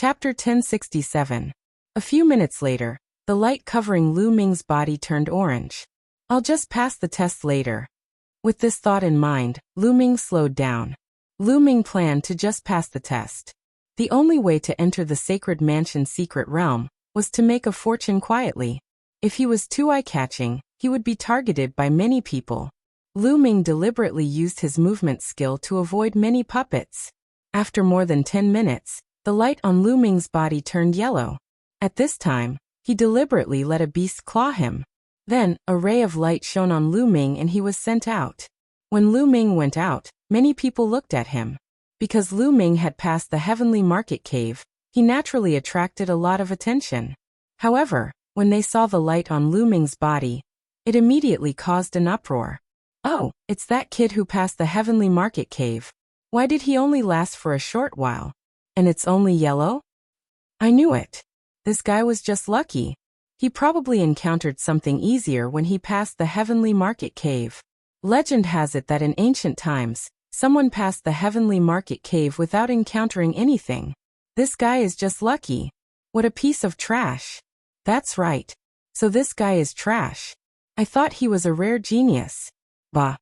Chapter 1067. A few minutes later, the light covering Lu Ming's body turned orange. I'll just pass the test later. With this thought in mind, Lu Ming slowed down. Lu Ming planned to just pass the test. The only way to enter the sacred mansion's secret realm was to make a fortune quietly. If he was too eye-catching, he would be targeted by many people. Lu Ming deliberately used his movement skill to avoid many puppets. After more than 10 minutes, the light on Lu Ming's body turned yellow. At this time, he deliberately let a beast claw him. Then, a ray of light shone on Lu Ming and he was sent out. When Lu Ming went out, many people looked at him. Because Lu Ming had passed the heavenly market cave, he naturally attracted a lot of attention. However, when they saw the light on Lu Ming's body, it immediately caused an uproar. Oh, it's that kid who passed the heavenly market cave. Why did he only last for a short while? And it's only yellow? I knew it. This guy was just lucky. He probably encountered something easier when he passed the heavenly market cave. Legend has it that in ancient times, someone passed the heavenly market cave without encountering anything. This guy is just lucky. What a piece of trash. That's right. So this guy is trash. I thought he was a rare genius. Bah.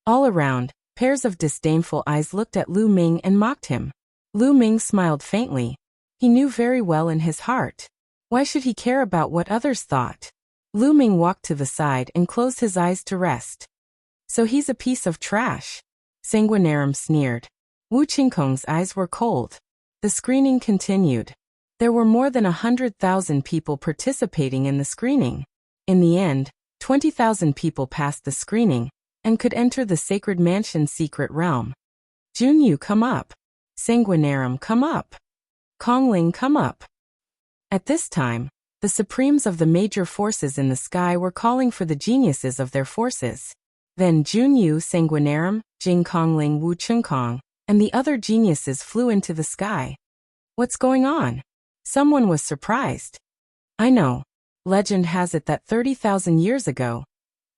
All around, pairs of disdainful eyes looked at Lu Ming and mocked him. Lu Ming smiled faintly. He knew very well in his heart. Why should he care about what others thought? Lu Ming walked to the side and closed his eyes to rest. So he's a piece of trash. Sanguinarum sneered. Wu Qingkong's eyes were cold. The screening continued. There were more than 100,000 people participating in the screening. In the end, 20,000 people passed the screening and could enter the sacred mansion's secret realm. Junyu, come up. Sanguinarum, come up. Kongling, come up. At this time, the supremes of the major forces in the sky were calling for the geniuses of their forces. Then Junyu, Sanguinarum, Jing Kongling, Wu Qingkong, and the other geniuses flew into the sky. What's going on? Someone was surprised. I know. Legend has it that 30,000 years ago,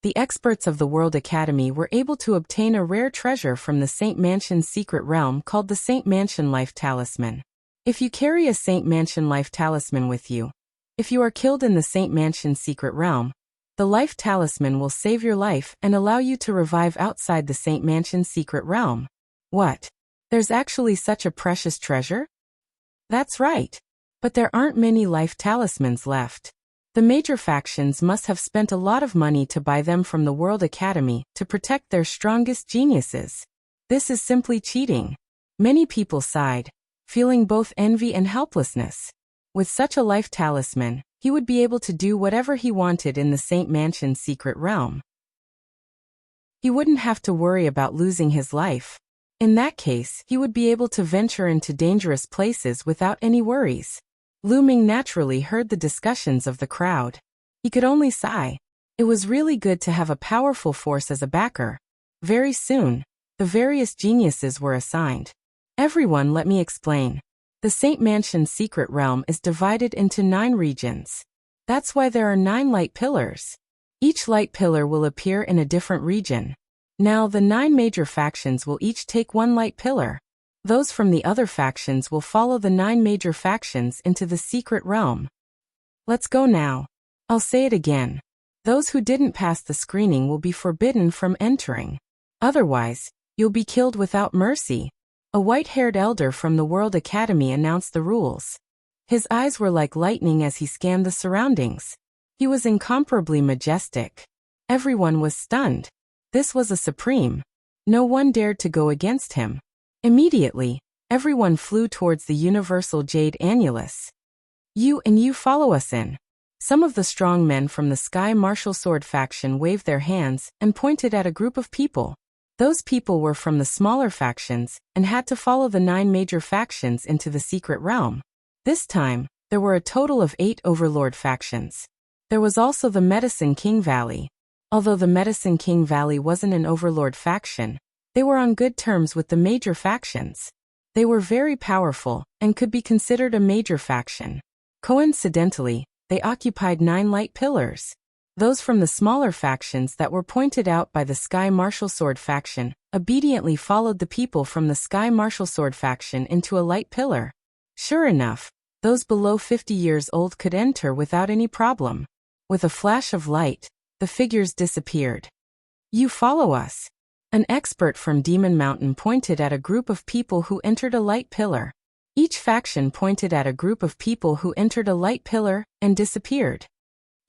the experts of the World Academy were able to obtain a rare treasure from the Saint Mansion's secret realm called the Saint Mansion Life Talisman. If you carry a Saint Mansion Life Talisman with you, if you are killed in the Saint Mansion's secret realm, the Life Talisman will save your life and allow you to revive outside the Saint Mansion's secret realm. What? There's actually such a precious treasure? That's right. But there aren't many life talismans left. The major factions must have spent a lot of money to buy them from the World Academy to protect their strongest geniuses. This is simply cheating. Many people sighed, feeling both envy and helplessness. With such a life talisman, he would be able to do whatever he wanted in the Saint Mansion's secret realm. He wouldn't have to worry about losing his life. In that case, he would be able to venture into dangerous places without any worries. Lu Ming naturally heard the discussions of the crowd. He could only sigh. It was really good to have a powerful force as a backer. Very soon, the various geniuses were assigned. Everyone, let me explain. The Saint Mansion's secret realm is divided into 9 regions. That's why there are 9 light pillars. Each light pillar will appear in a different region. Now, the 9 major factions will each take 1 light pillar. Those from the other factions will follow the 9 major factions into the secret realm. Let's go now. I'll say it again. Those who didn't pass the screening will be forbidden from entering. Otherwise, you'll be killed without mercy. A white-haired elder from the World Academy announced the rules. His eyes were like lightning as he scanned the surroundings. He was incomparably majestic. Everyone was stunned. This was a supreme. No one dared to go against him. Immediately, everyone flew towards the universal jade annulus. You follow us in. Some of the strong men from the Sky Martial Sword faction waved their hands and pointed at a group of people. Those people were from the smaller factions and had to follow the 9 major factions into the secret realm. This time, there were a total of 8 overlord factions. There was also the Medicine King Valley. Although the Medicine King Valley wasn't an overlord faction, they were on good terms with the major factions. They were very powerful and could be considered a major faction. Coincidentally, they occupied 9 light pillars. Those from the smaller factions that were pointed out by the Sky Martial Sword faction obediently followed the people from the Sky Martial Sword faction into a light pillar. Sure enough, Those below 50 years old could enter without any problem. With a flash of light, the figures disappeared. You follow us. An expert from Demon Mountain pointed at a group of people who entered a light pillar. Each faction pointed at a group of people who entered a light pillar and disappeared.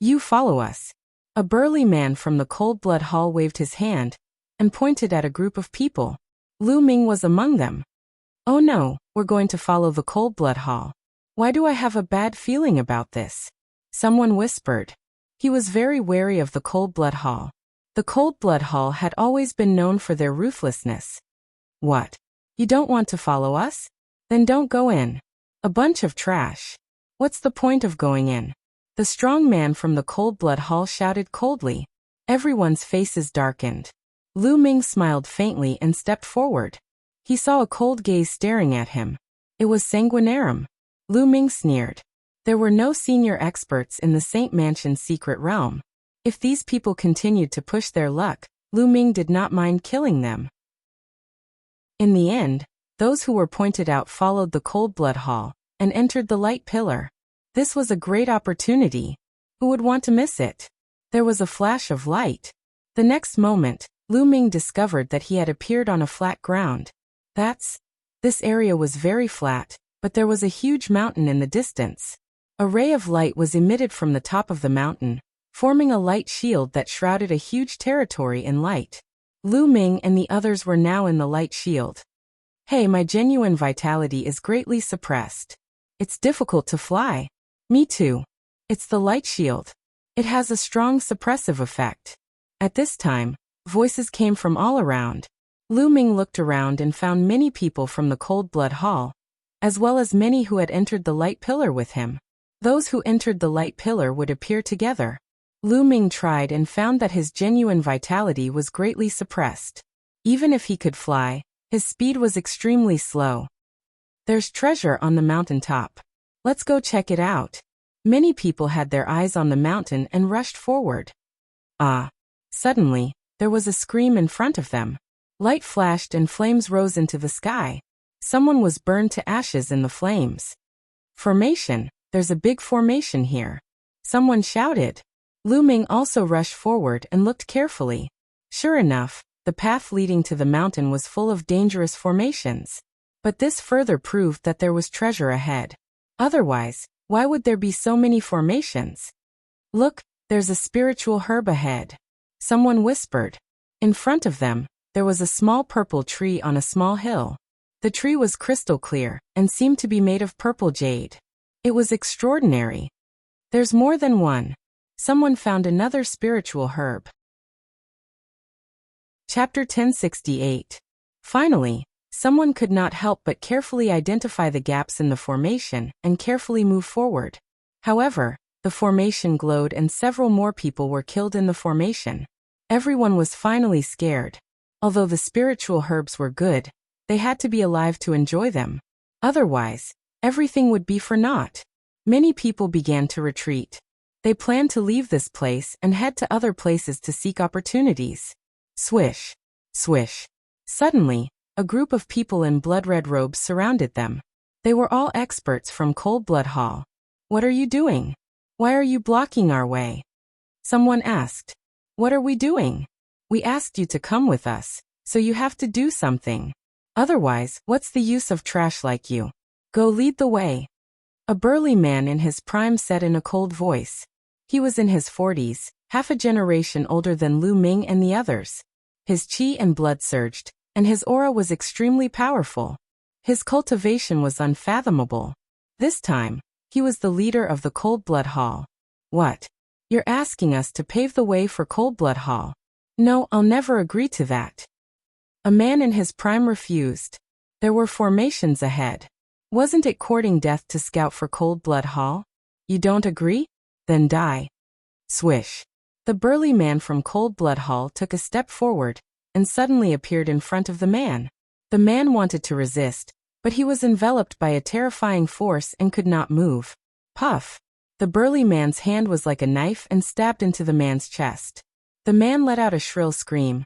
You follow us. A burly man from the Cold Blood Hall waved his hand and pointed at a group of people. Lu Ming was among them. Oh no, we're going to follow the Cold Blood Hall. Why do I have a bad feeling about this? Someone whispered. He was very wary of the Cold Blood Hall. The Cold Blood Hall had always been known for their ruthlessness. What? You don't want to follow us? Then don't go in. A bunch of trash. What's the point of going in? The strong man from the Cold Blood Hall shouted coldly. Everyone's faces darkened. Lu Ming smiled faintly and stepped forward. He saw a cold gaze staring at him. It was Sanguinarum. Lu Ming sneered. There were no senior experts in the Saint Mansion's secret realm. If these people continued to push their luck, Lu Ming did not mind killing them. In the end, those who were pointed out followed the Cold Blood Hall and entered the light pillar. This was a great opportunity. Who would want to miss it? There was a flash of light. The next moment, Lu Ming discovered that he had appeared on a flat ground. This area was very flat, but there was a huge mountain in the distance. A ray of light was emitted from the top of the mountain, forming a light shield that shrouded a huge territory in light. Lu Ming and the others were now in the light shield. Hey, my genuine vitality is greatly suppressed. It's difficult to fly. Me too. It's the light shield. It has a strong suppressive effect. At this time, voices came from all around. Lu Ming looked around and found many people from the Cold Blood Hall, as well as many who had entered the light pillar with him. Those who entered the light pillar would appear together. Lu Ming tried and found that his genuine vitality was greatly suppressed. Even if he could fly, his speed was extremely slow. There's treasure on the mountaintop. Let's go check it out. Many people had their eyes on the mountain and rushed forward. Suddenly, there was a scream in front of them. Light flashed and flames rose into the sky. Someone was burned to ashes in the flames. Formation, there's a big formation here. Someone shouted. Lu Ming also rushed forward and looked carefully. Sure enough, the path leading to the mountain was full of dangerous formations. But this further proved that there was treasure ahead. Otherwise, why would there be so many formations? Look, there's a spiritual herb ahead. Someone whispered. In front of them, there was a small purple tree on a small hill. The tree was crystal clear and seemed to be made of purple jade. It was extraordinary. There's more than one. Someone found another spiritual herb. Chapter 1068. Finally, someone could not help but carefully identify the gaps in the formation and carefully move forward. However, the formation glowed and several more people were killed in the formation. Everyone was finally scared. Although the spiritual herbs were good, they had to be alive to enjoy them. Otherwise, everything would be for naught. Many people began to retreat. They planned to leave this place and head to other places to seek opportunities. Swish, swish. Suddenly, a group of people in blood-red robes surrounded them. They were all experts from Cold Blood Hall. What are you doing? Why are you blocking our way? Someone asked. What are we doing? We asked you to come with us, so you have to do something. Otherwise, what's the use of trash like you? Go lead the way. A burly man in his prime said in a cold voice. He was in his 40s, half a generation older than Lu Ming and the others. His chi and blood surged, and his aura was extremely powerful. His cultivation was unfathomable. This time, he was the leader of the Cold Blood Hall. What? You're asking us to pave the way for Cold Blood Hall? No, I'll never agree to that. A man in his prime refused. There were formations ahead. Wasn't it courting death to scout for Cold Blood Hall? You don't agree? Then die. Swish. The burly man from Cold Blood Hall took a step forward and suddenly appeared in front of the man. The man wanted to resist, but he was enveloped by a terrifying force and could not move. Puff. The burly man's hand was like a knife and stabbed into the man's chest. The man let out a shrill scream.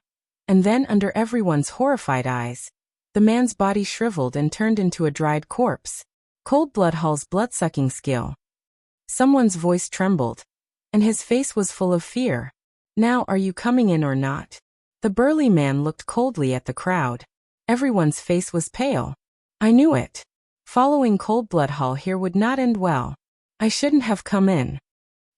And then, under everyone's horrified eyes, the man's body shriveled and turned into a dried corpse. Cold Blood Hall's blood-sucking skill. Someone's voice trembled, and his face was full of fear. Now, are you coming in or not? The burly man looked coldly at the crowd. Everyone's face was pale. I knew it. Following Cold Blood Hall here would not end well. I shouldn't have come in.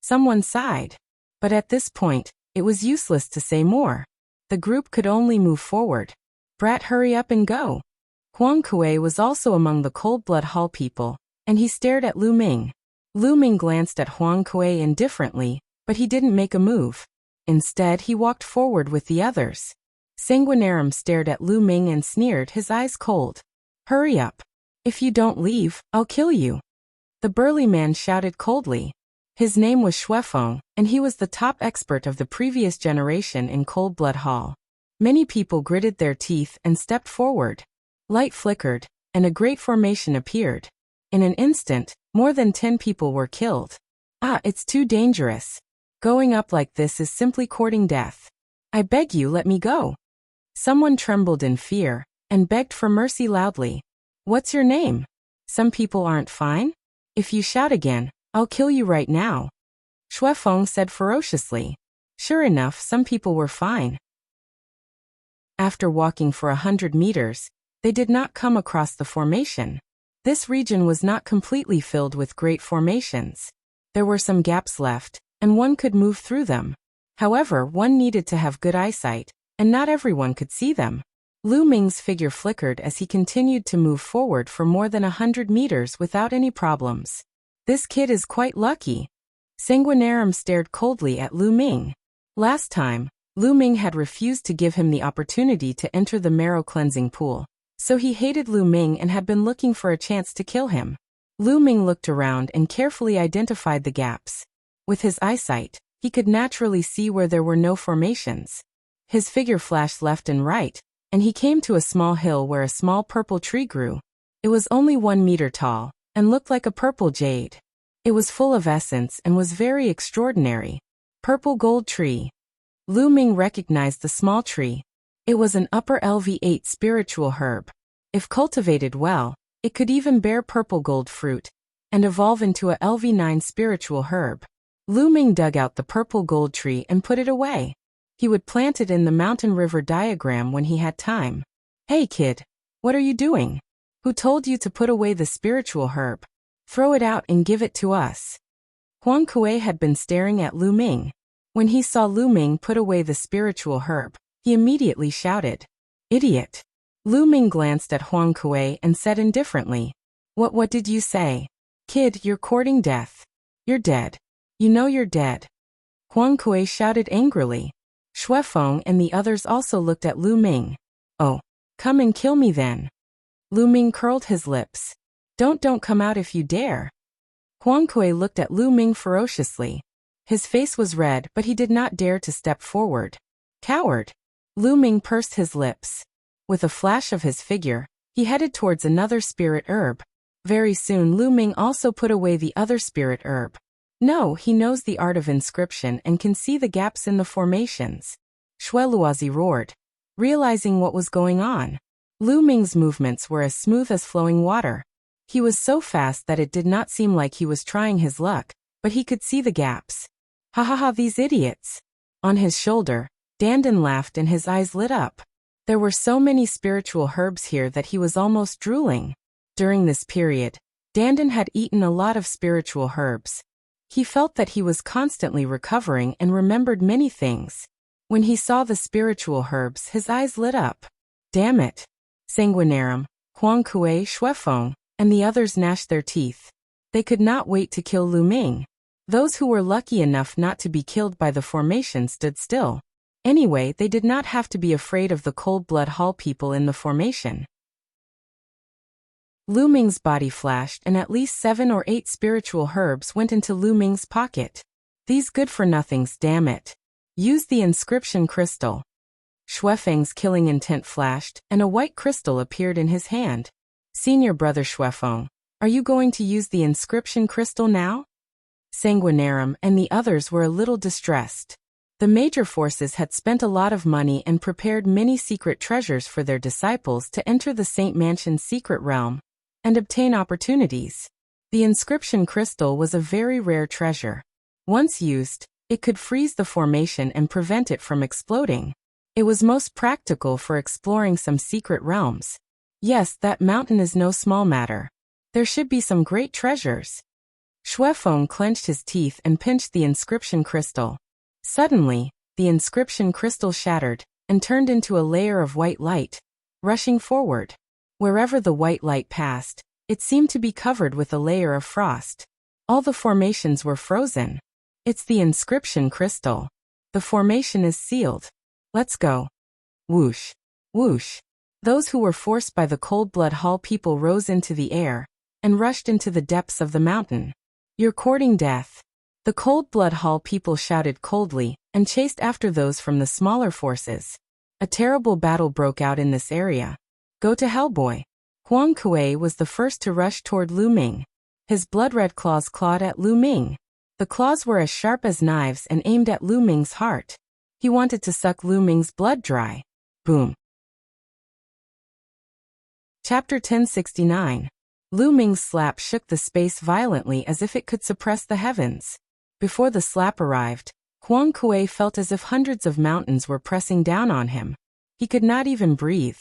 Someone sighed. But at this point, it was useless to say more. The group could only move forward. Brat, hurry up and go. Huang Kuei was also among the Cold Blood Hall people, and he stared at Lu Ming. Lu Ming glanced at Huang Kuei indifferently, but he didn't make a move. Instead, he walked forward with the others. Sanguinarum stared at Lu Ming and sneered, his eyes cold. Hurry up. If you don't leave, I'll kill you. The burly man shouted coldly. His name was Xuefeng, and he was the top expert of the previous generation in Cold Blood Hall. Many people gritted their teeth and stepped forward. Light flickered, and a great formation appeared. In an instant, more than 10 people were killed. It's too dangerous. Going up like this is simply courting death. I beg you, let me go. Someone trembled in fear, and begged for mercy loudly. What's your name? Some people aren't fine? If you shout again, I'll kill you right now. Xuefeng said ferociously. Sure enough, some people were fine. After walking for 100 meters, they did not come across the formation. This region was not completely filled with great formations. There were some gaps left, and one could move through them. However, one needed to have good eyesight, and not everyone could see them. Lu Ming's figure flickered as he continued to move forward for more than 100 meters without any problems. This kid is quite lucky. Sanguinarum stared coldly at Lu Ming. Last time, Lu Ming had refused to give him the opportunity to enter the marrow cleansing pool, so he hated Lu Ming and had been looking for a chance to kill him. Lu Ming looked around and carefully identified the gaps. With his eyesight, he could naturally see where there were no formations. His figure flashed left and right, and he came to a small hill where a small purple tree grew. It was only 1 meter tall, and looked like a purple jade. It was full of essence and was very extraordinary. Purple gold tree. Lu Ming recognized the small tree. It was an upper LV8 spiritual herb. If cultivated well, it could even bear purple gold fruit, and evolve into a LV9 spiritual herb. Lu Ming dug out the purple gold tree and put it away. He would plant it in the mountain river diagram when he had time. Hey kid, what are you doing? Who told you to put away the spiritual herb? Throw it out and give it to us. Huang Kuei had been staring at Lu Ming. When he saw Lu Ming put away the spiritual herb, he immediately shouted, Idiot! Lu Ming glanced at Huang Kuei and said indifferently, What did you say? Kid, you're courting death. You're dead. You know you're dead. Huang Kuei shouted angrily. Xuefeng and the others also looked at Lu Ming. Oh, come and kill me then. Lu Ming curled his lips. Don't come out if you dare. Huang Kuei looked at Lu Ming ferociously. His face was red, but he did not dare to step forward. Coward! Lu Ming pursed his lips. With a flash of his figure, he headed towards another spirit herb. Very soon Lu Ming also put away the other spirit herb. No, he knows the art of inscription and can see the gaps in the formations. Shueluazi roared, realizing what was going on. Lu Ming's movements were as smooth as flowing water. He was so fast that it did not seem like he was trying his luck, but he could see the gaps. Ha ha ha, these idiots. On his shoulder, Dandan laughed and his eyes lit up. There were so many spiritual herbs here that he was almost drooling. During this period, Dandan had eaten a lot of spiritual herbs. He felt that he was constantly recovering and remembered many things. When he saw the spiritual herbs, his eyes lit up. Damn it! Sanguinarum, Huang Kuei, Xuefeng, and the others gnashed their teeth. They could not wait to kill Lu Ming. Those who were lucky enough not to be killed by the formation stood still. Anyway, they did not have to be afraid of the Cold Blood Hall people in the formation. Lu Ming's body flashed and at least 7 or 8 spiritual herbs went into Lu Ming's pocket. These good-for-nothings, damn it. Use the inscription crystal. Xuefeng's killing intent flashed, and a white crystal appeared in his hand. Senior brother Xuefeng, are you going to use the inscription crystal now? Sanguinarum and the others were a little distressed. The major forces had spent a lot of money and prepared many secret treasures for their disciples to enter the Saint Mansion's secret realm. and obtain opportunities. The inscription crystal was a very rare treasure. Once used, it could freeze the formation and prevent it from exploding. It was most practical for exploring some secret realms. Yes, that mountain is no small matter. There should be some great treasures. Shuefeng clenched his teeth and pinched the inscription crystal. Suddenly, the inscription crystal shattered and turned into a layer of white light, rushing forward. Wherever the white light passed, it seemed to be covered with a layer of frost. All the formations were frozen. It's the inscription crystal. The formation is sealed. Let's go. Whoosh. Whoosh. Those who were forced by the Cold Blood Hall people rose into the air and rushed into the depths of the mountain. You're courting death. The Cold Blood Hall people shouted coldly and chased after those from the smaller forces. A terrible battle broke out in this area. Go to hell, boy. Huang Kuei was the first to rush toward Lu Ming. His blood-red claws clawed at Lu Ming. The claws were as sharp as knives and aimed at Lu Ming's heart. He wanted to suck Lu Ming's blood dry. Boom. Chapter 1069. Lu Ming's slap shook the space violently as if it could suppress the heavens. Before the slap arrived, Huang Kuei felt as if hundreds of mountains were pressing down on him. He could not even breathe.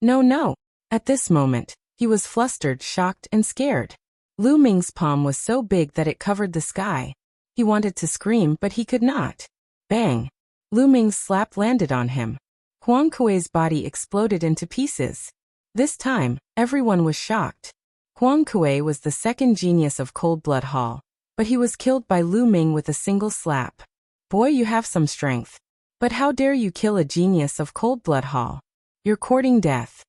No. At this moment, he was flustered, shocked, and scared. Lu Ming's palm was so big that it covered the sky. He wanted to scream, but he could not. Bang! Lu Ming's slap landed on him. Huang Kuei's body exploded into pieces. This time, everyone was shocked. Huang Kuei was the second genius of Cold Blood Hall, but he was killed by Lu Ming with a single slap. Boy, you have some strength. But how dare you kill a genius of Cold Blood Hall? You're courting death.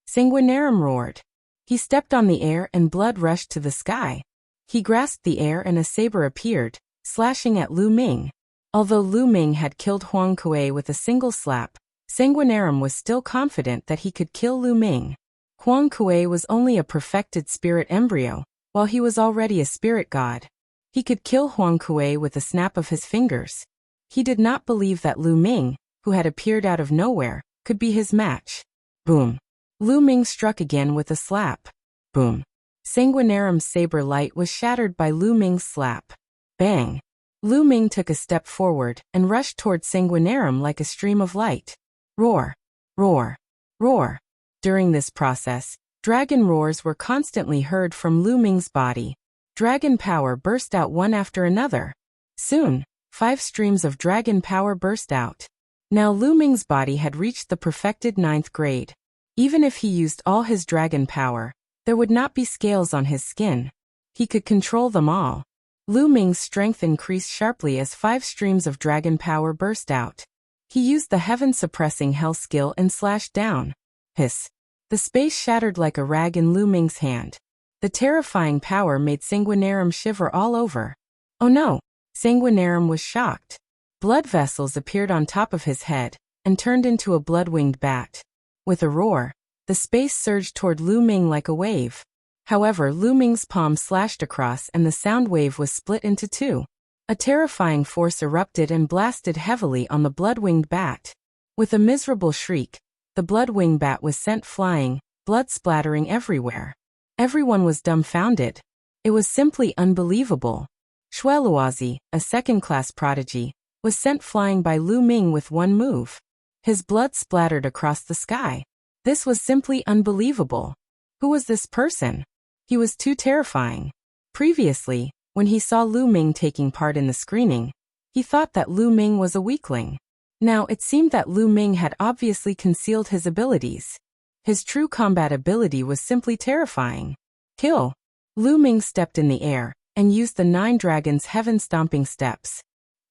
Sanguinarum roared. He stepped on the air and blood rushed to the sky. He grasped the air and a saber appeared, slashing at Lu Ming. Although Lu Ming had killed Huang Kuei with a single slap, Sanguinarum was still confident that he could kill Lu Ming. Huang Kuei was only a perfected spirit embryo, while he was already a spirit god. He could kill Huang Kuei with a snap of his fingers. He did not believe that Lu Ming, who had appeared out of nowhere, could be his match. Boom. Lu Ming struck again with a slap. Boom. Sanguinarum's saber light was shattered by Lu Ming's slap. Bang. Lu Ming took a step forward and rushed toward Sanguinarum like a stream of light. Roar. Roar. Roar. During this process, dragon roars were constantly heard from Lu Ming's body. Dragon power burst out one after another. Soon, 5 streams of dragon power burst out. Now Lu Ming's body had reached the perfected 9th grade. Even if he used all his dragon power, there would not be scales on his skin. He could control them all. Lu Ming's strength increased sharply as 5 streams of dragon power burst out. He used the heaven-suppressing hell skill and slashed down. Hiss. The space shattered like a rag in Lu Ming's hand. The terrifying power made Sanguinarum shiver all over. Oh no! Sanguinarum was shocked. Blood vessels appeared on top of his head and turned into a blood-winged bat. With a roar, the space surged toward Lu Ming like a wave. However, Lu Ming's palm slashed across and the sound wave was split into 2. A terrifying force erupted and blasted heavily on the blood-winged bat. With a miserable shriek, the blood-winged bat was sent flying, blood splattering everywhere. Everyone was dumbfounded. It was simply unbelievable. Shueluozi, a second-class prodigy, was sent flying by Lu Ming with one move. His blood splattered across the sky. This was simply unbelievable. Who was this person? He was too terrifying. Previously, when he saw Lu Ming taking part in the screening, he thought that Lu Ming was a weakling. Now it seemed that Lu Ming had obviously concealed his abilities. His true combat ability was simply terrifying. Kill. Lu Ming stepped in the air and used the 9 dragons' heaven-stomping steps.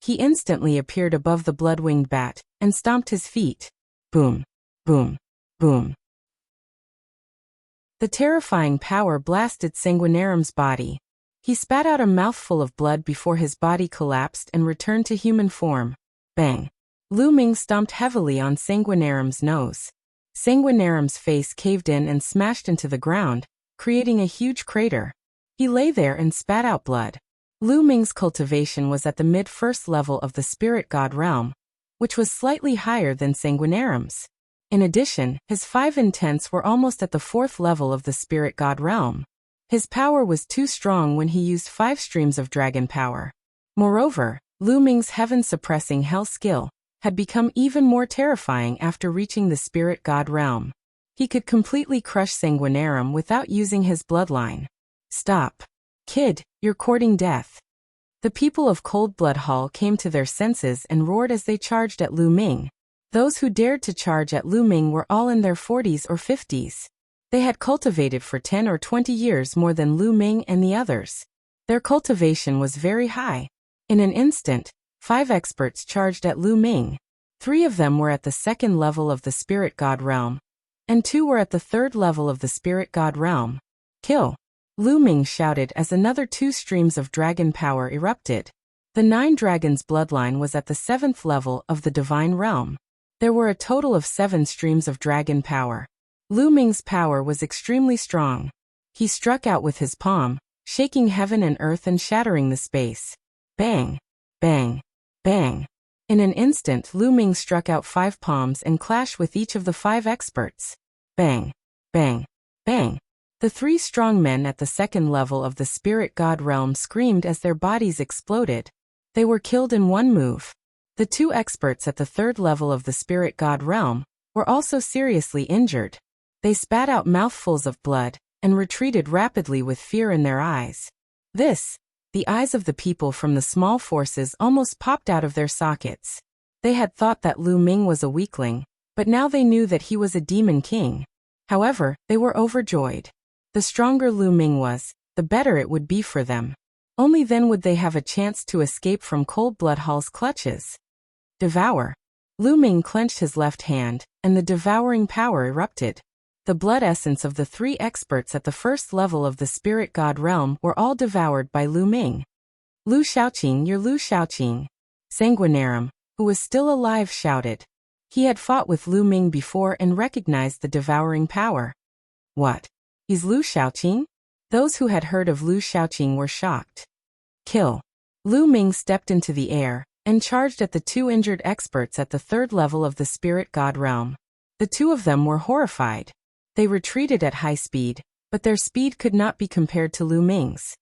He instantly appeared above the blood-winged bat and stomped his feet. Boom. Boom. Boom. The terrifying power blasted Sanguinarum's body. He spat out a mouthful of blood before his body collapsed and returned to human form. Bang. Lu Ming stomped heavily on Sanguinarum's nose. Sanguinarum's face caved in and smashed into the ground, creating a huge crater. He lay there and spat out blood. Lu Ming's cultivation was at the mid-first level of the spirit god realm, which was slightly higher than Sanguinarum's. In addition, his 5 intents were almost at the 4th level of the spirit god realm. His power was too strong when he used 5 streams of dragon power. Moreover, Lu Ming's heaven-suppressing hell skill had become even more terrifying after reaching the spirit god realm. He could completely crush Sanguinarum without using his bloodline. Stop. Kid, you're courting death. The people of Cold Blood Hall came to their senses and roared as they charged at Lu Ming. Those who dared to charge at Lu Ming were all in their 40s or 50s. They had cultivated for 10 or 20 years more than Lu Ming and the others. Their cultivation was very high. In an instant, 5 experts charged at Lu Ming. 3 of them were at the 2nd level of the spirit god realm, and 2 were at the 3rd level of the spirit god realm. Kill! Lu Ming shouted as another 2 streams of dragon power erupted. The 9 dragons' bloodline was at the 7th level of the divine realm. There were a total of 7 streams of dragon power. Lu Ming's power was extremely strong. He struck out with his palm, shaking heaven and earth and shattering the space. Bang! Bang! Bang! In an instant, Lu Ming struck out 5 palms and clashed with each of the 5 experts. Bang! Bang! Bang! The 3 strong men at the 2nd level of the spirit god realm screamed as their bodies exploded. They were killed in one move. The 2 experts at the 3rd level of the spirit god realm were also seriously injured. They spat out mouthfuls of blood and retreated rapidly with fear in their eyes. The eyes of the people from the small forces almost popped out of their sockets. They had thought that Lu Ming was a weakling, but now they knew that he was a demon king. However, they were overjoyed. The stronger Lu Ming was, the better it would be for them. Only then would they have a chance to escape from Cold Blood Hall's clutches. Devour. Lu Ming clenched his left hand, and the devouring power erupted. The blood essence of the 3 experts at the 1st level of the spirit god realm were all devoured by Lu Ming. Lu Shaoqing, you're Lu Shaoqing. Sanguinarum, who was still alive, shouted. He had fought with Lu Ming before and recognized the devouring power. What? He's Lu Shaoqing? Those who had heard of Lu Shaoqing were shocked. Kill. Lu Ming stepped into the air and charged at the 2 injured experts at the 3rd level of the spirit god realm. The 2 of them were horrified. They retreated at high speed, but their speed could not be compared to Lu Ming's.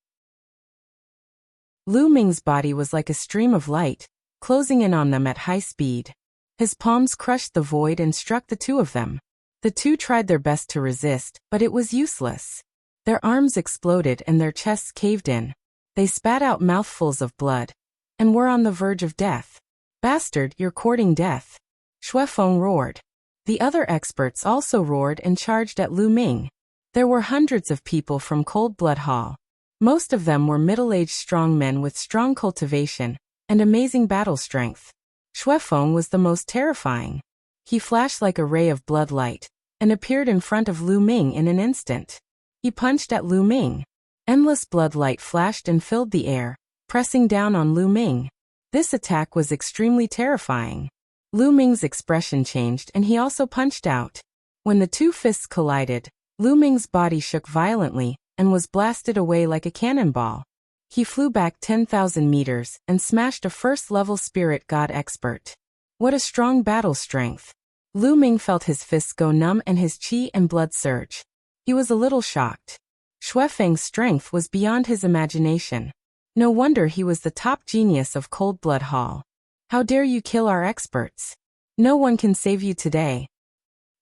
Lu Ming's body was like a stream of light, closing in on them at high speed. His palms crushed the void and struck the 2 of them. The 2 tried their best to resist, but it was useless. Their arms exploded and their chests caved in. They spat out mouthfuls of blood, and were on the verge of death. Bastard, you're courting death. Shuefeng roared. The other experts also roared and charged at Lu Ming. There were hundreds of people from Cold Blood Hall. Most of them were middle-aged strong men with strong cultivation and amazing battle strength. Shuefeng was the most terrifying. He flashed like a ray of blood light and appeared in front of Lu Ming in an instant. He punched at Lu Ming. Endless blood light flashed and filled the air, pressing down on Lu Ming. This attack was extremely terrifying. Lu Ming's expression changed and he also punched out. When the 2 fists collided, Lu Ming's body shook violently and was blasted away like a cannonball. He flew back 10,000 meters and smashed a 1st-level spirit god expert. What a strong battle strength. Lu Ming felt his fists go numb and his qi and blood surge. He was a little shocked. Shuefeng's strength was beyond his imagination. No wonder he was the top genius of Cold Blood Hall. How dare you kill our experts? No one can save you today.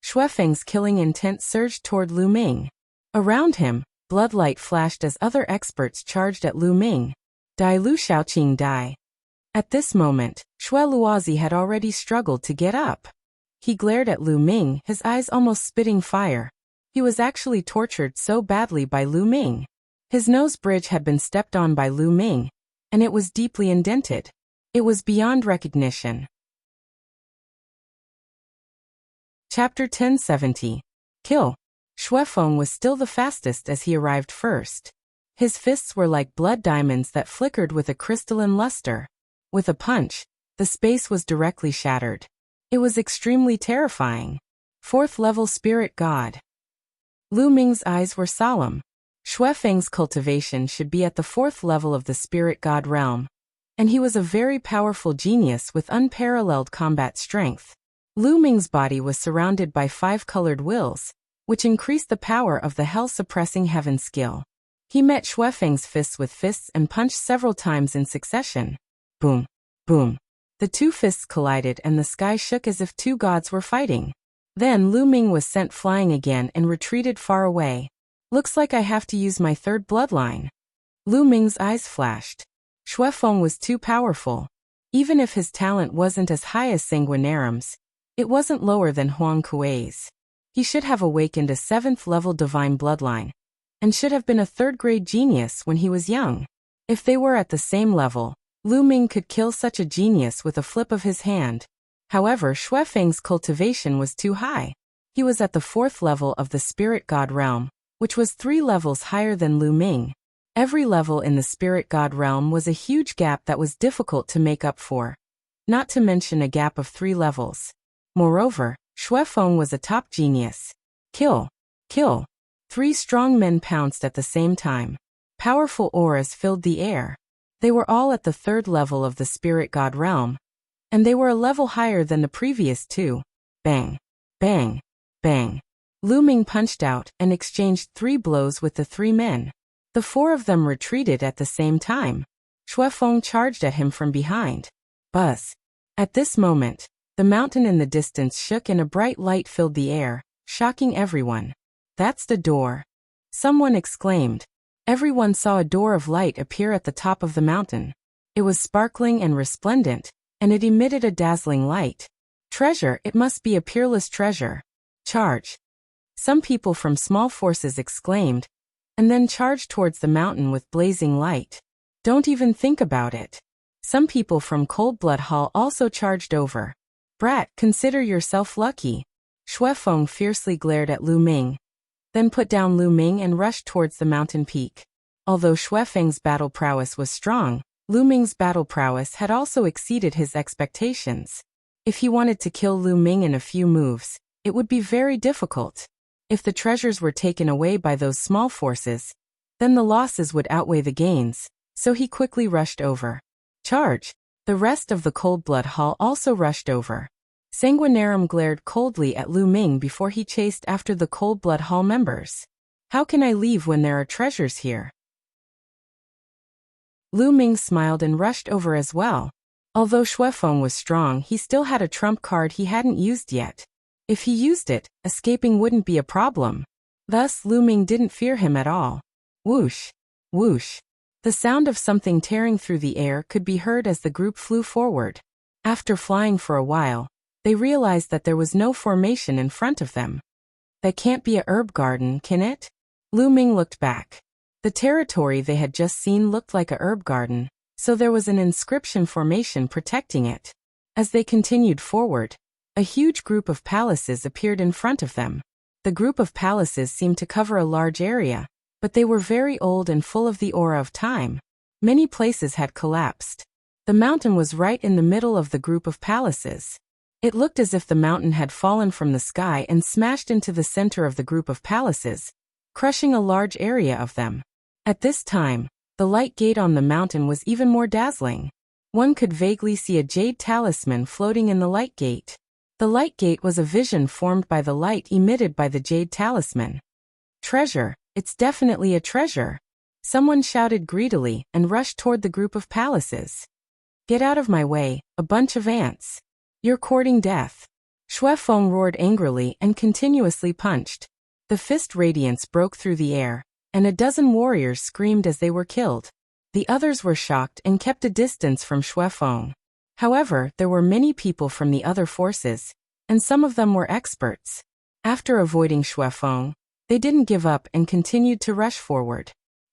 Shuefeng's killing intent surged toward Lu Ming. Around him, bloodlight flashed as other experts charged at Lu Ming. Die Lu Shaoqing die. At this moment, Shui Luozi had already struggled to get up. He glared at Lu Ming, his eyes almost spitting fire. He was actually tortured so badly by Lu Ming. His nose bridge had been stepped on by Lu Ming, and it was deeply indented. It was beyond recognition. Chapter 1070. Kill. Shuefeng was still the fastest as he arrived first. His fists were like blood diamonds that flickered with a crystalline luster. With a punch, the space was directly shattered. It was extremely terrifying. 4th-level spirit god. Lu Ming's eyes were solemn. Shuefeng's cultivation should be at the 4th level of the spirit god realm, and he was a very powerful genius with unparalleled combat strength. Lu Ming's body was surrounded by 5 colored wheels, which increased the power of the hell-suppressing heaven skill. He met Xuefeng's fists with fists and punched several times in succession. Boom, boom. The 2 fists collided and the sky shook as if 2 gods were fighting. Then Lu Ming was sent flying again and retreated far away. Looks like I have to use my 3rd bloodline. Lu Ming's eyes flashed. Xuefeng was too powerful. Even if his talent wasn't as high as Sanguinarum's, it wasn't lower than Huang Kuei's. He should have awakened a 7th-level divine bloodline, and should have been a 3rd-grade genius when he was young. If they were at the same level, Lu Ming could kill such a genius with a flip of his hand. However, Xuefeng's cultivation was too high. He was at the 4th level of the Spirit God realm, which was 3 levels higher than Lu Ming. Every level in the Spirit God realm was a huge gap that was difficult to make up for, not to mention a gap of 3 levels. Moreover, Xuefeng was a top genius. Kill! Kill! 3 strong men pounced at the same time. Powerful auras filled the air. They were all at the 3rd level of the Spirit God realm, and they were a level higher than the previous 2. Bang! Bang! Bang! Lu Ming punched out and exchanged 3 blows with the 3 men. The 4 of them retreated at the same time. Xuefeng charged at him from behind. Buzz! At this moment, the mountain in the distance shook and a bright light filled the air, shocking everyone. That's the door! Someone exclaimed. Everyone saw a door of light appear at the top of the mountain. It was sparkling and resplendent, and it emitted a dazzling light. Treasure! It must be a peerless treasure. Charge! Some people from small forces exclaimed, and then charged towards the mountain with blazing light. Don't even think about it. Some people from Cold Blood Hall also charged over. Brat, consider yourself lucky. Xuefeng fiercely glared at Lu Ming, then put down Lu Ming and rushed towards the mountain peak. Although Xuefeng's battle prowess was strong, Lu Ming's battle prowess had also exceeded his expectations. If he wanted to kill Lu Ming in a few moves, it would be very difficult. If the treasures were taken away by those small forces, then the losses would outweigh the gains, so he quickly rushed over. Charge! The rest of the Cold Blood Hall also rushed over. Sanguinarum glared coldly at Lu Ming before he chased after the Cold Blood Hall members. How can I leave when there are treasures here? Lu Ming smiled and rushed over as well. Although Xuefeng was strong, he still had a trump card he hadn't used yet. If he used it, escaping wouldn't be a problem. Thus, Lu Ming didn't fear him at all. Whoosh! Whoosh! The sound of something tearing through the air could be heard as the group flew forward. After flying for a while, they realized that there was no formation in front of them. That can't be a herb garden, can it? Lu Ming looked back. The territory they had just seen looked like a herb garden, so there was an inscription formation protecting it. As they continued forward, a huge group of palaces appeared in front of them. The group of palaces seemed to cover a large area, but they were very old and full of the aura of time. Many places had collapsed. The mountain was right in the middle of the group of palaces. It looked as if the mountain had fallen from the sky and smashed into the center of the group of palaces, crushing a large area of them. At this time, the light gate on the mountain was even more dazzling. One could vaguely see a jade talisman floating in the light gate. The light gate was a vision formed by the light emitted by the jade talisman. Treasure! It's definitely a treasure! Someone shouted greedily and rushed toward the group of palaces. Get out of my way, a bunch of ants! You're courting death! Xuefeng roared angrily and continuously punched. The fist radiance broke through the air, and a dozen warriors screamed as they were killed. The others were shocked and kept a distance from Xuefeng. However, there were many people from the other forces, and some of them were experts. After avoiding Xuefeng, they didn't give up and continued to rush forward.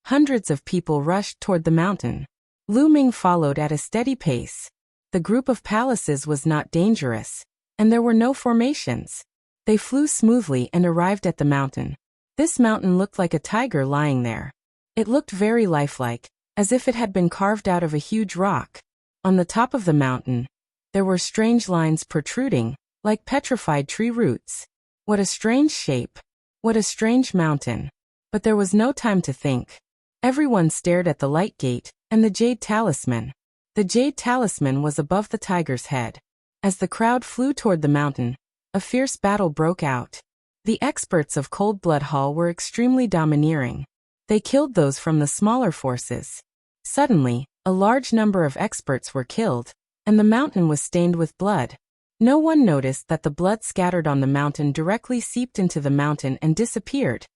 Hundreds of people rushed toward the mountain. Lu Ming followed at a steady pace. The group of palaces was not dangerous, and there were no formations. They flew smoothly and arrived at the mountain. This mountain looked like a tiger lying there. It looked very lifelike, as if it had been carved out of a huge rock. On the top of the mountain, there were strange lines protruding, like petrified tree roots. What a strange shape! What a strange mountain! But there was no time to think. Everyone stared at the light gate and the jade talisman. The jade talisman was above the tiger's head. As the crowd flew toward the mountain, a fierce battle broke out. The experts of Cold Blood Hall were extremely domineering. They killed those from the smaller forces. Suddenly, a large number of experts were killed, and the mountain was stained with blood. No one noticed that the blood scattered on the mountain directly seeped into the mountain and disappeared,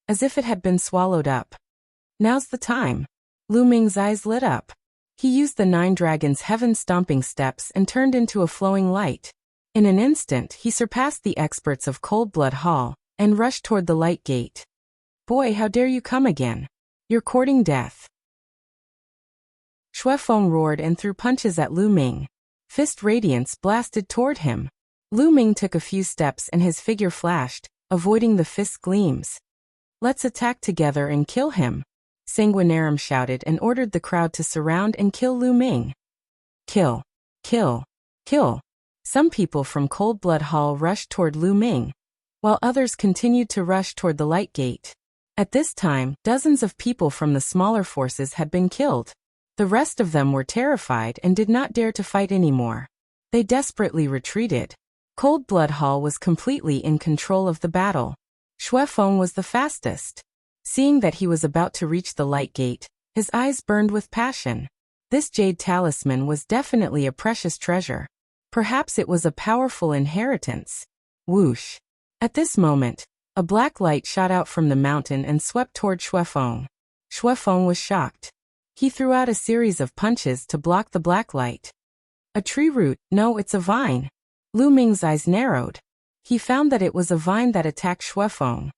as if it had been swallowed up. Now's the time. Lu Ming's eyes lit up. He used the 9 dragons' heaven-stomping steps and turned into a flowing light. In an instant, he surpassed the experts of Cold Blood Hall and rushed toward the light gate. Boy, how dare you come again? You're courting death. Shui Feng roared and threw punches at Lu Ming. Fist radiance blasted toward him. Lu Ming took a few steps and his figure flashed, avoiding the fist gleams. Let's attack together and kill him. Sanguinarum shouted and ordered the crowd to surround and kill Lu Ming. Kill. Kill. Kill. Some people from Cold Blood Hall rushed toward Lu Ming, while others continued to rush toward the light gate. At this time, dozens of people from the smaller forces had been killed. The rest of them were terrified and did not dare to fight anymore. They desperately retreated. Cold Blood Hall was completely in control of the battle. Shui Feng was the fastest. Seeing that he was about to reach the light gate, his eyes burned with passion. This jade talisman was definitely a precious treasure. Perhaps it was a powerful inheritance. Whoosh! At this moment, a black light shot out from the mountain and swept toward Shui Feng. Shui Feng was shocked. He threw out a series of punches to block the black light. A tree root? No, it's a vine. Lu Ming's eyes narrowed. He found that it was a vine that attacked Shui Feng.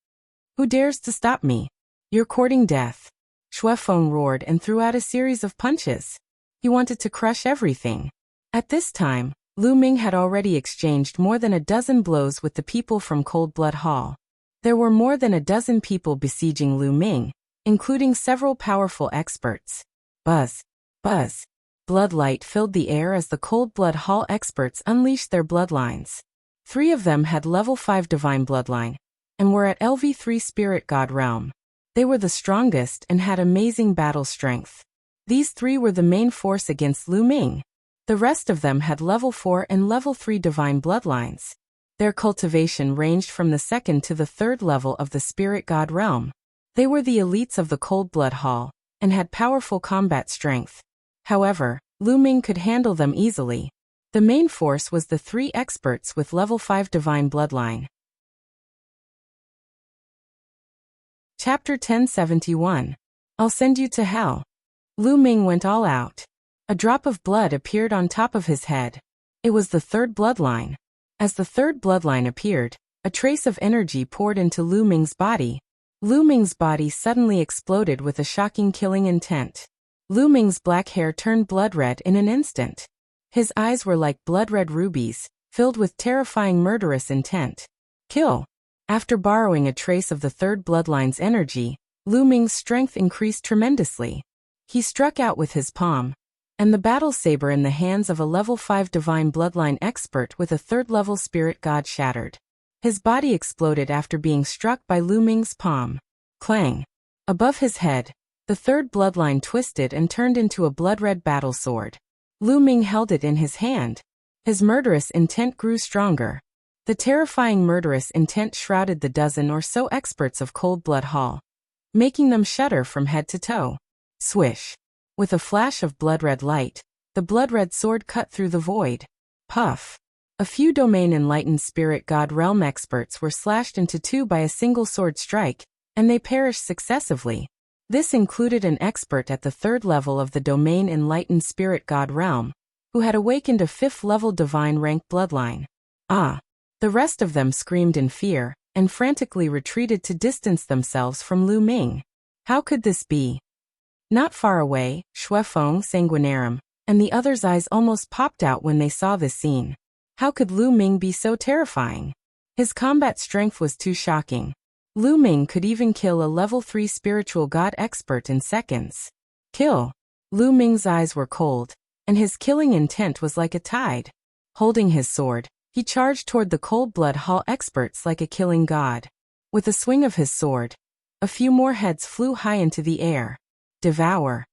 Who dares to stop me? You're courting death. Shui Feng roared and threw out a series of punches. He wanted to crush everything. At this time, Lu Ming had already exchanged more than a dozen blows with the people from Cold Blood Hall. There were more than a dozen people besieging Lu Ming, including several powerful experts. Buzz. Buzz. Blood light filled the air as the Cold Blood Hall experts unleashed their bloodlines. 3 of them had level 5 divine bloodline, and were at LV3 spirit god realm. They were the strongest and had amazing battle strength. These 3 were the main force against Lu Ming. The rest of them had level 4 and level 3 divine bloodlines. Their cultivation ranged from the 2nd to the 3rd level of the spirit god realm. They were the elites of the Cold Blood Hall, and had powerful combat strength. However, Lu Ming could handle them easily. The main force was the 3 experts with level 5 divine bloodline. Chapter 1071. I'll send you to hell. Lu Ming went all out. A drop of blood appeared on top of his head. It was the 3rd bloodline. As the 3rd bloodline appeared, a trace of energy poured into Lu Ming's body. Lu Ming's body suddenly exploded with a shocking killing intent. Lu Ming's black hair turned blood red in an instant. His eyes were like blood-red rubies, filled with terrifying murderous intent. Kill. After borrowing a trace of the 3rd bloodline's energy, Lu Ming's strength increased tremendously. He struck out with his palm, and the battle saber in the hands of a level 5 divine bloodline expert with a 3rd level spirit god shattered. His body exploded after being struck by Lu Ming's palm. Clang. Above his head, the 3rd bloodline twisted and turned into a blood-red battle sword. Lu Ming held it in his hand. His murderous intent grew stronger. The terrifying murderous intent shrouded the dozen or so experts of Cold Blood Hall, making them shudder from head to toe. Swish. With a flash of blood-red light, the blood-red sword cut through the void. Puff. A few domain-enlightened spirit god realm experts were slashed into 2 by a single sword strike, and they perished successively. This included an expert at the 3rd level of the domain-enlightened spirit god realm, who had awakened a 5th level divine rank bloodline. Ah! The rest of them screamed in fear, and frantically retreated to distance themselves from Lu Ming. How could this be? Not far away, Shui Feng, Sanguinarum, and the others' eyes almost popped out when they saw this scene. How could Lu Ming be so terrifying? His combat strength was too shocking. Lu Ming could even kill a level 3 spiritual god expert in seconds. Kill. Lu Ming's eyes were cold, and his killing intent was like a tide. Holding his sword, he charged toward the Cold Blood Hall experts like a killing god. With a swing of his sword, a few more heads flew high into the air. Devour.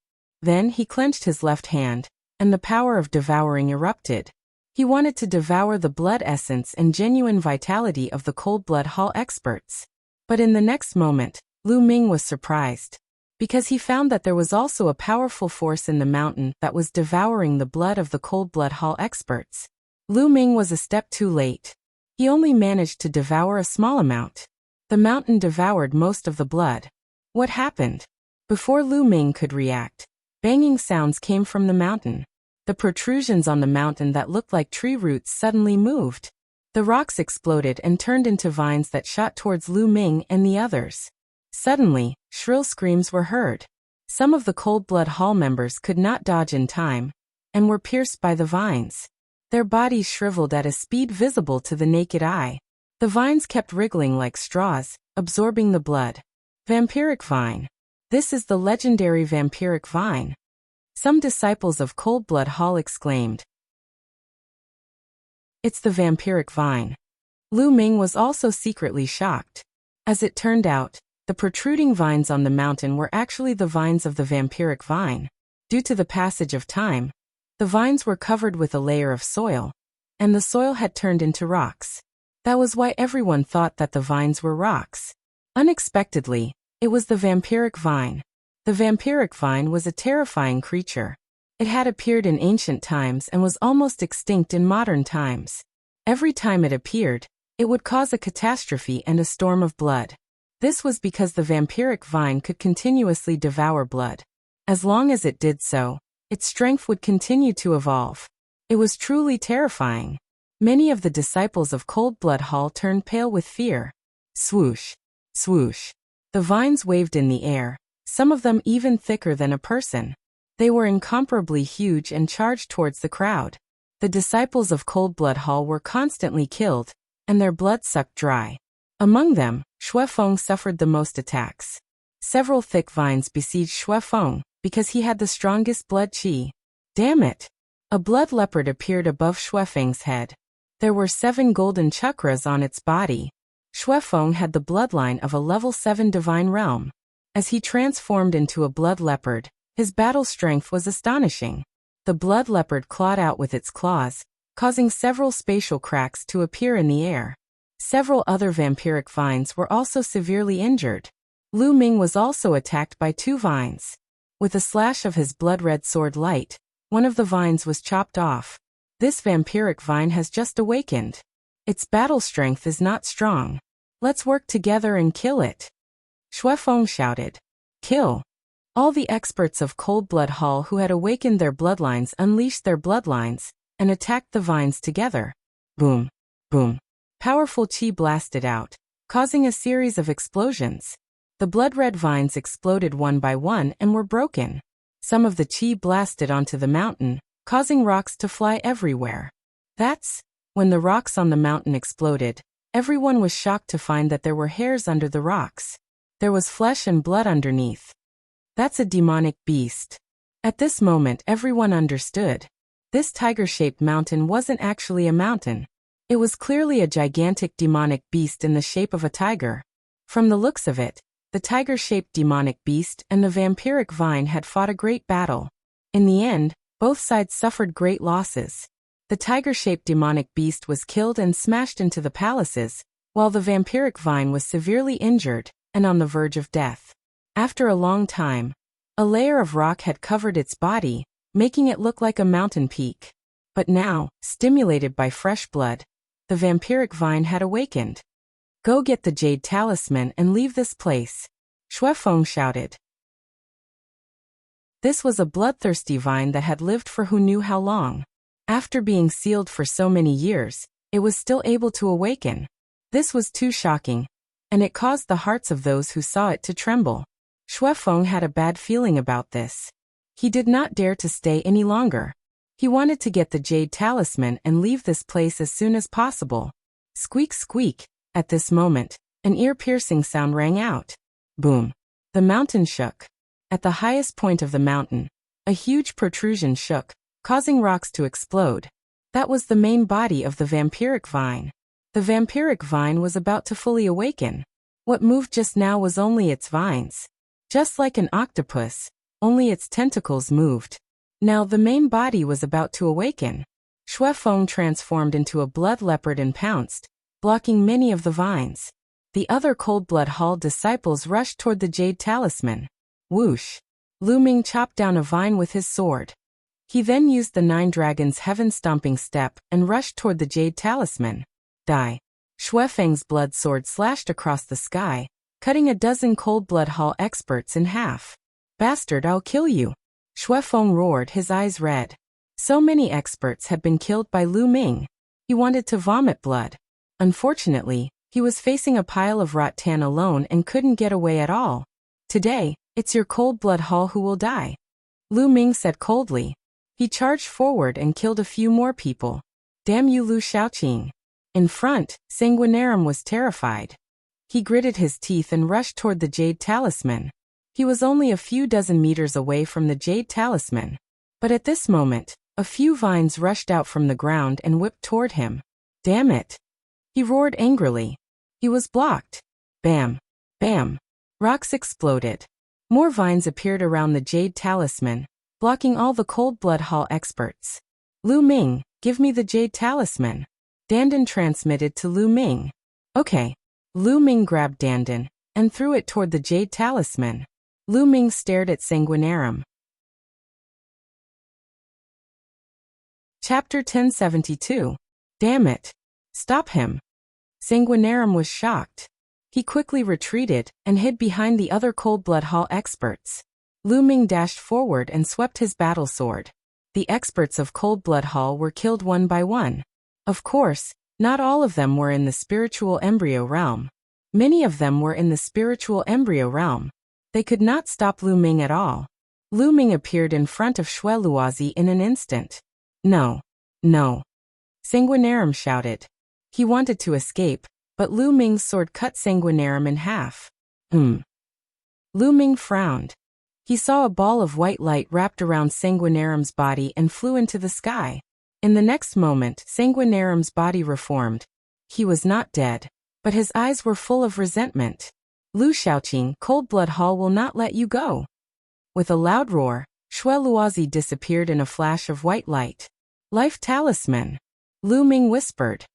Then he clenched his left hand, and the power of devouring erupted. He wanted to devour the blood essence and genuine vitality of the cold blood hall experts. But in the next moment, Lu Ming was surprised, because he found that there was also a powerful force in the mountain that was devouring the blood of the cold blood hall experts. Lu Ming was a step too late. He only managed to devour a small amount. The mountain devoured most of the blood. What happened? Before Lu Ming could react, banging sounds came from the mountain. The protrusions on the mountain that looked like tree roots suddenly moved. The rocks exploded and turned into vines that shot towards Lu Ming and the others. Suddenly, shrill screams were heard. Some of the Cold Blood Hall members could not dodge in time, and were pierced by the vines. Their bodies shriveled at a speed visible to the naked eye. The vines kept wriggling like straws, absorbing the blood. Vampiric vine. This is the legendary vampiric vine. Some disciples of Cold Blood Hall exclaimed. It's the vampiric vine. Lu Ming was also secretly shocked. As it turned out, the protruding vines on the mountain were actually the vines of the vampiric vine. Due to the passage of time, the vines were covered with a layer of soil, and the soil had turned into rocks. That was why everyone thought that the vines were rocks. Unexpectedly, it was the vampiric vine. The vampiric vine was a terrifying creature. It had appeared in ancient times and was almost extinct in modern times. Every time it appeared, it would cause a catastrophe and a storm of blood. This was because the vampiric vine could continuously devour blood. As long as it did so, its strength would continue to evolve. It was truly terrifying. Many of the disciples of Cold Blood Hall turned pale with fear. Swoosh, swoosh. The vines waved in the air, some of them even thicker than a person. They were incomparably huge and charged towards the crowd. The disciples of Cold Blood Hall were constantly killed, and their blood sucked dry. Among them, Xue Feng suffered the most attacks. Several thick vines besieged Xue Feng, because he had the strongest blood qi. Damn it! A blood leopard appeared above Xue Feng's head. There were 7 golden chakras on its body. Xue Feng had the bloodline of a level 7 divine realm. As he transformed into a blood leopard, his battle strength was astonishing. The blood leopard clawed out with its claws, causing several spatial cracks to appear in the air. Several other vampiric vines were also severely injured. Lu Ming was also attacked by 2 vines. With a slash of his blood-red sword light, one of the vines was chopped off. This vampiric vine has just awakened. Its battle strength is not strong. Let's work together and kill it. Xue Feng shouted. Kill. All the experts of Cold Blood Hall who had awakened their bloodlines unleashed their bloodlines, and attacked the vines together. Boom. Boom. Powerful qi blasted out, causing a series of explosions. The blood-red vines exploded one by one and were broken. Some of the qi blasted onto the mountain, causing rocks to fly everywhere. When the rocks on the mountain exploded, everyone was shocked to find that there were hairs under the rocks. There was flesh and blood underneath. That's a demonic beast. At this moment everyone understood. This tiger-shaped mountain wasn't actually a mountain. It was clearly a gigantic demonic beast in the shape of a tiger. From the looks of it, the tiger-shaped demonic beast and the vampiric vine had fought a great battle. In the end, both sides suffered great losses. The tiger-shaped demonic beast was killed and smashed into the palaces, while the vampiric vine was severely injured and on the verge of death. After a long time, a layer of rock had covered its body, making it look like a mountain peak. But now, stimulated by fresh blood, the vampiric vine had awakened. Go get the jade talisman and leave this place, Xue Feng shouted. This was a bloodthirsty vine that had lived for who knew how long. After being sealed for so many years, it was still able to awaken. This was too shocking, and it caused the hearts of those who saw it to tremble. Xue Feng had a bad feeling about this. He did not dare to stay any longer. He wanted to get the jade talisman and leave this place as soon as possible. Squeak, squeak. At this moment, an ear-piercing sound rang out. Boom. The mountain shook. At the highest point of the mountain, a huge protrusion shook, causing rocks to explode. That was the main body of the vampiric vine. The vampiric vine was about to fully awaken. What moved just now was only its vines. Just like an octopus, only its tentacles moved. Now the main body was about to awaken. Shui Feng transformed into a blood leopard and pounced, blocking many of the vines. The other Cold Blood Hall disciples rushed toward the jade talisman. Whoosh! Lu Ming chopped down a vine with his sword. He then used the 9 dragons' heaven-stomping step and rushed toward the jade talisman. Die! Shui Feng's blood sword slashed across the sky, cutting a dozen Cold Blood Hall experts in half. Bastard, I'll kill you! Shui Feng roared, his eyes red. So many experts had been killed by Lu Ming. He wanted to vomit blood. Unfortunately, he was facing a pile of rattan alone and couldn't get away at all. Today, it's your Cold Blood Hall who will die. Lu Ming said coldly. He charged forward and killed a few more people. Damn you, Lu Shaoqing. In front, Sanguinarum was terrified. He gritted his teeth and rushed toward the jade talisman. He was only a few dozen meters away from the jade talisman. But at this moment, a few vines rushed out from the ground and whipped toward him. Damn it! He roared angrily. He was blocked. Bam! Bam! Rocks exploded. More vines appeared around the jade talisman, blocking all the Cold Blood Hall experts. Lu Ming, give me the jade talisman. Dandan transmitted to Lu Ming. Okay. Lu Ming grabbed Dandan and threw it toward the jade talisman. Lu Ming stared at Sanguinarum. Chapter 1072. Damn it. Stop him. Sanguinarum was shocked. He quickly retreated and hid behind the other Cold Blood Hall experts. Lu Ming dashed forward and swept his battle sword. The experts of Cold Blood Hall were killed one by one. Of course, not all of them were in the spiritual embryo realm. Many of them were in the spiritual embryo realm. They could not stop Lu Ming at all. Lu Ming appeared in front of Shui Luozi in an instant. No. No. Sanguinarum shouted. He wanted to escape, but Lu Ming's sword cut Sanguinarum in half. Lu Ming frowned. He saw a ball of white light wrapped around Sanguinarum's body and flew into the sky. In the next moment, Sanguinarum's body reformed. He was not dead, but his eyes were full of resentment. Lu Shaoqing, Cold Blood Hall will not let you go. With a loud roar, Shui Luozi disappeared in a flash of white light. Life talisman. Lu Ming whispered.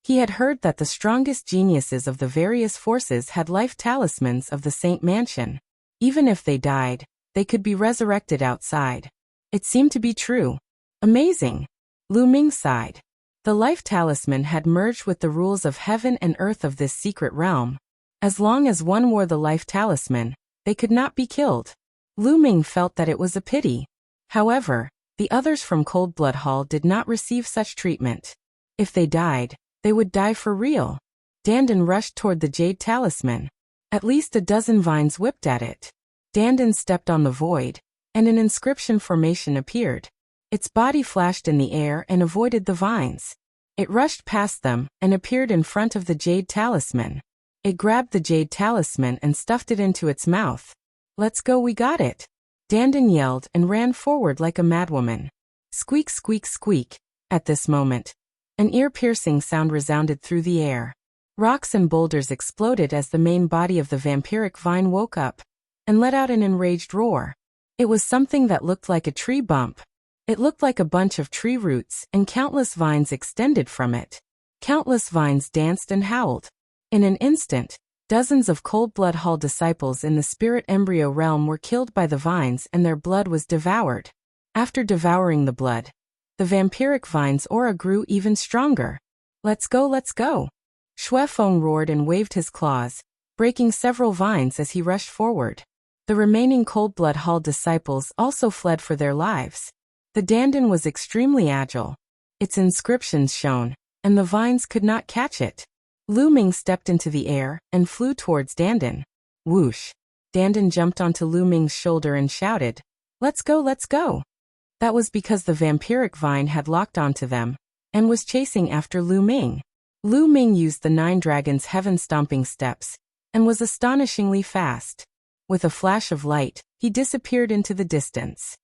He had heard that the strongest geniuses of the various forces had life talismans of the Saint Mansion. Even if they died, they could be resurrected outside. It seemed to be true. Amazing. Lu Ming sighed. The life talisman had merged with the rules of heaven and earth of this secret realm. As long as one wore the life talisman, they could not be killed. Lu Ming felt that it was a pity. However, the others from Cold Blood Hall did not receive such treatment. If they died, they would die for real. Dandan rushed toward the jade talisman. At least a dozen vines whipped at it. Dandan stepped on the void, and an inscription formation appeared. Its body flashed in the air and avoided the vines. It rushed past them and appeared in front of the jade talisman. It grabbed the jade talisman and stuffed it into its mouth. Let's go, we got it. Dandan yelled and ran forward like a madwoman. Squeak, squeak, squeak. At this moment, an ear-piercing sound resounded through the air. Rocks and boulders exploded as the main body of the vampiric vine woke up and let out an enraged roar. It was something that looked like a tree bump. It looked like a bunch of tree roots, and countless vines extended from it. Countless vines danced and howled. In an instant, dozens of Cold Blood Hall disciples in the spirit embryo realm were killed by the vines and their blood was devoured. After devouring the blood, the vampiric vine's aura grew even stronger. Let's go, let's go. Shui Feng roared and waved his claws, breaking several vines as he rushed forward. The remaining Cold Blood Hall disciples also fled for their lives. The Dandan was extremely agile. Its inscriptions shone, and the vines could not catch it. Lu Ming stepped into the air and flew towards Dandan. Whoosh! Dandan jumped onto Lu Ming's shoulder and shouted, "Let's go, let's go!" That was because the vampiric vine had locked onto them and was chasing after Lu Ming. Lu Ming used the 9 dragons' heaven-stomping steps and was astonishingly fast. With a flash of light, he disappeared into the distance.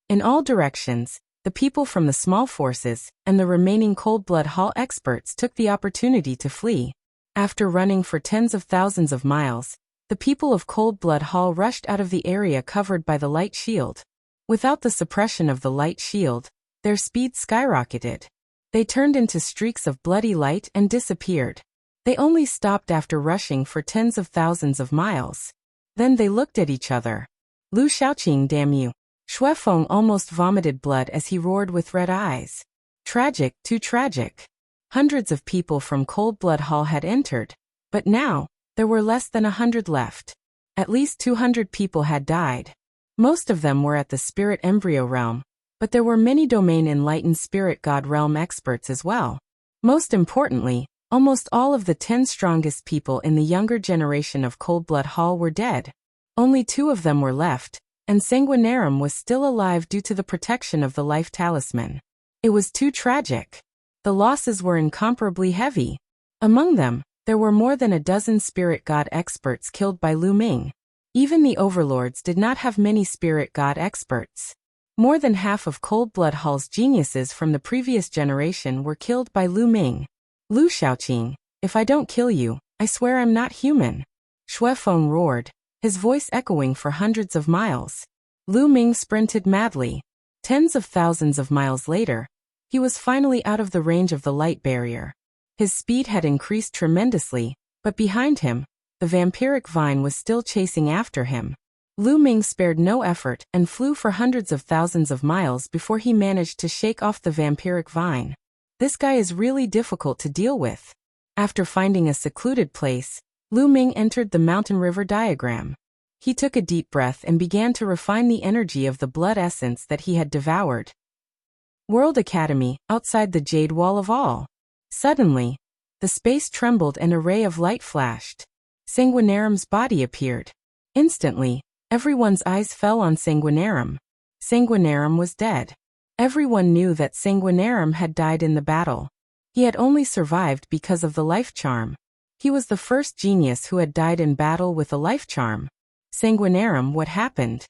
In all directions, the people from the small forces and the remaining Cold Blood Hall experts took the opportunity to flee. After running for tens of thousands of miles, the people of Cold Blood Hall rushed out of the area covered by the light shield. Without the suppression of the light shield, Their speed skyrocketed. They turned into streaks of bloody light and disappeared. They only stopped after rushing for tens of thousands of miles. Then they looked at each other. Lu Xiaoqing, damn you. Shuefeng almost vomited blood as he roared with red eyes. Tragic, too tragic. Hundreds of people from Cold Blood Hall had entered, but now, there were less than 100 left. At least 200 people had died. Most of them were at the Spirit Embryo Realm, but there were many Domain Enlightened Spirit God Realm experts as well. Most importantly, almost all of the 10 strongest people in the younger generation of Cold Blood Hall were dead. Only 2 of them were left, and Sanguinarum was still alive due to the protection of the Life Talisman. It was too tragic. The losses were incomparably heavy. Among them, there were more than a dozen Spirit God experts killed by Lu Ming. Even the overlords did not have many Spirit God experts. More than half of Cold Blood Hall's geniuses from the previous generation were killed by Lu Ming. Lu Xiaoqing, if I don't kill you, I swear I'm not human. Shuefeng roared, his voice echoing for hundreds of miles. Lu Ming sprinted madly. Tens of thousands of miles later, he was finally out of the range of the light barrier. His speed had increased tremendously, but behind him, the vampiric vine was still chasing after him. Lu Ming spared no effort and flew for hundreds of thousands of miles before he managed to shake off the vampiric vine. This guy is really difficult to deal with. After finding a secluded place, Lu Ming entered the mountain river diagram. He took a deep breath and began to refine the energy of the blood essence that he had devoured. World Academy, outside the Jade Wall of All. Suddenly, the space trembled and a ray of light flashed. Sanguinarum's body appeared. Instantly, everyone's eyes fell on Sanguinarum. Sanguinarum was dead. Everyone knew that Sanguinarum had died in the battle. He had only survived because of the life charm. He was the first genius who had died in battle with a life charm. Sanguinarum, what happened?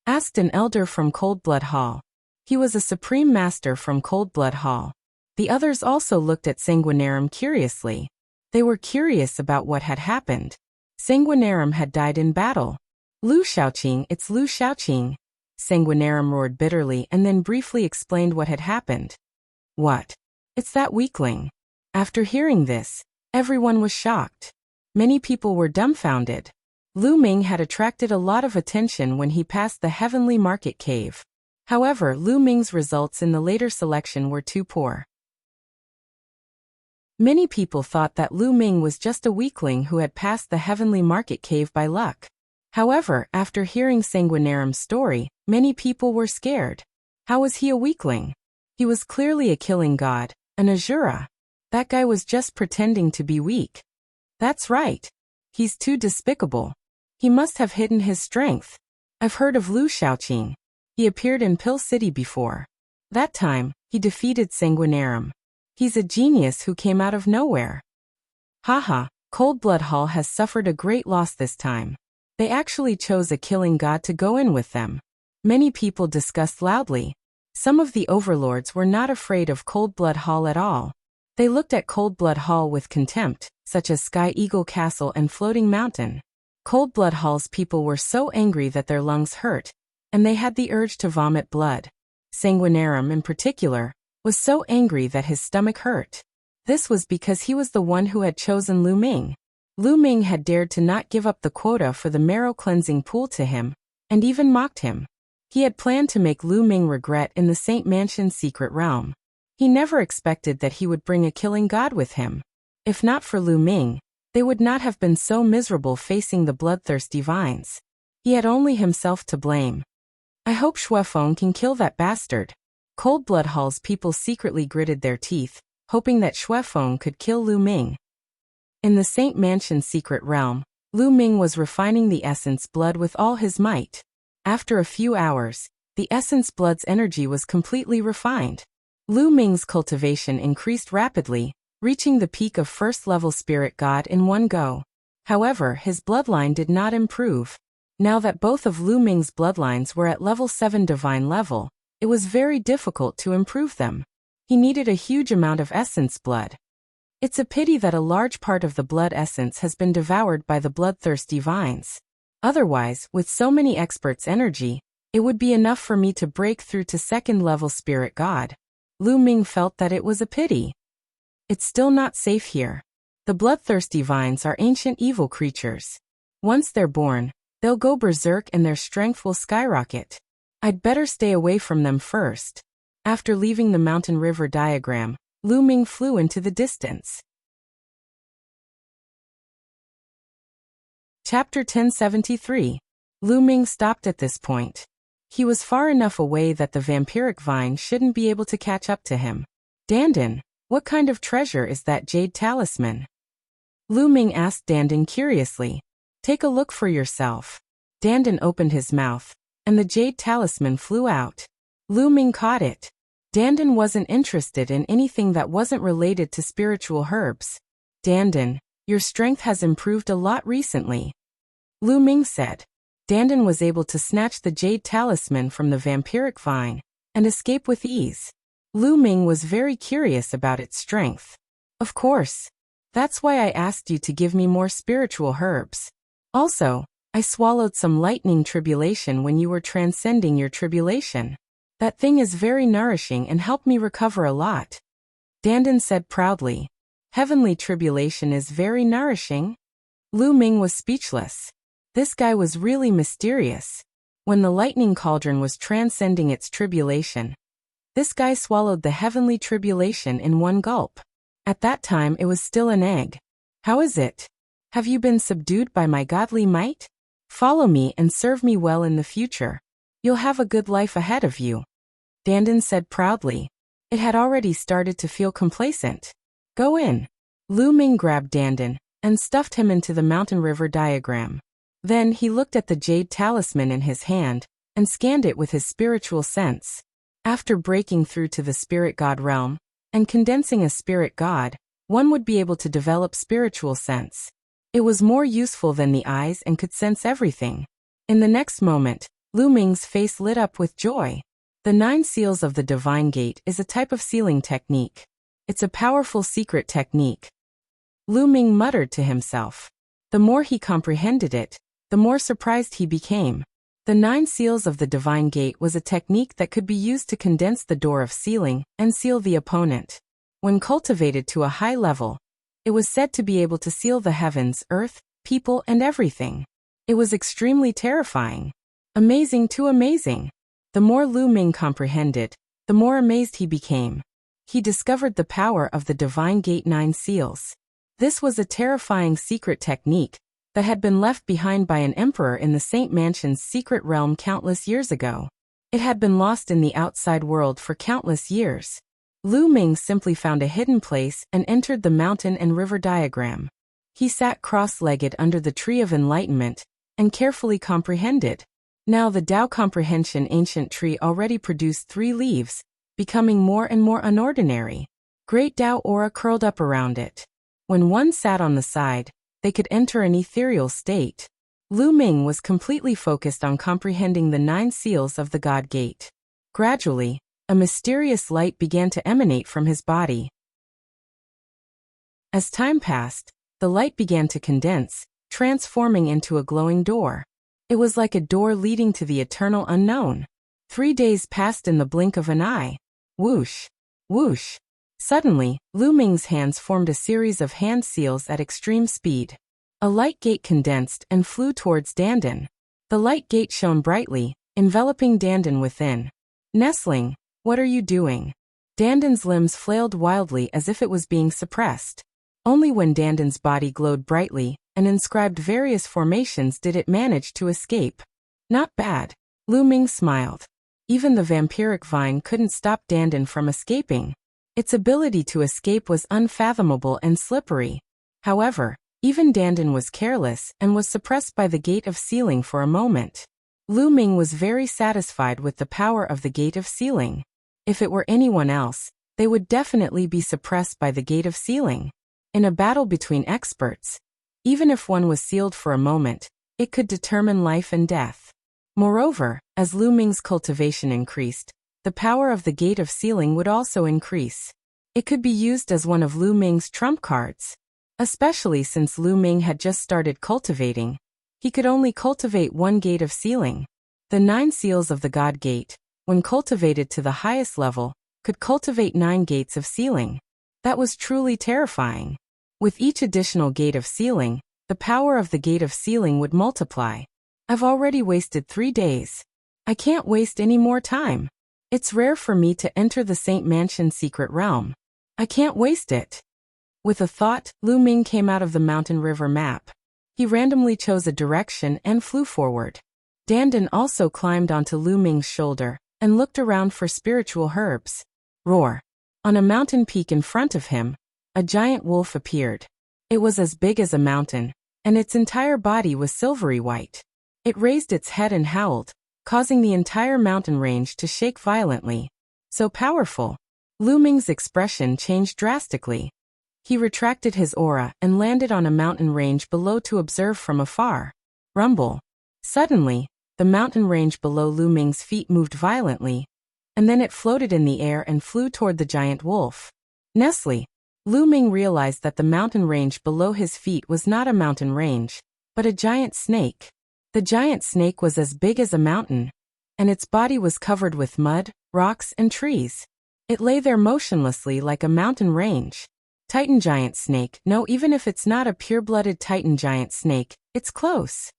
Asked an elder from Cold Blood Hall. He was a supreme master from Cold Blood Hall. The others also looked at Sanguinarum curiously. They were curious about what had happened. Sanguinarum had died in battle. Lu Xiaoqing, it's Lu Xiaoqing. Sanguinarum roared bitterly and then briefly explained what had happened. What? It's that weakling. After hearing this, everyone was shocked. Many people were dumbfounded. Lu Ming had attracted a lot of attention when he passed the Heavenly Market Cave. However, Lu Ming's results in the later selection were too poor. Many people thought that Lu Ming was just a weakling who had passed the Heavenly Market Cave by luck. However, after hearing Sanguinarum's story, many people were scared. How was he a weakling? He was clearly a killing god, an Azura. That guy was just pretending to be weak. That's right. He's too despicable. He must have hidden his strength. I've heard of Lu Xiaoqing. He appeared in Pill City before. That time, he defeated Sanguinarum. He's a genius who came out of nowhere. Haha, Cold Blood Hall has suffered a great loss this time. They actually chose a killing god to go in with them. Many people discussed loudly. Some of the overlords were not afraid of Cold Blood Hall at all. They looked at Cold Blood Hall with contempt, such as Sky Eagle Castle and Floating Mountain. Cold Blood Hall's people were so angry that their lungs hurt, and they had the urge to vomit blood. Sanguinarum, in particular, was so angry that his stomach hurt. This was because he was the one who had chosen Lu Ming. Lu Ming had dared to not give up the quota for the marrow cleansing pool to him, and even mocked him. He had planned to make Lu Ming regret in the Saint Mansion's secret realm. He never expected that he would bring a killing god with him. If not for Lu Ming, they would not have been so miserable facing the bloodthirsty vines. He had only himself to blame. I hope Shuefeng can kill that bastard. Cold Blood Hall's people secretly gritted their teeth, hoping that Shuefeng could kill Lu Ming. In the Saint Mansion's secret realm, Lu Ming was refining the essence blood with all his might. After a few hours, the essence blood's energy was completely refined. Lu Ming's cultivation increased rapidly, reaching the peak of first-level spirit god in one go. However, his bloodline did not improve. Now that both of Lu Ming's bloodlines were at level 7 divine level, it was very difficult to improve them. He needed a huge amount of essence blood. It's a pity that a large part of the blood essence has been devoured by the bloodthirsty vines. Otherwise, with so many experts' energy, It would be enough for me to break through to second-level spirit god. Lu Ming felt that it was a pity. It's still not safe here. The bloodthirsty vines are ancient evil creatures. Once they're born, they'll go berserk and their strength will skyrocket. I'd better stay away from them first. After leaving the mountain river diagram, Lu Ming flew into the distance. Chapter 1073. Lu Ming stopped at this point. He was far enough away that the vampiric vine shouldn't be able to catch up to him. Dandan, what kind of treasure is that jade talisman? Lu Ming asked Dandan curiously. Take a look for yourself. Dandan opened his mouth, and the jade talisman flew out. Lu Ming caught it. Dandan wasn't interested in anything that wasn't related to spiritual herbs. Dandan, your strength has improved a lot recently. Lu Ming said. Dandan was able to snatch the jade talisman from the vampiric vine and escape with ease. Lu Ming was very curious about its strength. Of course. That's why I asked you to give me more spiritual herbs. Also, I swallowed some lightning tribulation when you were transcending your tribulation. That thing is very nourishing and helped me recover a lot. Dandan said proudly. Heavenly tribulation is very nourishing? Lu Ming was speechless. This guy was really mysterious. When the lightning cauldron was transcending its tribulation, this guy swallowed the heavenly tribulation in one gulp. At that time it was still an egg. How is it? Have you been subdued by my godly might? Follow me and serve me well in the future. You'll have a good life ahead of you. Dandan said proudly. It had already started to feel complacent. Go in. Lu Ming grabbed Dandan and stuffed him into the mountain river diagram. Then he looked at the jade talisman in his hand and scanned it with his spiritual sense. After breaking through to the spirit god realm and condensing a spirit god, one would be able to develop spiritual sense. It was more useful than the eyes and could sense everything. In the next moment, Lu Ming's face lit up with joy. The 9 seals of the divine gate is a type of sealing technique. It's a powerful secret technique. Lu Ming muttered to himself. The more he comprehended it, the more surprised he became. The 9 seals of the divine gate was a technique that could be used to condense the door of sealing and seal the opponent. When cultivated to a high level, it was said to be able to seal the heavens, earth, people, and everything. It was extremely terrifying. Amazing too amazing. The more Lu Ming comprehended, the more amazed he became. He discovered the power of the divine gate 9 seals. This was a terrifying secret technique that had been left behind by an emperor in the Saint Mansion's secret realm countless years ago. It had been lost in the outside world for countless years. Lu Ming simply found a hidden place and entered the mountain and river diagram. He sat cross-legged under the tree of enlightenment and carefully comprehended. Now the Tao comprehension ancient tree already produced 3 leaves, becoming more and more unordinary. Great Tao aura curled up around it. When one sat on the side, they could enter an ethereal state. Lu Ming was completely focused on comprehending the 9 seals of the God Gate. Gradually, a mysterious light began to emanate from his body. As time passed, the light began to condense, transforming into a glowing door. It was like a door leading to the eternal unknown. 3 days passed in the blink of an eye. Whoosh! Whoosh! Suddenly, Lu Ming's hands formed a series of hand seals at extreme speed. A light gate condensed and flew towards Dandan. The light gate shone brightly, enveloping Dandan within. Nestling, what are you doing? Dandan's limbs flailed wildly as if it was being suppressed. Only when Dandan's body glowed brightly and inscribed various formations did it manage to escape. Not bad. Lu Ming smiled. Even the vampiric vine couldn't stop Dandan from escaping. Its ability to escape was unfathomable and slippery. However, even Dandan was careless and was suppressed by the gate of sealing for a moment. Lu Ming was very satisfied with the power of the gate of sealing. If it were anyone else, they would definitely be suppressed by the gate of sealing. In a battle between experts, even if one was sealed for a moment, it could determine life and death. Moreover, as Lu Ming's cultivation increased, the power of the gate of sealing would also increase. It could be used as one of Lu Ming's trump cards. Especially since Lu Ming had just started cultivating, he could only cultivate 1 gate of sealing. The 9 seals of the God Gate, when cultivated to the highest level, could cultivate 9 gates of sealing. That was truly terrifying. With each additional gate of sealing, the power of the gate of sealing would multiply. I've already wasted 3 days. I can't waste any more time. It's rare for me to enter the Saint Mansion's secret realm. I can't waste it. With a thought, Lu Ming came out of the mountain river map. He randomly chose a direction and flew forward. Dandan also climbed onto Lu Ming's shoulder and looked around for spiritual herbs. Roar! On a mountain peak in front of him, a giant wolf appeared. It was as big as a mountain, and its entire body was silvery white. It raised its head and howled, causing the entire mountain range to shake violently. So powerful. Lu Ming's expression changed drastically. He retracted his aura and landed on a mountain range below to observe from afar. Rumble. Suddenly, the mountain range below Lu Ming's feet moved violently, and then it floated in the air and flew toward the giant wolf. Nestle. Lu Ming realized that the mountain range below his feet was not a mountain range, but a giant snake. The giant snake was as big as a mountain, and its body was covered with mud, rocks, and trees. It lay there motionlessly like a mountain range. Titan giant snake. No, even if it's not a pure-blooded Titan giant snake, it's close.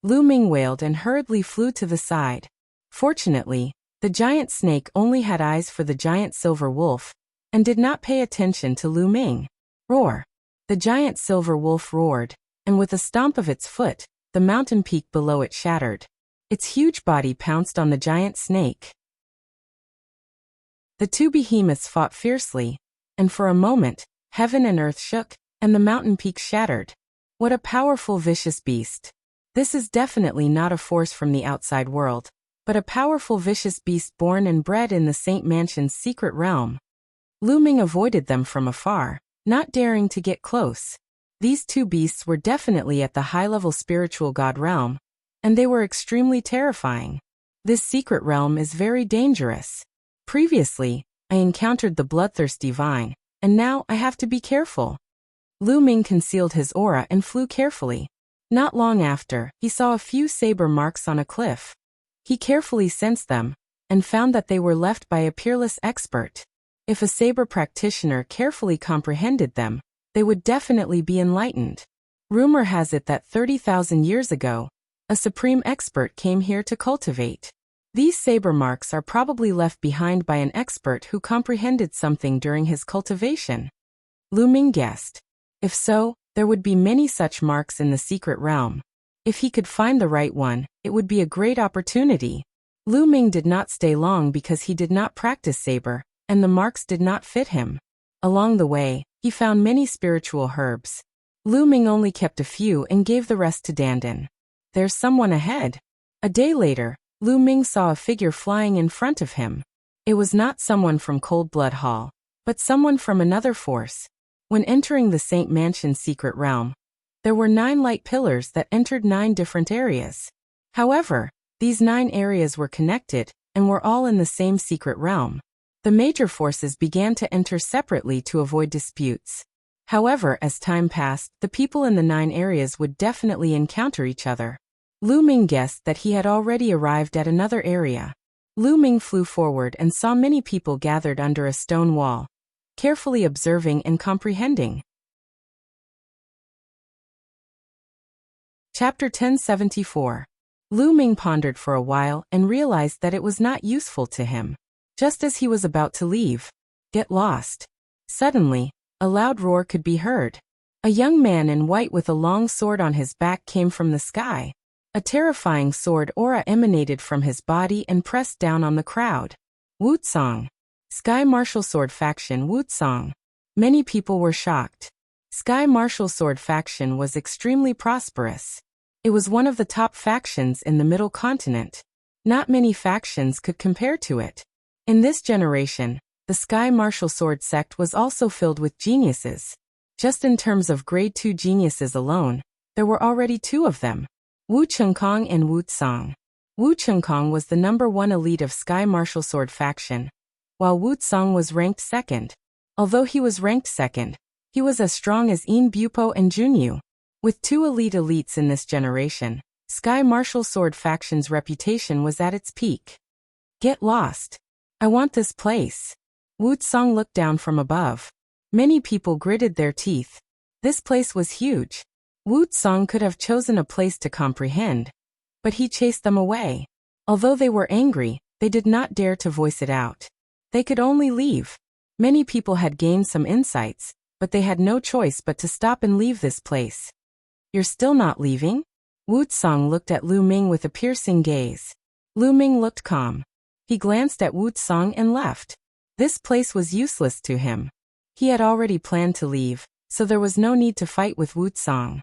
Lu Ming wailed and hurriedly flew to the side. Fortunately, the giant snake only had eyes for the giant silver wolf, and did not pay attention to Lu Ming. Roar! The giant silver wolf roared, and with a stomp of its foot, the mountain peak below it shattered. Its huge body pounced on the giant snake. The 2 behemoths fought fiercely, and for a moment, heaven and earth shook, and the mountain peak shattered. What a powerful, vicious beast. This is definitely not a force from the outside world, but a powerful, vicious beast born and bred in the Saint Mansion's secret realm. Lu Ming avoided them from afar, not daring to get close. These 2 beasts were definitely at the high-level spiritual god realm, and they were extremely terrifying. This secret realm is very dangerous. Previously, I encountered the bloodthirsty vine, and now I have to be careful. Lu Ming concealed his aura and flew carefully. Not long after, he saw a few saber marks on a cliff. He carefully sensed them, and found that they were left by a peerless expert. If a saber practitioner carefully comprehended them, they would definitely be enlightened. Rumor has it that 30,000 years ago, a supreme expert came here to cultivate. These saber marks are probably left behind by an expert who comprehended something during his cultivation. Lu Ming guessed. If so, there would be many such marks in the secret realm. If he could find the right one, it would be a great opportunity. Lu Ming did not stay long because he did not practice saber, and the marks did not fit him. Along the way, he found many spiritual herbs. Lu Ming only kept a few and gave the rest to Dandan. There's someone ahead. A day later, Lu Ming saw a figure flying in front of him. It was not someone from Cold Blood Hall, but someone from another force. When entering the Saint Mansion's secret realm, there were 9 light pillars that entered 9 different areas. However, these 9 areas were connected, and were all in the same secret realm. The major forces began to enter separately to avoid disputes. However, as time passed, the people in the 9 areas would definitely encounter each other. Lu Ming guessed that he had already arrived at another area. Lu Ming flew forward and saw many people gathered under a stone wall, carefully observing and comprehending. Chapter 1074. Lu Ming pondered for a while and realized that it was not useful to him. Just as he was about to leave, get lost. Suddenly, a loud roar could be heard. A young man in white with a long sword on his back came from the sky. A terrifying sword aura emanated from his body and pressed down on the crowd. Wuxia. Sky Martial Sword Faction Wuxia. Many people were shocked. Sky Martial Sword Faction was extremely prosperous. It was one of the top factions in the Middle Continent. Not many factions could compare to it. In this generation, the Sky Martial Sword sect was also filled with geniuses. Just in terms of grade 2 geniuses alone, there were already 2 of them. Wu Chengkong and Wu Tsang. Wu Chengkong was the number 1 elite of Sky Martial Sword faction, while Wu Tsang was ranked 2nd. Although he was ranked 2nd, he was as strong as Yin Bupo and Junyu. With 2 elite elites in this generation, Sky Martial Sword faction's reputation was at its peak. Get lost. I want this place. Wuxia looked down from above. Many people gritted their teeth. This place was huge. Wuxia could have chosen a place to comprehend, but he chased them away. Although they were angry, they did not dare to voice it out. They could only leave. Many people had gained some insights, but they had no choice but to stop and leave this place. You're still not leaving? Wuxia looked at Lu Ming with a piercing gaze. Lu Ming looked calm. He glanced at Wuxia and left. This place was useless to him. He had already planned to leave, so there was no need to fight with Wuxia.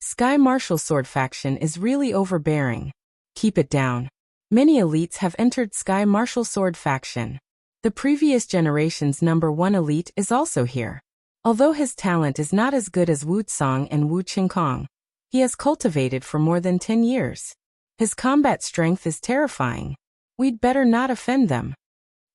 Sky Martial Sword faction is really overbearing. Keep it down. Many elites have entered Sky Martial Sword faction. The previous generation's #1 elite is also here. Although his talent is not as good as Wuxia and Wu Qingkong, he has cultivated for more than 10 years. His combat strength is terrifying. We'd better not offend them.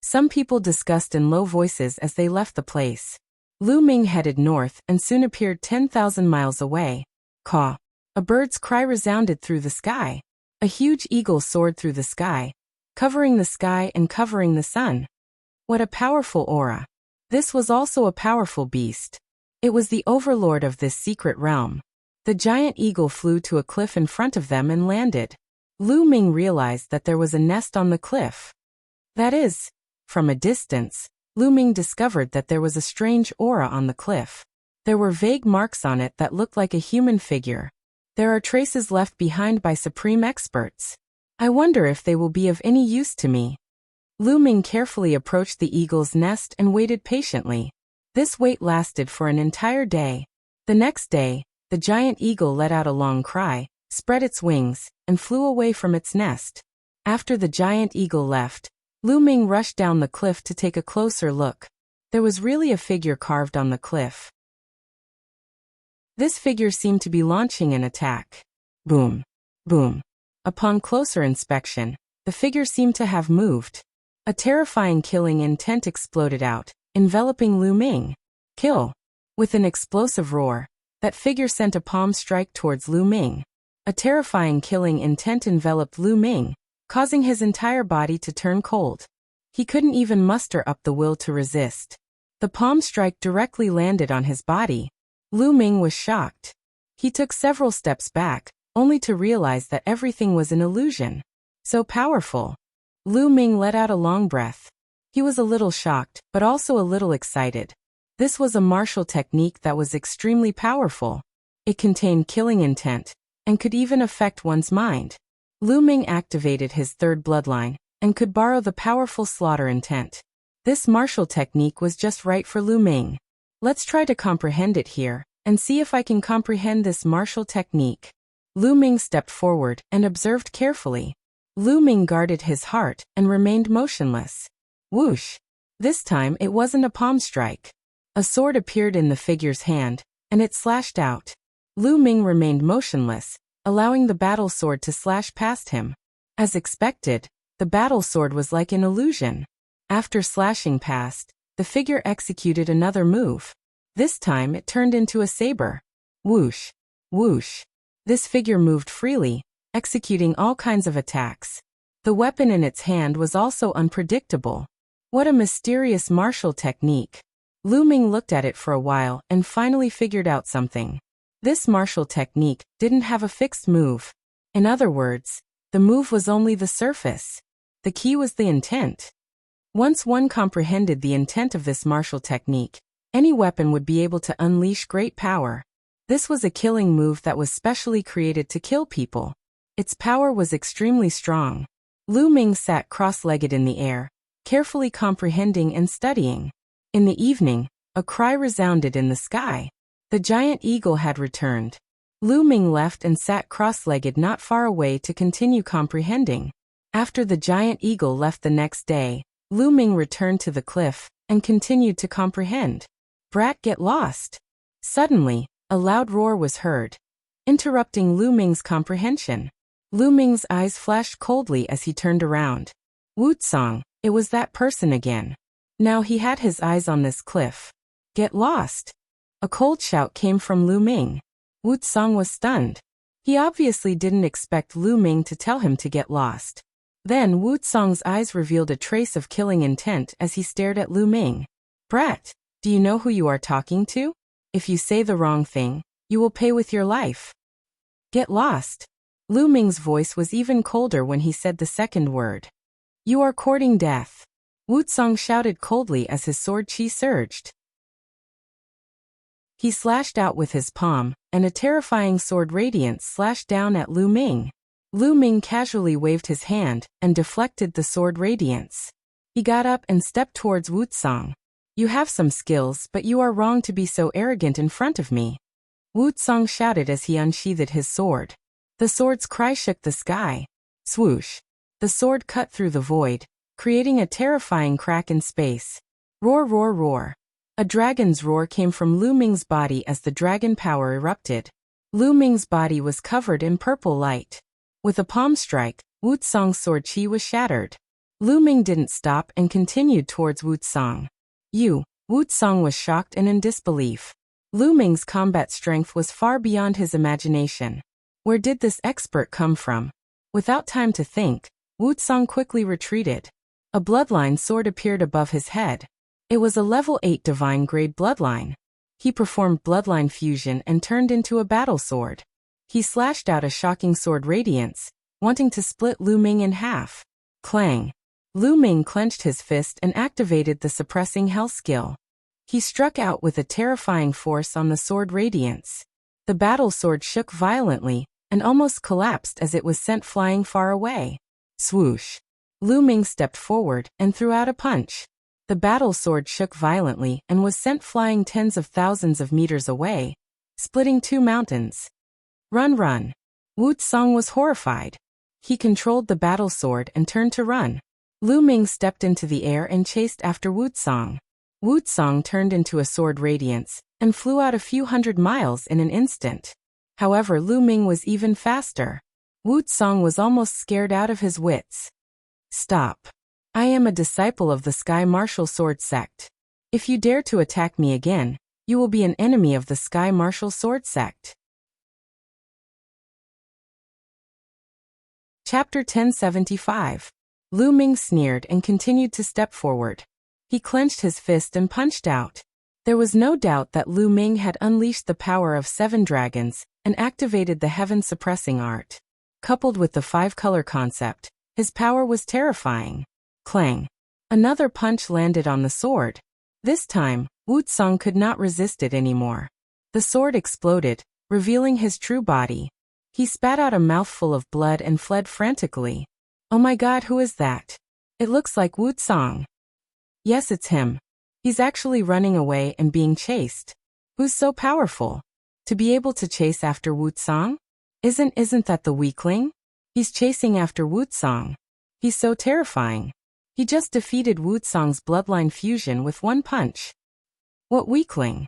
Some people discussed in low voices as they left the place. Lu Ming headed north and soon appeared 10,000 miles away. Caw. A bird's cry resounded through the sky. A huge eagle soared through the sky, covering the sky and covering the sun. What a powerful aura. This was also a powerful beast. It was the overlord of this secret realm. The giant eagle flew to a cliff in front of them and landed. Lu Ming realized that there was a nest on the cliff. That is, from a distance, Lu Ming discovered that there was a strange aura on the cliff. There were vague marks on it that looked like a human figure. There are traces left behind by supreme experts. I wonder if they will be of any use to me. Lu Ming carefully approached the eagle's nest and waited patiently. This wait lasted for an entire day. The next day, the giant eagle let out a long cry, spread its wings, and flew away from its nest. After the giant eagle left, Lu Ming rushed down the cliff to take a closer look. There was really a figure carved on the cliff. This figure seemed to be launching an attack. Boom. Boom. Upon closer inspection, the figure seemed to have moved. A terrifying killing intent exploded out, enveloping Lu Ming. Kill. With an explosive roar, that figure sent a palm strike towards Lu Ming. A terrifying killing intent enveloped Lu Ming, causing his entire body to turn cold. He couldn't even muster up the will to resist. The palm strike directly landed on his body. Lu Ming was shocked. He took several steps back, only to realize that everything was an illusion. So powerful. Lu Ming let out a long breath. He was a little shocked, but also a little excited. This was a martial technique that was extremely powerful. It contained killing intent, and could even affect one's mind. Lu Ming activated his third bloodline, and could borrow the powerful slaughter intent. This martial technique was just right for Lu Ming. Let's try to comprehend it here, and see if I can comprehend this martial technique. Lu Ming stepped forward and observed carefully. Lu Ming guarded his heart and remained motionless. Whoosh! This time it wasn't a palm strike. A sword appeared in the figure's hand, and it slashed out. Lu Ming remained motionless, allowing the battle sword to slash past him. As expected, the battle sword was like an illusion. After slashing past, the figure executed another move. This time it turned into a saber. Whoosh! Whoosh! This figure moved freely, executing all kinds of attacks. The weapon in its hand was also unpredictable. What a mysterious martial technique. Lu Ming looked at it for a while and finally figured out something. This martial technique didn't have a fixed move. In other words, the move was only the surface. The key was the intent. Once one comprehended the intent of this martial technique, any weapon would be able to unleash great power. This was a killing move that was specially created to kill people. Its power was extremely strong. Lu Ming sat cross-legged in the air, carefully comprehending and studying. In the evening, a cry resounded in the sky. The giant eagle had returned. Lu Ming left and sat cross-legged not far away to continue comprehending. After the giant eagle left the next day, Lu Ming returned to the cliff and continued to comprehend. Brat, get lost! Suddenly, a loud roar was heard, interrupting Lu Ming's comprehension. Lu Ming's eyes flashed coldly as he turned around. Wuxia, it was that person again. Now he had his eyes on this cliff. Get lost! A cold shout came from Lu Ming. Wuxia was stunned. He obviously didn't expect Lu Ming to tell him to get lost. Then Wucong's eyes revealed a trace of killing intent as he stared at Lu Ming. Brat, do you know who you are talking to? If you say the wrong thing, you will pay with your life. Get lost. Lu Ming's voice was even colder when he said the second word. You are courting death. Wucong shouted coldly as his sword chi surged. He slashed out with his palm, and a terrifying sword radiance slashed down at Lu Ming. Lu Ming casually waved his hand and deflected the sword radiance. He got up and stepped towards Wucong. You have some skills, but you are wrong to be so arrogant in front of me. Wucong shouted as he unsheathed his sword. The sword's cry shook the sky. Swoosh. The sword cut through the void, creating a terrifying crack in space. Roar, roar, roar. A dragon's roar came from Lu Ming's body as the dragon power erupted. Lu Ming's body was covered in purple light. With a palm strike, Wucong's sword chi was shattered. Lu Ming didn't stop and continued towards Wucong. Wucong was shocked and in disbelief. Lu Ming's combat strength was far beyond his imagination. Where did this expert come from? Without time to think, Wucong quickly retreated. A bloodline sword appeared above his head. It was a level 8 divine grade bloodline. He performed bloodline fusion and turned into a battle sword. He slashed out a shocking sword radiance, wanting to split Lu Ming in half. Clang. Lu Ming clenched his fist and activated the suppressing hell skill. He struck out with a terrifying force on the sword radiance. The battle sword shook violently and almost collapsed as it was sent flying far away. Swoosh. Lu Ming stepped forward and threw out a punch. The battle sword shook violently and was sent flying tens of thousands of meters away, splitting 2 mountains. Run, run. Wucong was horrified. He controlled the battle sword and turned to run. Lu Ming stepped into the air and chased after Wucong. Wucong turned into a sword radiance and flew out a few hundred miles in an instant. However, Lu Ming was even faster. Wucong was almost scared out of his wits. Stop. I am a disciple of the Sky Martial Sword Sect. If you dare to attack me again, you will be an enemy of the Sky Martial Sword Sect. Chapter 1075. Lu Ming sneered and continued to step forward. He clenched his fist and punched out. There was no doubt that Lu Ming had unleashed the power of 7 dragons and activated the heaven-suppressing art. Coupled with the 5-color concept, his power was terrifying. Clang. Another punch landed on the sword. This time, Wucong could not resist it anymore. The sword exploded, revealing his true body. He spat out a mouthful of blood and fled frantically. Oh my god, who is that? It looks like Wucong. Yes, it's him. He's actually running away and being chased. Who's so powerful? To be able to chase after Wucong? Isn't that the weakling? He's chasing after Wucong. He's so terrifying. He just defeated Wucong's bloodline fusion with 1 punch. What weakling?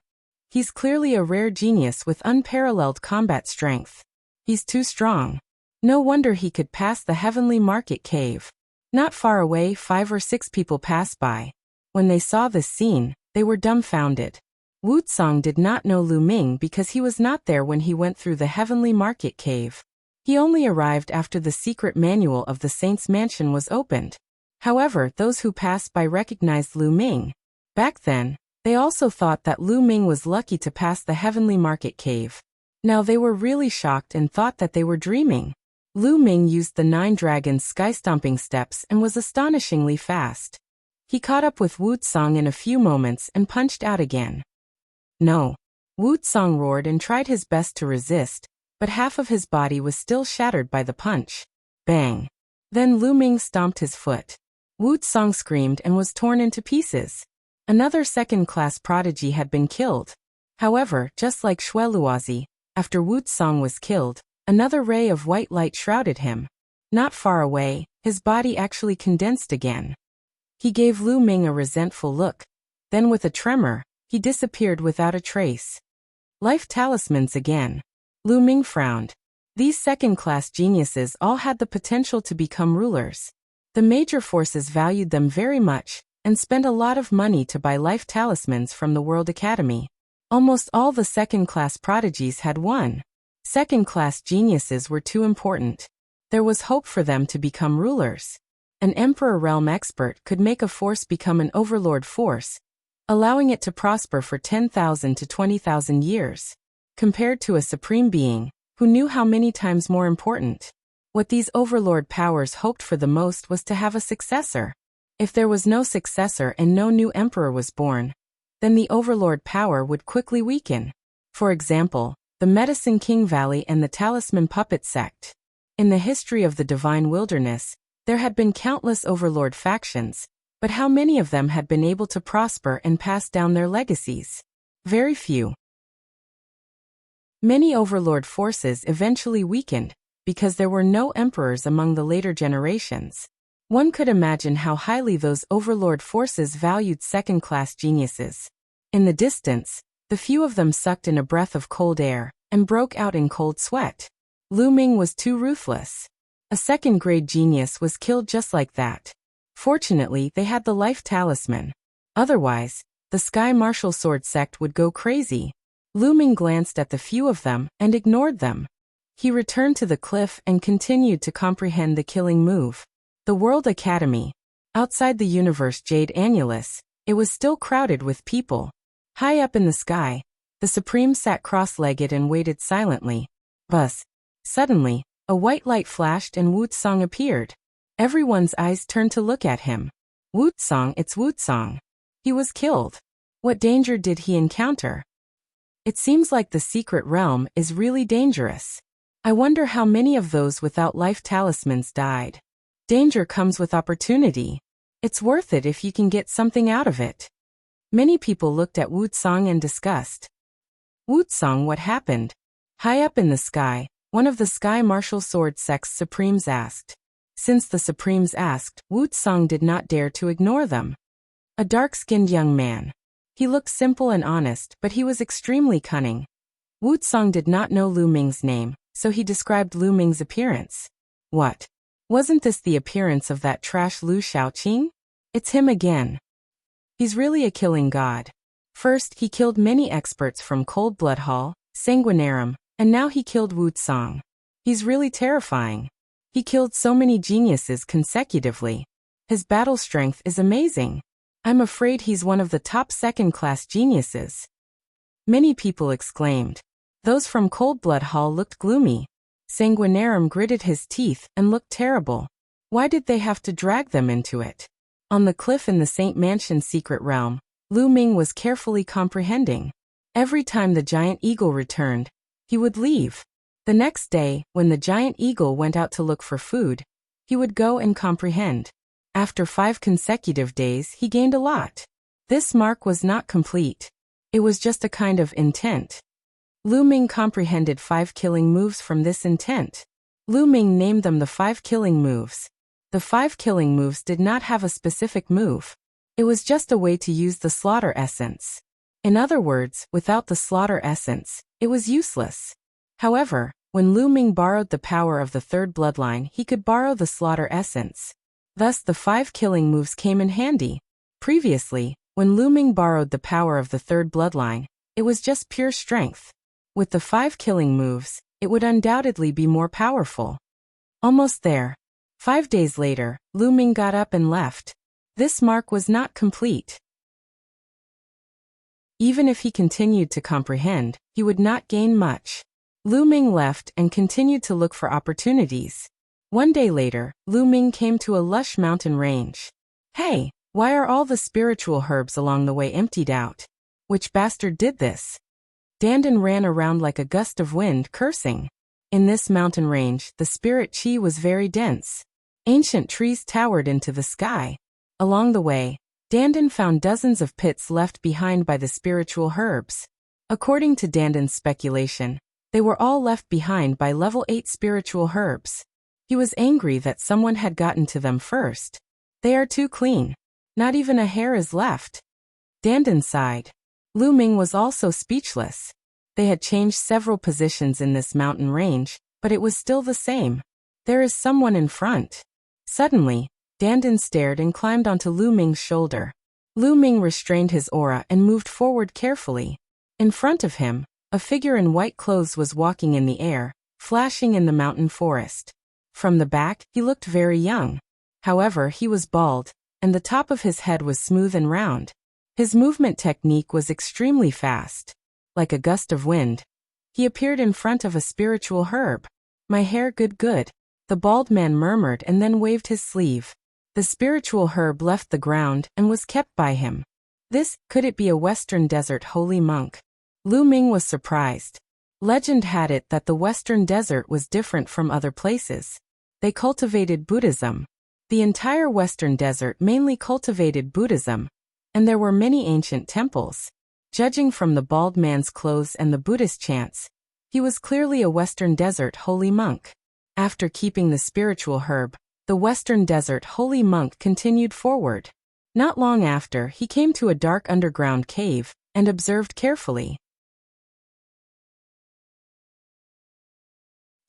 He's clearly a rare genius with unparalleled combat strength. He's too strong. No wonder he could pass the heavenly market cave. Not far away, 5 or 6 people passed by. When they saw this scene, they were dumbfounded. Wucong did not know Lu Ming because he was not there when he went through the heavenly market cave. He only arrived after the secret manual of the Saint's Mansion was opened. However, those who passed by recognized Lu Ming. Back then, they also thought that Lu Ming was lucky to pass the heavenly market cave. Now they were really shocked and thought that they were dreaming. Lu Ming used the 9 dragons' sky-stomping steps and was astonishingly fast. He caught up with Wucong in a few moments and punched out again. No. Wucong roared and tried his best to resist, but half of his body was still shattered by the punch. Bang. Then Lu Ming stomped his foot. Wucong screamed and was torn into pieces. Another second-class prodigy had been killed. However, just like Shueluozi, after Wucong was killed, another ray of white light shrouded him. Not far away, his body actually condensed again. He gave Lu Ming a resentful look. Then with a tremor, he disappeared without a trace. Life talismans again. Lu Ming frowned. These second-class geniuses all had the potential to become rulers. The major forces valued them very much, and spent a lot of money to buy life talismans from the World Academy. Almost all the second-class prodigies had one. Second-class geniuses were too important. There was hope for them to become rulers. An emperor realm expert could make a force become an overlord force, allowing it to prosper for 10,000 to 20,000 years, compared to a supreme being, who knew how many times more important. What these overlord powers hoped for the most was to have a successor. If there was no successor and no new emperor was born, then the overlord power would quickly weaken. For example, the Medicine King Valley and the Talisman Puppet sect. In the history of the Divine Wilderness, there had been countless overlord factions, but how many of them had been able to prosper and pass down their legacies? Very few. Many overlord forces eventually weakened, because there were no emperors among the later generations. One could imagine how highly those overlord forces valued second-class geniuses. In the distance, the few of them sucked in a breath of cold air and broke out in cold sweat. Lu Ming was too ruthless. A second-grade genius was killed just like that. Fortunately, they had the life talisman. Otherwise, the Sky Martial Sword sect would go crazy. Lu Ming glanced at the few of them and ignored them. He returned to the cliff and continued to comprehend the killing move. The World Academy. Outside the Universe Jade Annulus, it was still crowded with people. High up in the sky, the Supreme sat cross-legged and waited silently. Buzz. Suddenly, a white light flashed and Wuxia appeared. Everyone's eyes turned to look at him. Wuxia, it's Wuxia. He was killed. What danger did he encounter? It seems like the secret realm is really dangerous. I wonder how many of those without life talismans died. Danger comes with opportunity. It's worth it if you can get something out of it. Many people looked at Wuxia and discussed. Wuxia, what happened? High up in the sky, one of the Sky Martial Sword sect's supremes asked. Since the supremes asked, Wuxia did not dare to ignore them. A dark-skinned young man. He looked simple and honest, but he was extremely cunning. Wuxia did not know Lu Ming's name, so he described Lu Ming's appearance. What? Wasn't this the appearance of that trash Lu Shaoqing? It's him again. He's really a killing god. First, he killed many experts from Cold Blood Hall, Sanguinarum, and now he killed Wuxia. He's really terrifying. He killed so many geniuses consecutively. His battle strength is amazing. I'm afraid he's one of the top second-class geniuses. Many people exclaimed. Those from Cold Blood Hall looked gloomy. Sanguinarum gritted his teeth and looked terrible. Why did they have to drag them into it? On the cliff in the Saint Mansion secret realm, Lu Ming was carefully comprehending. Every time the giant eagle returned, he would leave. The next day, when the giant eagle went out to look for food, he would go and comprehend. After 5 consecutive days, he gained a lot. This mark was not complete. It was just a kind of intent. Lu Ming comprehended 5 killing moves from this intent. Lu Ming named them the 5 killing moves. The 5 killing moves did not have a specific move. It was just a way to use the slaughter essence. In other words, without the slaughter essence, it was useless. However, when Lu Ming borrowed the power of the third bloodline, he could borrow the slaughter essence. Thus the 5 killing moves came in handy. Previously, when Lu Ming borrowed the power of the third bloodline, it was just pure strength. With the 5 killing moves, it would undoubtedly be more powerful. Almost there. 5 days later, Lu Ming got up and left. This mark was not complete. Even if he continued to comprehend, he would not gain much. Lu Ming left and continued to look for opportunities. One day later, Lu Ming came to a lush mountain range. Hey, why are all the spiritual herbs along the way emptied out? Which bastard did this? Dandan ran around like a gust of wind, cursing. In this mountain range, the spirit chi was very dense. Ancient trees towered into the sky. Along the way, Dandan found dozens of pits left behind by the spiritual herbs. According to Dandan's speculation, they were all left behind by level 8 spiritual herbs. He was angry that someone had gotten to them first. They are too clean. Not even a hair is left. Dandan sighed. Lu Ming was also speechless. They had changed several positions in this mountain range, but it was still the same. There is someone in front. Suddenly, Dandan stared and climbed onto Lu Ming's shoulder. Lu Ming restrained his aura and moved forward carefully. In front of him, A figure in white clothes was walking in the air, flashing in the mountain forest. From the back, he looked very young. However, he was bald, and the top of his head was smooth and round. His movement technique was extremely fast. Like a gust of wind, he appeared in front of a spiritual herb. "My hair good." The bald man murmured and then waved his sleeve. The spiritual herb left the ground and was kept by him. Could it be a Western Desert holy monk? Lu Ming was surprised. Legend had it that the Western Desert was different from other places. They cultivated Buddhism. The entire Western Desert mainly cultivated Buddhism, and there were many ancient temples. Judging from the bald man's clothes and the Buddhist chants, he was clearly a Western Desert holy monk. After keeping the spiritual herb, the Western Desert holy monk continued forward. Not long after, he came to a dark underground cave and observed carefully.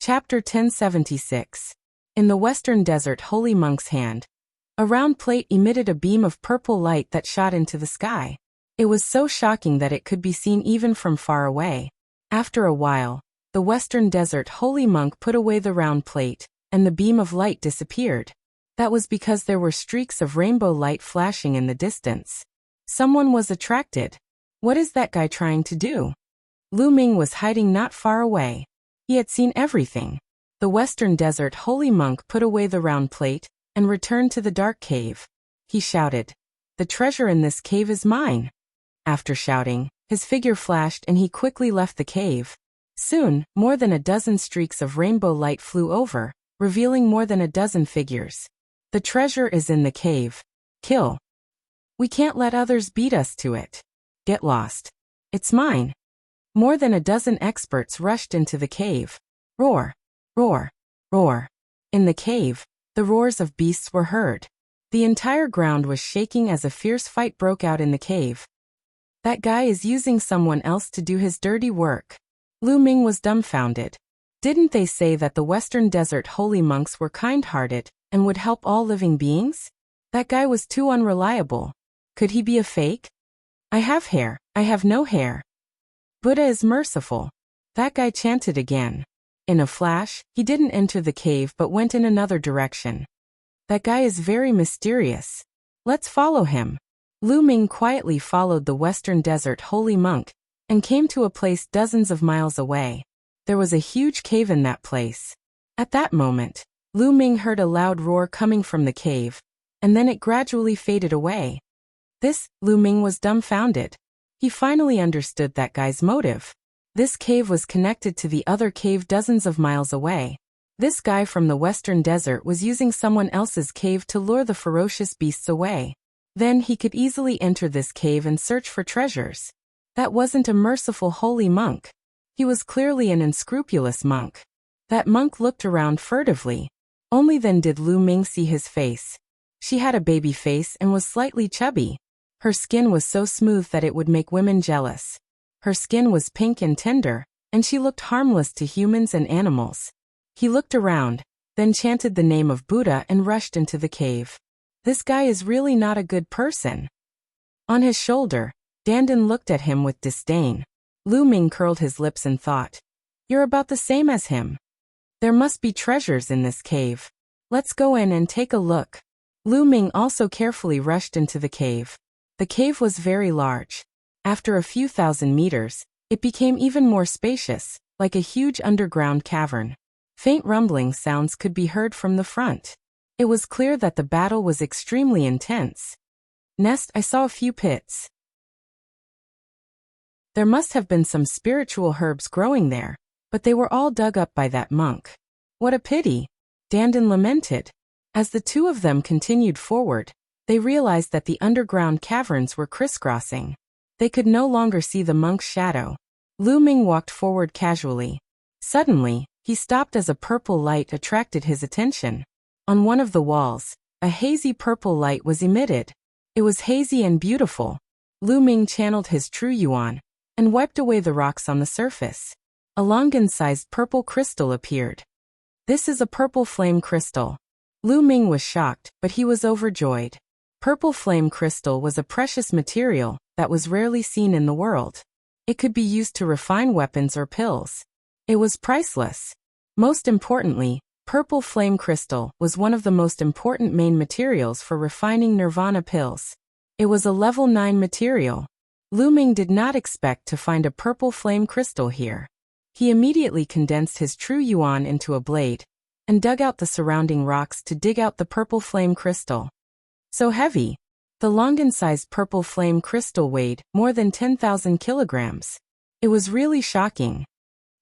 Chapter 1076. In the Western Desert holy monk's hand, a round plate emitted a beam of purple light that shot into the sky. It was so shocking that it could be seen even from far away. After a while, the Western Desert holy monk put away the round plate, and the beam of light disappeared. That was because there were streaks of rainbow light flashing in the distance. Someone was attracted. What is that guy trying to do? Lu Ming was hiding not far away. He had seen everything. The Western Desert holy monk put away the round plate and returned to the dark cave. He shouted, "The treasure in this cave is mine." After shouting, his figure flashed and he quickly left the cave. Soon, more than a dozen streaks of rainbow light flew over, revealing more than a dozen figures. "The treasure is in the cave. Kill. We can't let others beat us to it. Get lost. It's mine." More than a dozen experts rushed into the cave. Roar, roar, roar. In the cave, the roars of beasts were heard. The entire ground was shaking as a fierce fight broke out in the cave. That guy is using someone else to do his dirty work. Lu Ming was dumbfounded. Didn't they say that the Western Desert holy monks were kind-hearted and would help all living beings? That guy was too unreliable. Could he be a fake? "I have hair, I have no hair. Buddha is merciful." That guy chanted again. In a flash, he didn't enter the cave but went in another direction. That guy is very mysterious. Let's follow him. Lu Ming quietly followed the Western Desert holy monk and came to a place dozens of miles away. There was a huge cave in that place. At that moment, Lu Ming heard a loud roar coming from the cave, and then it gradually faded away. Lu Ming was dumbfounded. He finally understood that guy's motive. This cave was connected to the other cave dozens of miles away. This guy from the Western Desert was using someone else's cave to lure the ferocious beasts away. Then he could easily enter this cave and search for treasures. That wasn't a merciful holy monk. He was clearly an unscrupulous monk. That monk looked around furtively. Only then did Lu Ming see his face. She had a baby face and was slightly chubby. Her skin was so smooth that it would make women jealous. Her skin was pink and tender, and she looked harmless to humans and animals. He looked around, then chanted the name of Buddha and rushed into the cave. This guy is really not a good person. On his shoulder, Dandan looked at him with disdain. Lu Ming curled his lips and thought, "You're about the same as him. There must be treasures in this cave. Let's go in and take a look." Lu Ming also carefully rushed into the cave. The cave was very large. After a few thousand meters, it became even more spacious, like a huge underground cavern. Faint rumbling sounds could be heard from the front. It was clear that the battle was extremely intense. Next, I saw a few pits. There must have been some spiritual herbs growing there, but they were all dug up by that monk. What a pity, Dandan lamented. As the two of them continued forward, they realized that the underground caverns were crisscrossing. They could no longer see the monk's shadow. Lu Ming walked forward casually. Suddenly, he stopped as a purple light attracted his attention. On one of the walls, a hazy purple light was emitted. It was hazy and beautiful. Lu Ming channeled his true yuan and wiped away the rocks on the surface. A longan-sized purple crystal appeared. This is a purple flame crystal. Lu Ming was shocked, but he was overjoyed. Purple flame crystal was a precious material that was rarely seen in the world. It could be used to refine weapons or pills. It was priceless. Most importantly, purple flame crystal was one of the most important main materials for refining nirvana pills. It was a level 9 material. Lu Ming did not expect to find a purple flame crystal here. He immediately condensed his true yuan into a blade and dug out the surrounding rocks to dig out the purple flame crystal. So heavy. The Longdan-sized purple flame crystal weighed more than 10,000 kilograms. It was really shocking.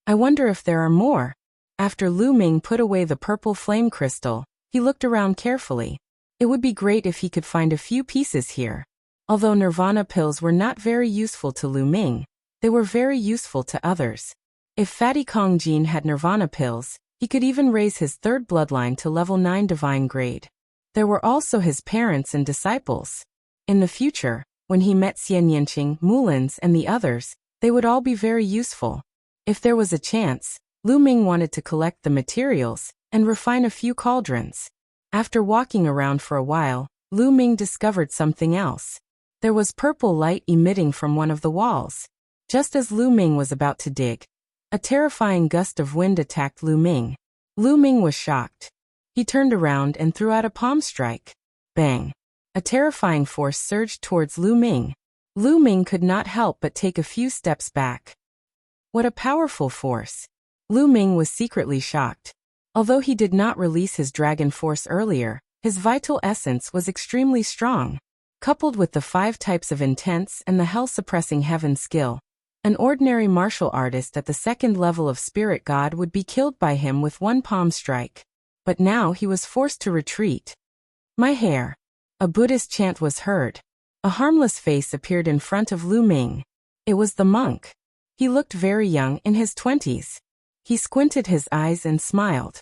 I wonder if there are more. After Lu Ming put away the purple flame crystal, he looked around carefully. It would be great if he could find a few pieces here. Although nirvana pills were not very useful to Lu Ming, they were very useful to others. If Fatty Kong Jin had nirvana pills, he could even raise his third bloodline to level 9 divine grade. There were also his parents and disciples. In the future, when he met Xian Yanqing, Mulins, and the others, they would all be very useful. If there was a chance, Lu Ming wanted to collect the materials and refine a few cauldrons. After walking around for a while, Lu Ming discovered something else. There was purple light emitting from one of the walls. Just as Lu Ming was about to dig, a terrifying gust of wind attacked Lu Ming. Lu Ming was shocked. He turned around and threw out a palm strike. Bang! A terrifying force surged towards Lu Ming. Lu Ming could not help but take a few steps back. What a powerful force! Lu Ming was secretly shocked. Although he did not release his dragon force earlier, his vital essence was extremely strong. Coupled with the 5 types of intense and the hell-suppressing heaven skill, an ordinary martial artist at the 2nd level of spirit god would be killed by him with one palm strike. But now he was forced to retreat. My hair. A Buddhist chant was heard. A harmless face appeared in front of Lu Ming. It was the monk. He looked very young, in his 20s. He squinted his eyes and smiled.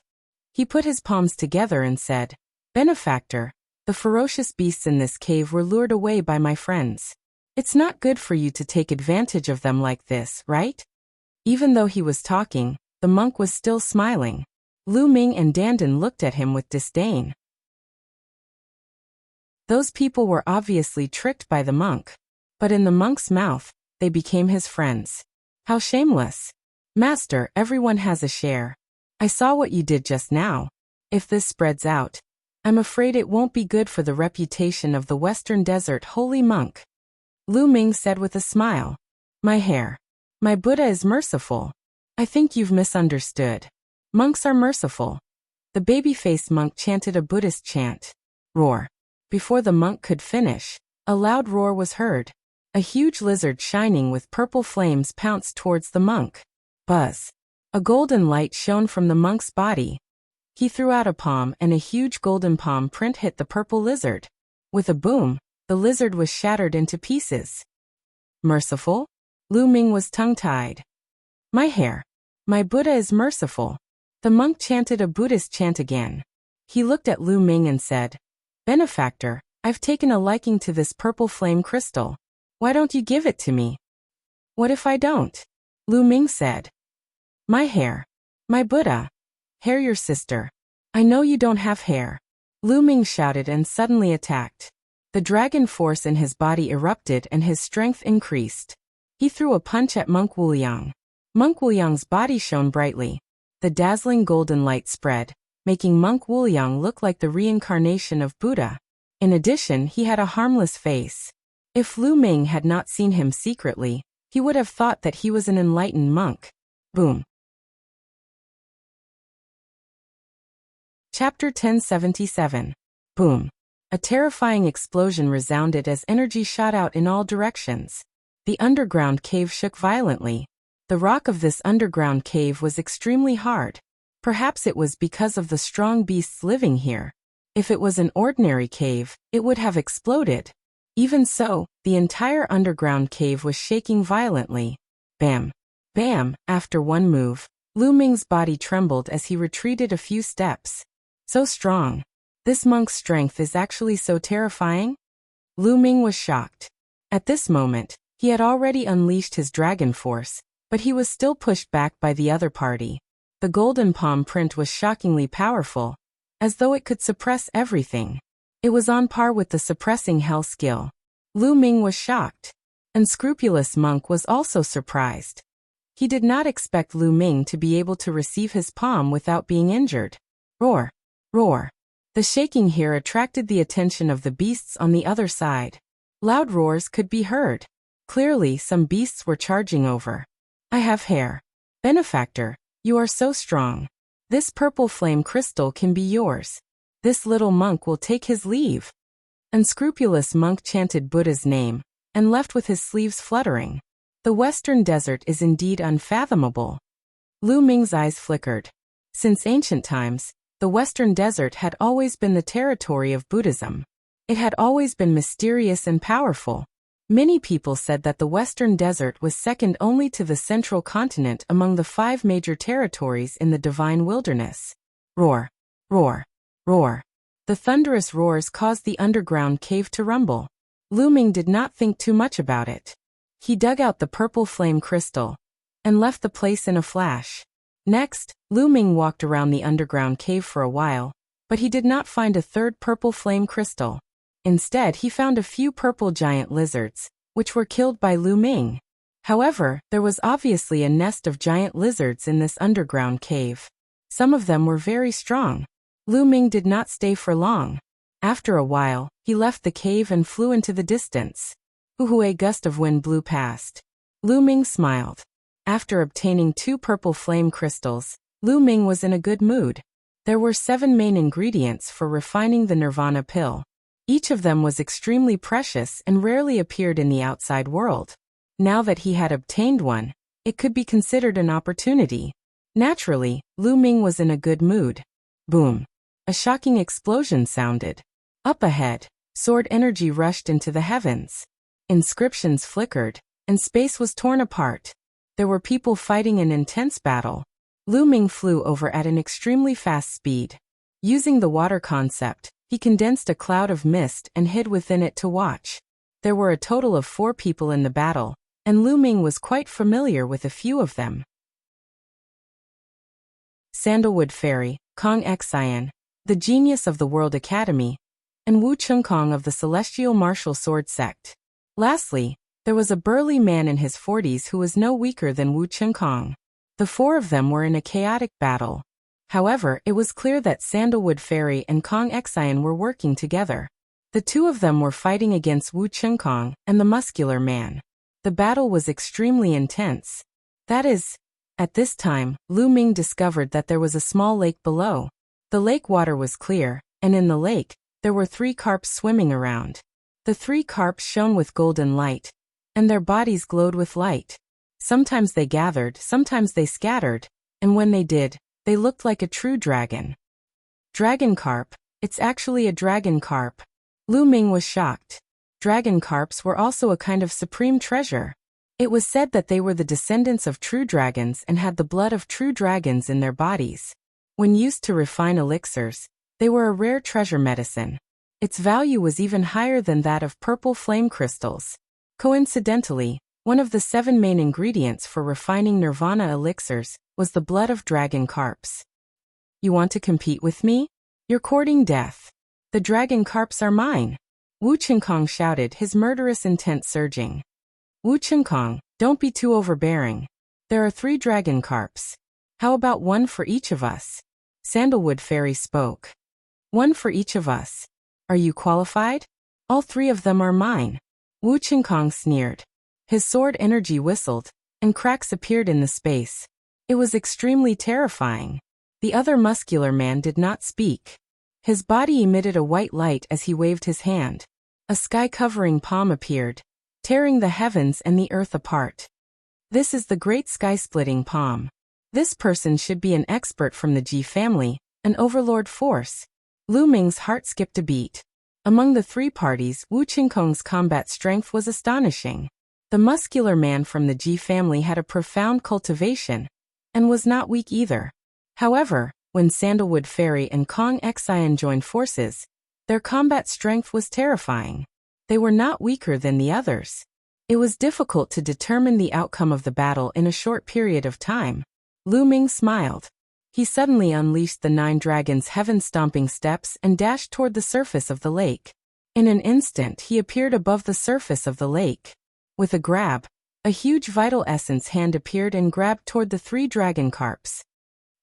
He put his palms together and said, "Benefactor, the ferocious beasts in this cave were lured away by my friends. It's not good for you to take advantage of them like this, right?" Even though he was talking, the monk was still smiling. Lu Ming and Dandan looked at him with disdain. Those people were obviously tricked by the monk. But in the monk's mouth, they became his friends. How shameless. Master, everyone has a share. I saw what you did just now. If this spreads out, I'm afraid it won't be good for the reputation of the Western Desert holy monk. Lu Ming said with a smile. My hair. My Buddha is merciful. I think you've misunderstood. Monks are merciful. The baby-faced monk chanted a Buddhist chant. Roar. Before the monk could finish, a loud roar was heard. A huge lizard shining with purple flames pounced towards the monk. Buzz. A golden light shone from the monk's body. He threw out a palm and a huge golden palm print hit the purple lizard. With a boom, the lizard was shattered into pieces. Merciful? Lu Ming was tongue-tied. My hair. My Buddha is merciful. The monk chanted a Buddhist chant again. He looked at Lu Ming and said, Benefactor, I've taken a liking to this purple flame crystal. Why don't you give it to me? What if I don't? Lu Ming said. My hair. My Buddha. Hair your sister. I know you don't have hair. Lu Ming shouted and suddenly attacked. The dragon force in his body erupted and his strength increased. He threw a punch at Monk Wuliang. Monk Wuliang's body shone brightly. The dazzling golden light spread, making Monk Wuliang look like the reincarnation of Buddha. In addition, he had a harmless face. If Lu Ming had not seen him secretly, he would have thought that he was an enlightened monk. Boom. Chapter 1077. Boom. A terrifying explosion resounded as energy shot out in all directions. The underground cave shook violently. The rock of this underground cave was extremely hard. Perhaps it was because of the strong beasts living here. If it was an ordinary cave, it would have exploded. Even so, the entire underground cave was shaking violently. Bam. Bam. After one move, Lu Ming's body trembled as he retreated a few steps. So strong. This monk's strength is actually so terrifying? Lu Ming was shocked. At this moment, he had already unleashed his dragon force, but he was still pushed back by the other party. The golden palm print was shockingly powerful, as though it could suppress everything. It was on par with the suppressing hell skill. Lu Ming was shocked. Unscrupulous monk was also surprised. He did not expect Lu Ming to be able to receive his palm without being injured. Roar! Roar! The shaking here attracted the attention of the beasts on the other side. Loud roars could be heard. Clearly, some beasts were charging over. I have hair. Benefactor, you are so strong. This purple flame crystal can be yours. This little monk will take his leave. Unscrupulous monk chanted Buddha's name, and left with his sleeves fluttering. The western desert is indeed unfathomable. Lu Ming's eyes flickered. Since ancient times, the western desert had always been the territory of Buddhism. It had always been mysterious and powerful. Many people said that the western desert was second only to the central continent among the 5 major territories in the divine wilderness. Roar! Roar! Roar! The thunderous roars caused the underground cave to rumble. Lu Ming did not think too much about it. He dug out the purple flame crystal and left the place in a flash. Next, Lu Ming walked around the underground cave for a while, but he did not find a third purple flame crystal. Instead, he found a few purple giant lizards, which were killed by Lu Ming. However, there was obviously a nest of giant lizards in this underground cave. Some of them were very strong. Lu Ming did not stay for long. After a while, he left the cave and flew into the distance. A gust of wind blew past. Lu Ming smiled. After obtaining 2 purple flame crystals, Lu Ming was in a good mood. There were 7 main ingredients for refining the nirvana pill. Each of them was extremely precious and rarely appeared in the outside world. Now that he had obtained one, it could be considered an opportunity. Naturally, Lu Ming was in a good mood. Boom! A shocking explosion sounded. Up ahead, sword energy rushed into the heavens. Inscriptions flickered, and space was torn apart. There were people fighting an intense battle. Lu Ming flew over at an extremely fast speed. Using the water concept, he condensed a cloud of mist and hid within it to watch. There were a total of 4 people in the battle, and Lu Ming was quite familiar with a few of them. Sandalwood Fairy, Kong Xian, the genius of the World Academy, and Wu Chengkong of the Celestial Martial Sword Sect. Lastly, there was a burly man in his 40s who was no weaker than Wu Chengkong. The 4 of them were in a chaotic battle. However, it was clear that Sandalwood Fairy and Kong Xian were working together. The 2 of them were fighting against Wu Chengkong and the muscular man. The battle was extremely intense. That is, at this time, Lu Ming discovered that there was a small lake below. The lake water was clear, and in the lake, there were 3 carps swimming around. The 3 carps shone with golden light, and their bodies glowed with light. Sometimes they gathered, sometimes they scattered, and when they did, they looked like a true dragon. Dragon carp, it's actually a dragon carp. Lu Ming was shocked. Dragon carps were also a kind of supreme treasure. It was said that they were the descendants of true dragons and had the blood of true dragons in their bodies. When used to refine elixirs, they were a rare treasure medicine. Its value was even higher than that of purple flame crystals. Coincidentally, one of the 7 main ingredients for refining nirvana elixirs was the blood of dragon carps. You want to compete with me? You're courting death. The dragon carps are mine. Wu Chengkong shouted, his murderous intent surging. Wu Chengkong, don't be too overbearing. There are 3 dragon carps. How about 1 for each of us? Sandalwood Fairy spoke. 1 for each of us. Are you qualified? All 3 of them are mine. Wu Chengkong sneered. His sword energy whistled, and cracks appeared in the space. It was extremely terrifying. The other muscular man did not speak. His body emitted a white light as he waved his hand. A sky-covering palm appeared, tearing the heavens and the earth apart. This is the great sky-splitting palm. This person should be an expert from the Ji family, an overlord force. Lu Ming's heart skipped a beat. Among the 3 parties, Wu Chengkong's combat strength was astonishing. The muscular man from the Ji family had a profound cultivation, and was not weak either. However, when Sandalwood Fairy and Kong Xian joined forces, their combat strength was terrifying. They were not weaker than the others. It was difficult to determine the outcome of the battle in a short period of time. Lu Ming smiled. He suddenly unleashed the 9 dragons' heaven-stomping steps and dashed toward the surface of the lake. In an instant he appeared above the surface of the lake. With a grab, a huge vital essence hand appeared and grabbed toward the 3 dragon carps.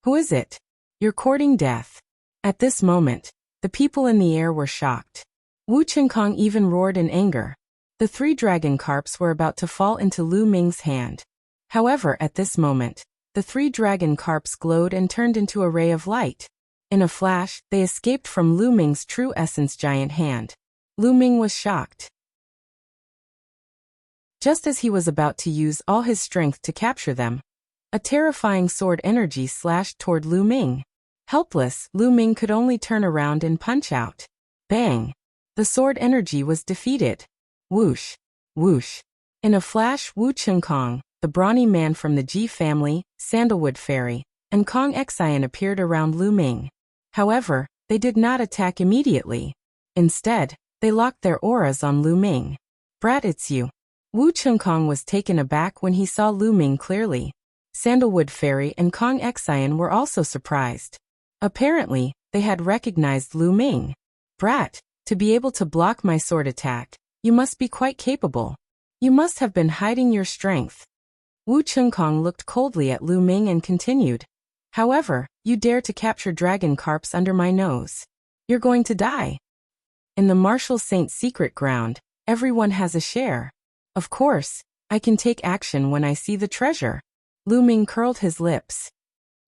Who is it? You're courting death. At this moment, the people in the air were shocked. Wu Qinkong even roared in anger. The 3 dragon carps were about to fall into Lu Ming's hand. However, at this moment, the 3 dragon carps glowed and turned into a ray of light. In a flash, they escaped from Lu Ming's true essence giant hand. Lu Ming was shocked. Just as he was about to use all his strength to capture them, a terrifying sword energy slashed toward Lu Ming. Helpless, Lu Ming could only turn around and punch out. Bang! The sword energy was defeated. Whoosh! Whoosh! In a flash, Wu Qinkong, the brawny man from the Ji family, Sandalwood Fairy, and Kong Xian appeared around Lu Ming. However, they did not attack immediately. Instead, they locked their auras on Lu Ming. Brat, it's you. Wu Qinkong was taken aback when he saw Lu Ming clearly. Sandalwood Fairy and Kong Xian were also surprised. Apparently, they had recognized Lu Ming. Brat, to be able to block my sword attack, you must be quite capable. You must have been hiding your strength. Wu Qinkong looked coldly at Lu Ming and continued. However, you dare to capture dragon carps under my nose. You're going to die. In the Martial Saint's secret ground, everyone has a share. Of course, I can take action when I see the treasure. Lu Ming curled his lips.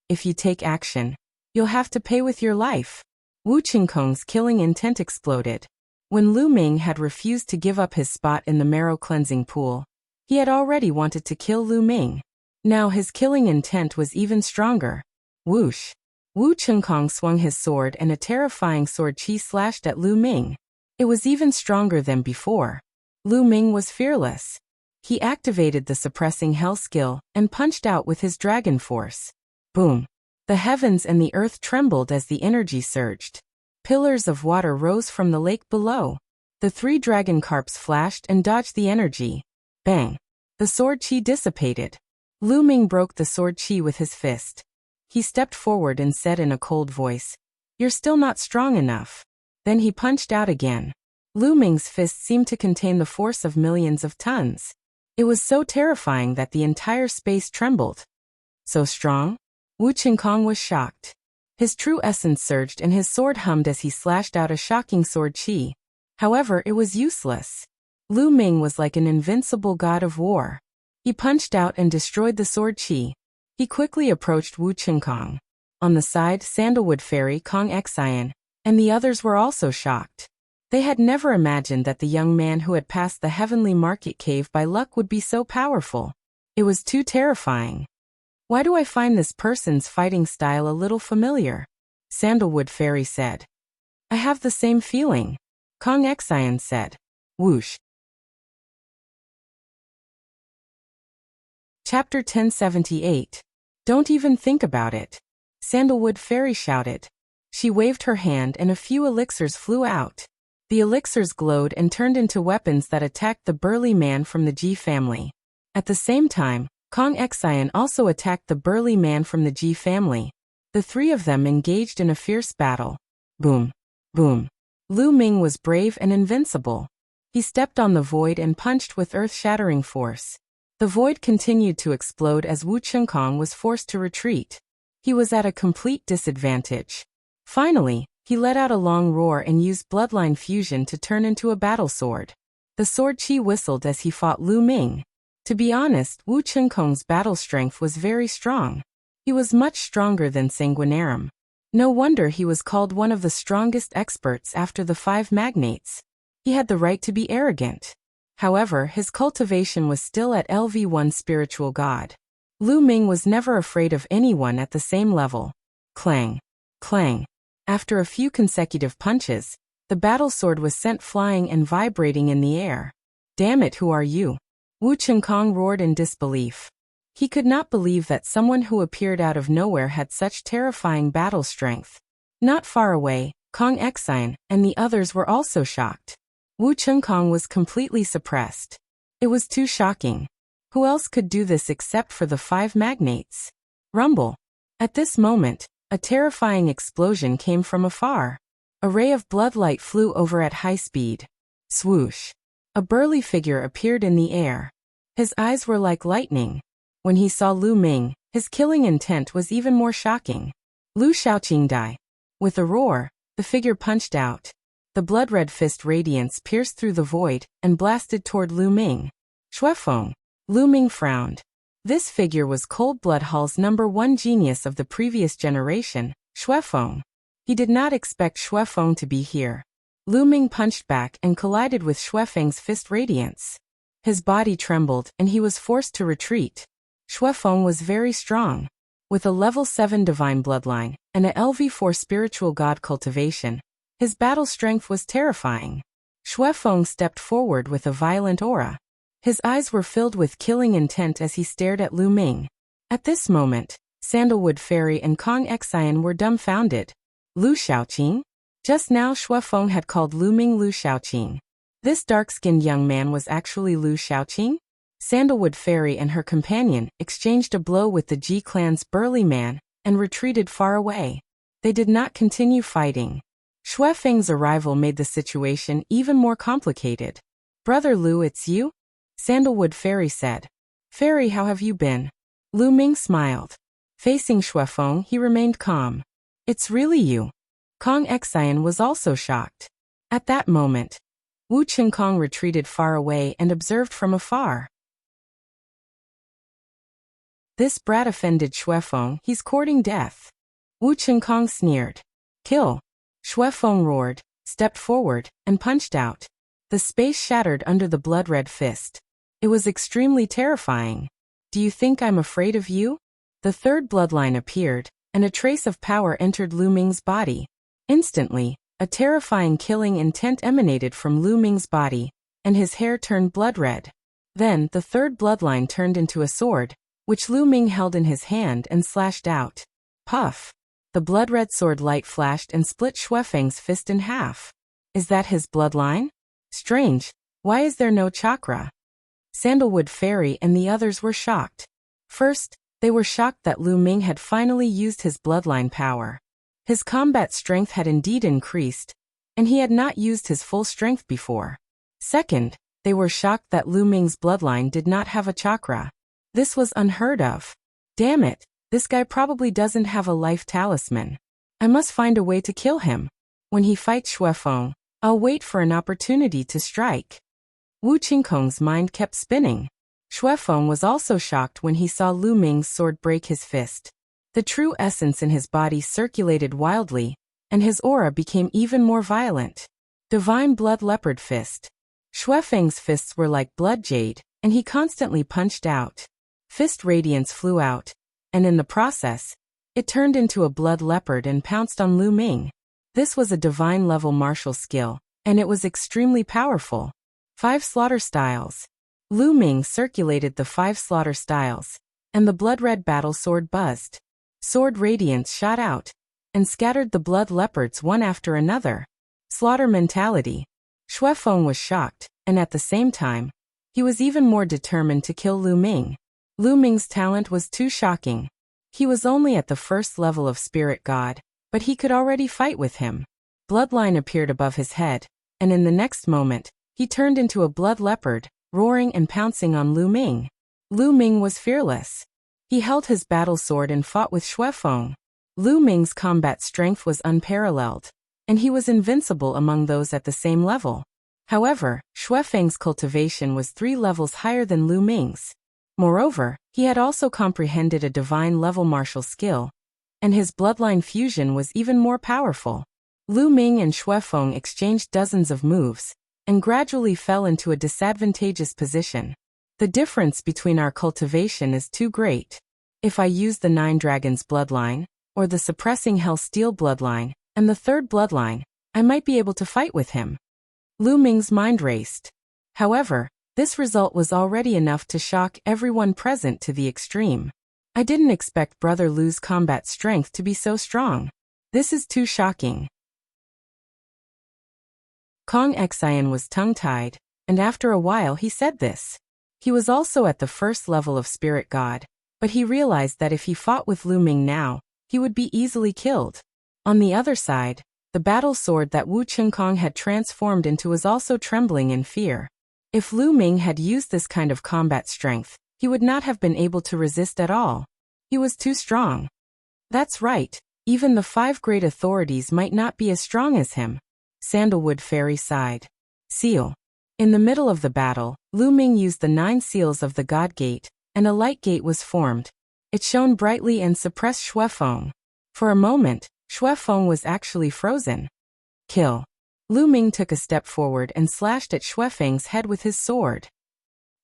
If you take action, you'll have to pay with your life. Wu Qinkong's killing intent exploded. When Lu Ming had refused to give up his spot in the marrow cleansing pool, he had already wanted to kill Lu Ming. Now his killing intent was even stronger. Whoosh! Wu Qinkong swung his sword and a terrifying sword chi slashed at Lu Ming. It was even stronger than before. Lu Ming was fearless. He activated the suppressing hell skill and punched out with his dragon force. Boom! The heavens and the earth trembled as the energy surged. Pillars of water rose from the lake below. The 3 dragon carps flashed and dodged the energy. Bang! The sword chi dissipated. Lu Ming broke the sword chi with his fist. He stepped forward and said in a cold voice, "You're still not strong enough." Then he punched out again. Lu Ming's fist seemed to contain the force of millions of tons. It was so terrifying that the entire space trembled. So strong? Wu Qinkong was shocked. His true essence surged and his sword hummed as he slashed out a shocking sword chi. However, it was useless. Lu Ming was like an invincible god of war. He punched out and destroyed the sword chi. He quickly approached Wu Qinkong. On the side, Sandalwood Fairy, Kong Xian, and the others were also shocked. They had never imagined that the young man who had passed the heavenly market cave by luck would be so powerful. It was too terrifying. Why do I find this person's fighting style a little familiar? Sandalwood Fairy said. I have the same feeling. Kong Xian said. Whoosh. Chapter 1078. Don't even think about it. Sandalwood Fairy shouted. She waved her hand and a few elixirs flew out. The elixirs glowed and turned into weapons that attacked the burly man from the Ji family. At the same time, Kong Xian also attacked the burly man from the Ji family. The 3 of them engaged in a fierce battle. Boom! Boom! Lu Ming was brave and invincible. He stepped on the void and punched with earth-shattering force. The void continued to explode as Wu Qinkong was forced to retreat. He was at a complete disadvantage. Finally, he let out a long roar and used bloodline fusion to turn into a battle sword. The sword chi whistled as he fought Lu Ming. To be honest, Wu Qinkong's battle strength was very strong. He was much stronger than Sanguinarum. No wonder he was called one of the strongest experts after the 5 magnates. He had the right to be arrogant. However, his cultivation was still at LV1 spiritual god. Lu Ming was never afraid of anyone at the same level. Clang! Clang! After a few consecutive punches, the battle sword was sent flying and vibrating in the air. Damn it, who are you? Wu Qinkong roared in disbelief. He could not believe that someone who appeared out of nowhere had such terrifying battle strength. Not far away, Kong Xian and the others were also shocked. Wu Qinkong was completely suppressed. It was too shocking. Who else could do this except for the 5 magnates? Rumble. At this moment, a terrifying explosion came from afar. A ray of bloodlight flew over at high speed. Swoosh. A burly figure appeared in the air. His eyes were like lightning. When he saw Lu Ming, his killing intent was even more shocking. Lu Shaoqing die. With a roar, the figure punched out. The blood-red fist radiance pierced through the void and blasted toward Lu Ming. Shuefeng. Lu Ming frowned. This figure was Cold Blood Hall's #1 genius of the previous generation, Shuefeng. He did not expect Shuefeng to be here. Lu Ming punched back and collided with Shuefeng's fist radiance. His body trembled and he was forced to retreat. Shuefeng was very strong. With a level 7 divine bloodline and a LV4 spiritual god cultivation, his battle strength was terrifying. Shuefeng stepped forward with a violent aura. His eyes were filled with killing intent as he stared at Lu Ming. At this moment, Sandalwood Fairy and Kong Xian were dumbfounded. Lu Shaoqing? Just now Shuefeng had called Lu Ming Lu Shaoqing. This dark-skinned young man was actually Lu Shaoqing? Sandalwood Fairy and her companion exchanged a blow with the Ji clan's burly man and retreated far away. They did not continue fighting. Shuefeng's arrival made the situation even more complicated. "Brother Lu, it's you?" Sandalwood Fairy said. "Fairy, how have you been?" Lu Ming smiled. Facing Shuefeng, he remained calm. "It's really you." Kong Xian was also shocked. At that moment, Wu Qinkong retreated far away and observed from afar. "This brat offended Shuefeng, he's courting death." Wu Qinkong sneered. "Kill." Shuefeng roared, stepped forward, and punched out. The space shattered under the blood-red fist. It was extremely terrifying. "Do you think I'm afraid of you?" The third bloodline appeared, and a trace of power entered Lu Ming's body. Instantly, a terrifying killing intent emanated from Lu Ming's body, and his hair turned blood-red. Then, the third bloodline turned into a sword, which Lu Ming held in his hand and slashed out. Puff! The blood-red sword light flashed and split Shuefeng's fist in half. Is that his bloodline? Strange. Why is there no chakra? Sandalwood Fairy and the others were shocked. First, they were shocked that Lu Ming had finally used his bloodline power. His combat strength had indeed increased, and he had not used his full strength before. Second, they were shocked that Lu Ming's bloodline did not have a chakra. This was unheard of. Damn it, this guy probably doesn't have a life talisman. I must find a way to kill him. When he fights Shuefeng, I'll wait for an opportunity to strike. Wu Qinkong's mind kept spinning. Shuefeng was also shocked when he saw Lu Ming's sword break his fist. The true essence in his body circulated wildly, and his aura became even more violent. Divine Blood Leopard Fist. Shuefeng's fists were like blood jade, and he constantly punched out. Fist radiance flew out, and in the process, it turned into a blood leopard and pounced on Lu Ming. This was a divine-level martial skill, and it was extremely powerful. 5 slaughter styles. Lu Ming circulated the 5 slaughter styles, and the blood-red battle sword buzzed. Sword radiance shot out, and scattered the blood leopards one after another. Slaughter mentality. Shuefeng was shocked, and at the same time, he was even more determined to kill Lu Ming. Lu Ming's talent was too shocking. He was only at the first level of spirit god, but he could already fight with him. Bloodline appeared above his head, and in the next moment, he turned into a blood leopard, roaring and pouncing on Lu Ming. Lu Ming was fearless. He held his battle sword and fought with Shuefeng. Lu Ming's combat strength was unparalleled, and he was invincible among those at the same level. However, Shuefeng's cultivation was 3 levels higher than Lu Ming's. Moreover, he had also comprehended a divine-level martial skill, and his bloodline fusion was even more powerful. Lu Ming and Shuefeng exchanged dozens of moves, and gradually fell into a disadvantageous position. The difference between our cultivation is too great. If I use the 9 Dragons bloodline, or the Suppressing Hell Steel bloodline, and the 3rd bloodline, I might be able to fight with him. Lu Ming's mind raced. However, this result was already enough to shock everyone present to the extreme. I didn't expect Brother Lu's combat strength to be so strong. This is too shocking. Kong Xian was tongue-tied, and after a while he said this. He was also at the first level of Spirit God, but he realized that if he fought with Lu Ming now, he would be easily killed. On the other side, the battle sword that Wu Qinkong had transformed into was also trembling in fear. If Lu Ming had used this kind of combat strength, he would not have been able to resist at all. He was too strong. That's right, even the 5 great authorities might not be as strong as him. Sandalwood Fairy sighed. Seal. In the middle of the battle, Lu Ming used the 9 seals of the God Gate, and a light gate was formed. It shone brightly and suppressed Xuefeng. For a moment, Xuefeng was actually frozen. Kill. Lu Ming took a step forward and slashed at Xuefeng's head with his sword.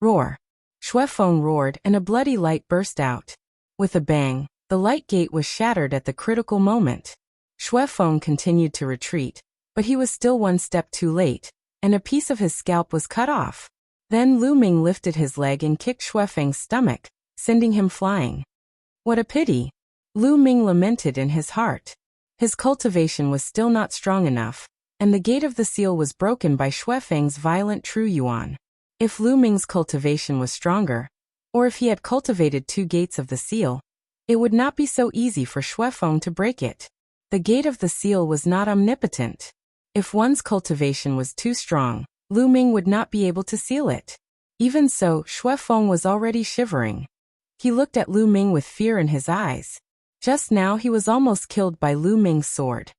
Roar. Xuefeng roared and a bloody light burst out. With a bang, the light gate was shattered at the critical moment. Xuefeng continued to retreat, but he was still one step too late, and a piece of his scalp was cut off. Then Lu Ming lifted his leg and kicked Xuefeng's stomach, sending him flying. What a pity! Lu Ming lamented in his heart. His cultivation was still not strong enough, and the gate of the seal was broken by Xuefeng's violent true yuan. If Lu Ming's cultivation was stronger, or if he had cultivated 2 gates of the seal, it would not be so easy for Xuefeng to break it. The gate of the seal was not omnipotent. If one's cultivation was too strong, Lu Ming would not be able to seal it. Even so, Xuefeng was already shivering. He looked at Lu Ming with fear in his eyes. Just now he was almost killed by Lu Ming's sword.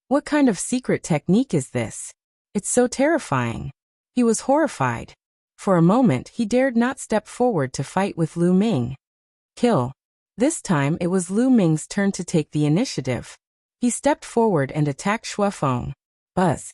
What kind of secret technique is this? It's so terrifying. He was horrified. For a moment he dared not step forward to fight with Lu Ming. Kill. This time it was Lu Ming's turn to take the initiative. He stepped forward and attacked Xuefeng. Buzz.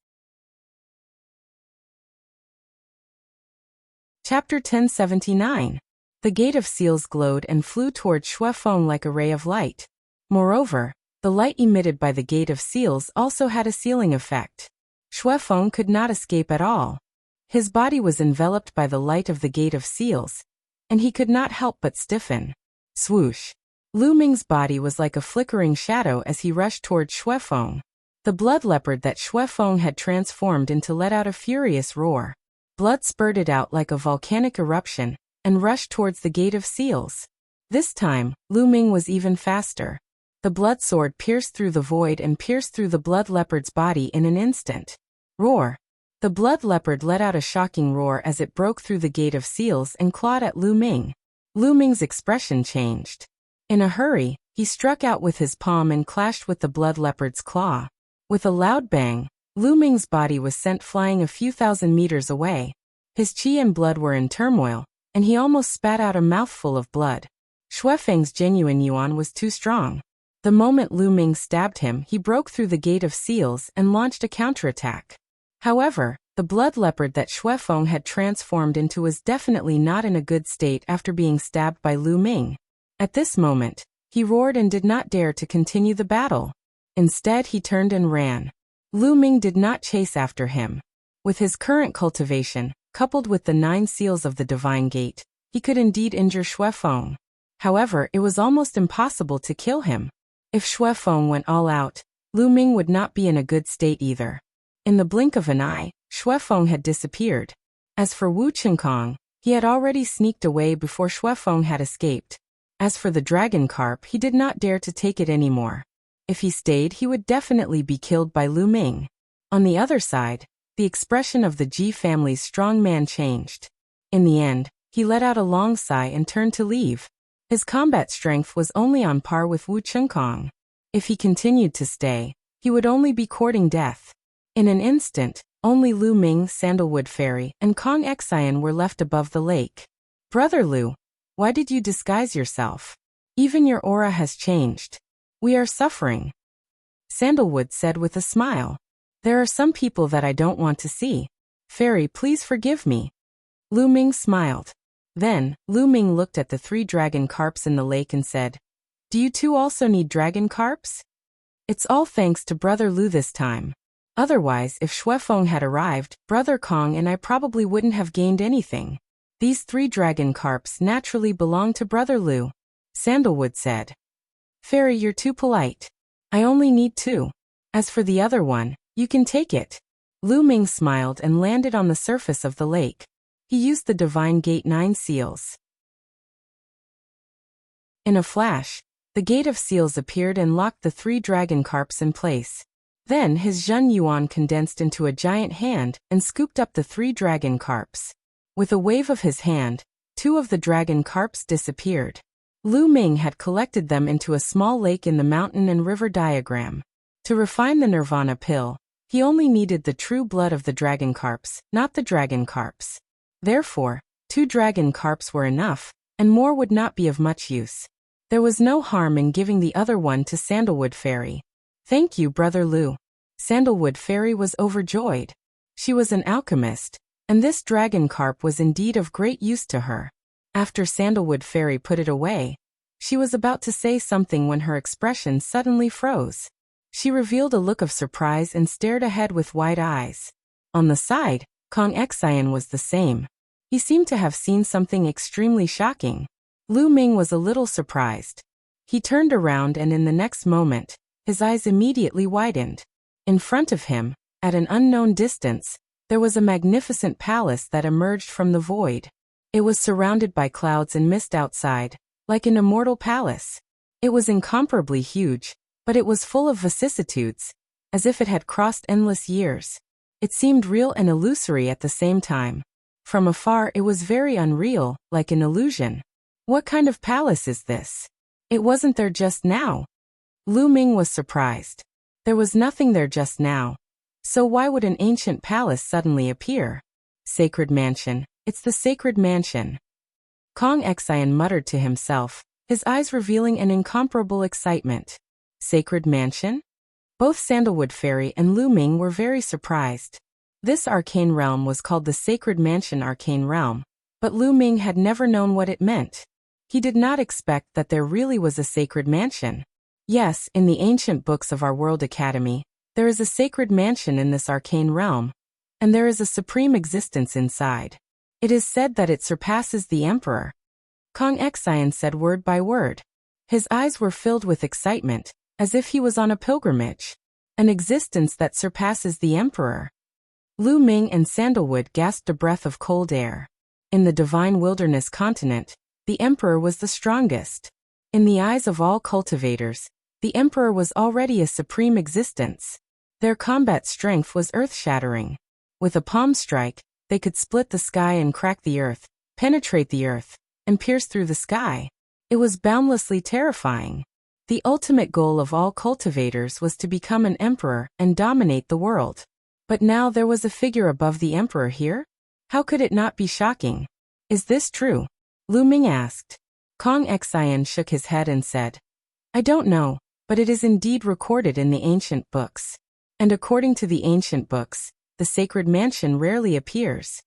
Chapter 1079. The Gate of Seals glowed and flew toward Xuefeng like a ray of light. Moreover, the light emitted by the Gate of Seals also had a sealing effect. Xuefeng could not escape at all. His body was enveloped by the light of the Gate of Seals, and he could not help but stiffen. Swoosh. Lu Ming's body was like a flickering shadow as he rushed toward Xuefeng. The blood leopard that Xuefeng had transformed into let out a furious roar. Blood spurted out like a volcanic eruption, and rushed towards the Gate of Seals. This time, Lu Ming was even faster. The blood sword pierced through the void and pierced through the blood leopard's body in an instant. Roar. The blood leopard let out a shocking roar as it broke through the Gate of Seals and clawed at Lu Ming. Lu Ming's expression changed. In a hurry, he struck out with his palm and clashed with the blood leopard's claw. With a loud bang, Lu Ming's body was sent flying a few thousand meters away. His qi and blood were in turmoil, and he almost spat out a mouthful of blood. Xuefeng's genuine yuan was too strong. The moment Lu Ming stabbed him, he broke through the Gate of Seals and launched a counterattack. However, the blood leopard that Xuefeng had transformed into was definitely not in a good state after being stabbed by Lu Ming. At this moment, he roared and did not dare to continue the battle. Instead, he turned and ran. Lu Ming did not chase after him. With his current cultivation, coupled with the 9 seals of the Divine Gate, he could indeed injure Xuefeng. However, it was almost impossible to kill him. If Xuefeng went all out, Lu Ming would not be in a good state either. In the blink of an eye, Xuefeng had disappeared. As for Wu Qinkong, he had already sneaked away before Xuefeng had escaped. As for the dragon carp, he did not dare to take it anymore. If he stayed, he would definitely be killed by Lu Ming. On the other side, the expression of the Ji family's strong man changed. In the end, he let out a long sigh and turned to leave. His combat strength was only on par with Wu Qinkong. If he continued to stay, he would only be courting death. In an instant, only Lu Ming, Sandalwood Fairy, and Kong Xian were left above the lake. Brother Lu, why did you disguise yourself? Even your aura has changed. We are suffering. Sandalwood said with a smile. There are some people that I don't want to see. Fairy, please forgive me. Lu Ming smiled. Then, Lu Ming looked at the 3 dragon carps in the lake and said, Do you two also need dragon carps? It's all thanks to Brother Lu this time. Otherwise, if Xuefeng had arrived, Brother Kong and I probably wouldn't have gained anything. These 3 dragon carps naturally belong to Brother Lu. Sandalwood said. Fairy, you're too polite. I only need 2. As for the other one, you can take it. Lu Ming smiled and landed on the surface of the lake. He used the Divine Gate 9 seals. In a flash, the Gate of Seals appeared and locked the 3 dragon carps in place. Then his Zhen Yuan condensed into a giant hand and scooped up the 3 dragon carps. With a wave of his hand, 2 of the dragon carps disappeared. Lu Ming had collected them into a small lake in the mountain and river diagram. To refine the nirvana pill, he only needed the true blood of the dragon carps, not the dragon carps. Therefore, 2 dragon carps were enough, and more would not be of much use. There was no harm in giving the other one to Sandalwood Fairy. Thank you, Brother Lu. Sandalwood Fairy was overjoyed. She was an alchemist, and this dragon carp was indeed of great use to her. After Sandalwood Fairy put it away, she was about to say something when her expression suddenly froze. She revealed a look of surprise and stared ahead with wide eyes. On the side, Kong Xian was the same. He seemed to have seen something extremely shocking. Lu Ming was a little surprised. He turned around and in the next moment, his eyes immediately widened. In front of him, at an unknown distance, there was a magnificent palace that emerged from the void. It was surrounded by clouds and mist outside, like an immortal palace. It was incomparably huge, but it was full of vicissitudes, as if it had crossed endless years. It seemed real and illusory at the same time. From afar it was very unreal, like an illusion. What kind of palace is this? It wasn't there just now. Lu Ming was surprised. There was nothing there just now. So why would an ancient palace suddenly appear? Sacred mansion. It's the sacred mansion. Kong Xian muttered to himself, his eyes revealing an incomparable excitement. Sacred mansion? Both Sandalwood Fairy and Lu Ming were very surprised. This arcane realm was called the Sacred Mansion Arcane Realm, but Lu Ming had never known what it meant. He did not expect that there really was a sacred mansion. Yes, in the ancient books of our World Academy, there is a sacred mansion in this arcane realm, and there is a supreme existence inside. It is said that it surpasses the Emperor. Kong Xian said word by word. His eyes were filled with excitement, as if he was on a pilgrimage. An existence that surpasses the Emperor. Lu Ming and Sandalwood gasped a breath of cold air. In the divine wilderness continent, the Emperor was the strongest. In the eyes of all cultivators, the Emperor was already a supreme existence. Their combat strength was earth-shattering. With a palm strike, they could split the sky and crack the earth, penetrate the earth, and pierce through the sky. It was boundlessly terrifying. The ultimate goal of all cultivators was to become an emperor and dominate the world. But now there was a figure above the Emperor here? How could it not be shocking? Is this true? Lu Ming asked. Kong Xian shook his head and said, I don't know, but it is indeed recorded in the ancient books. And according to the ancient books, the sacred mansion rarely appears.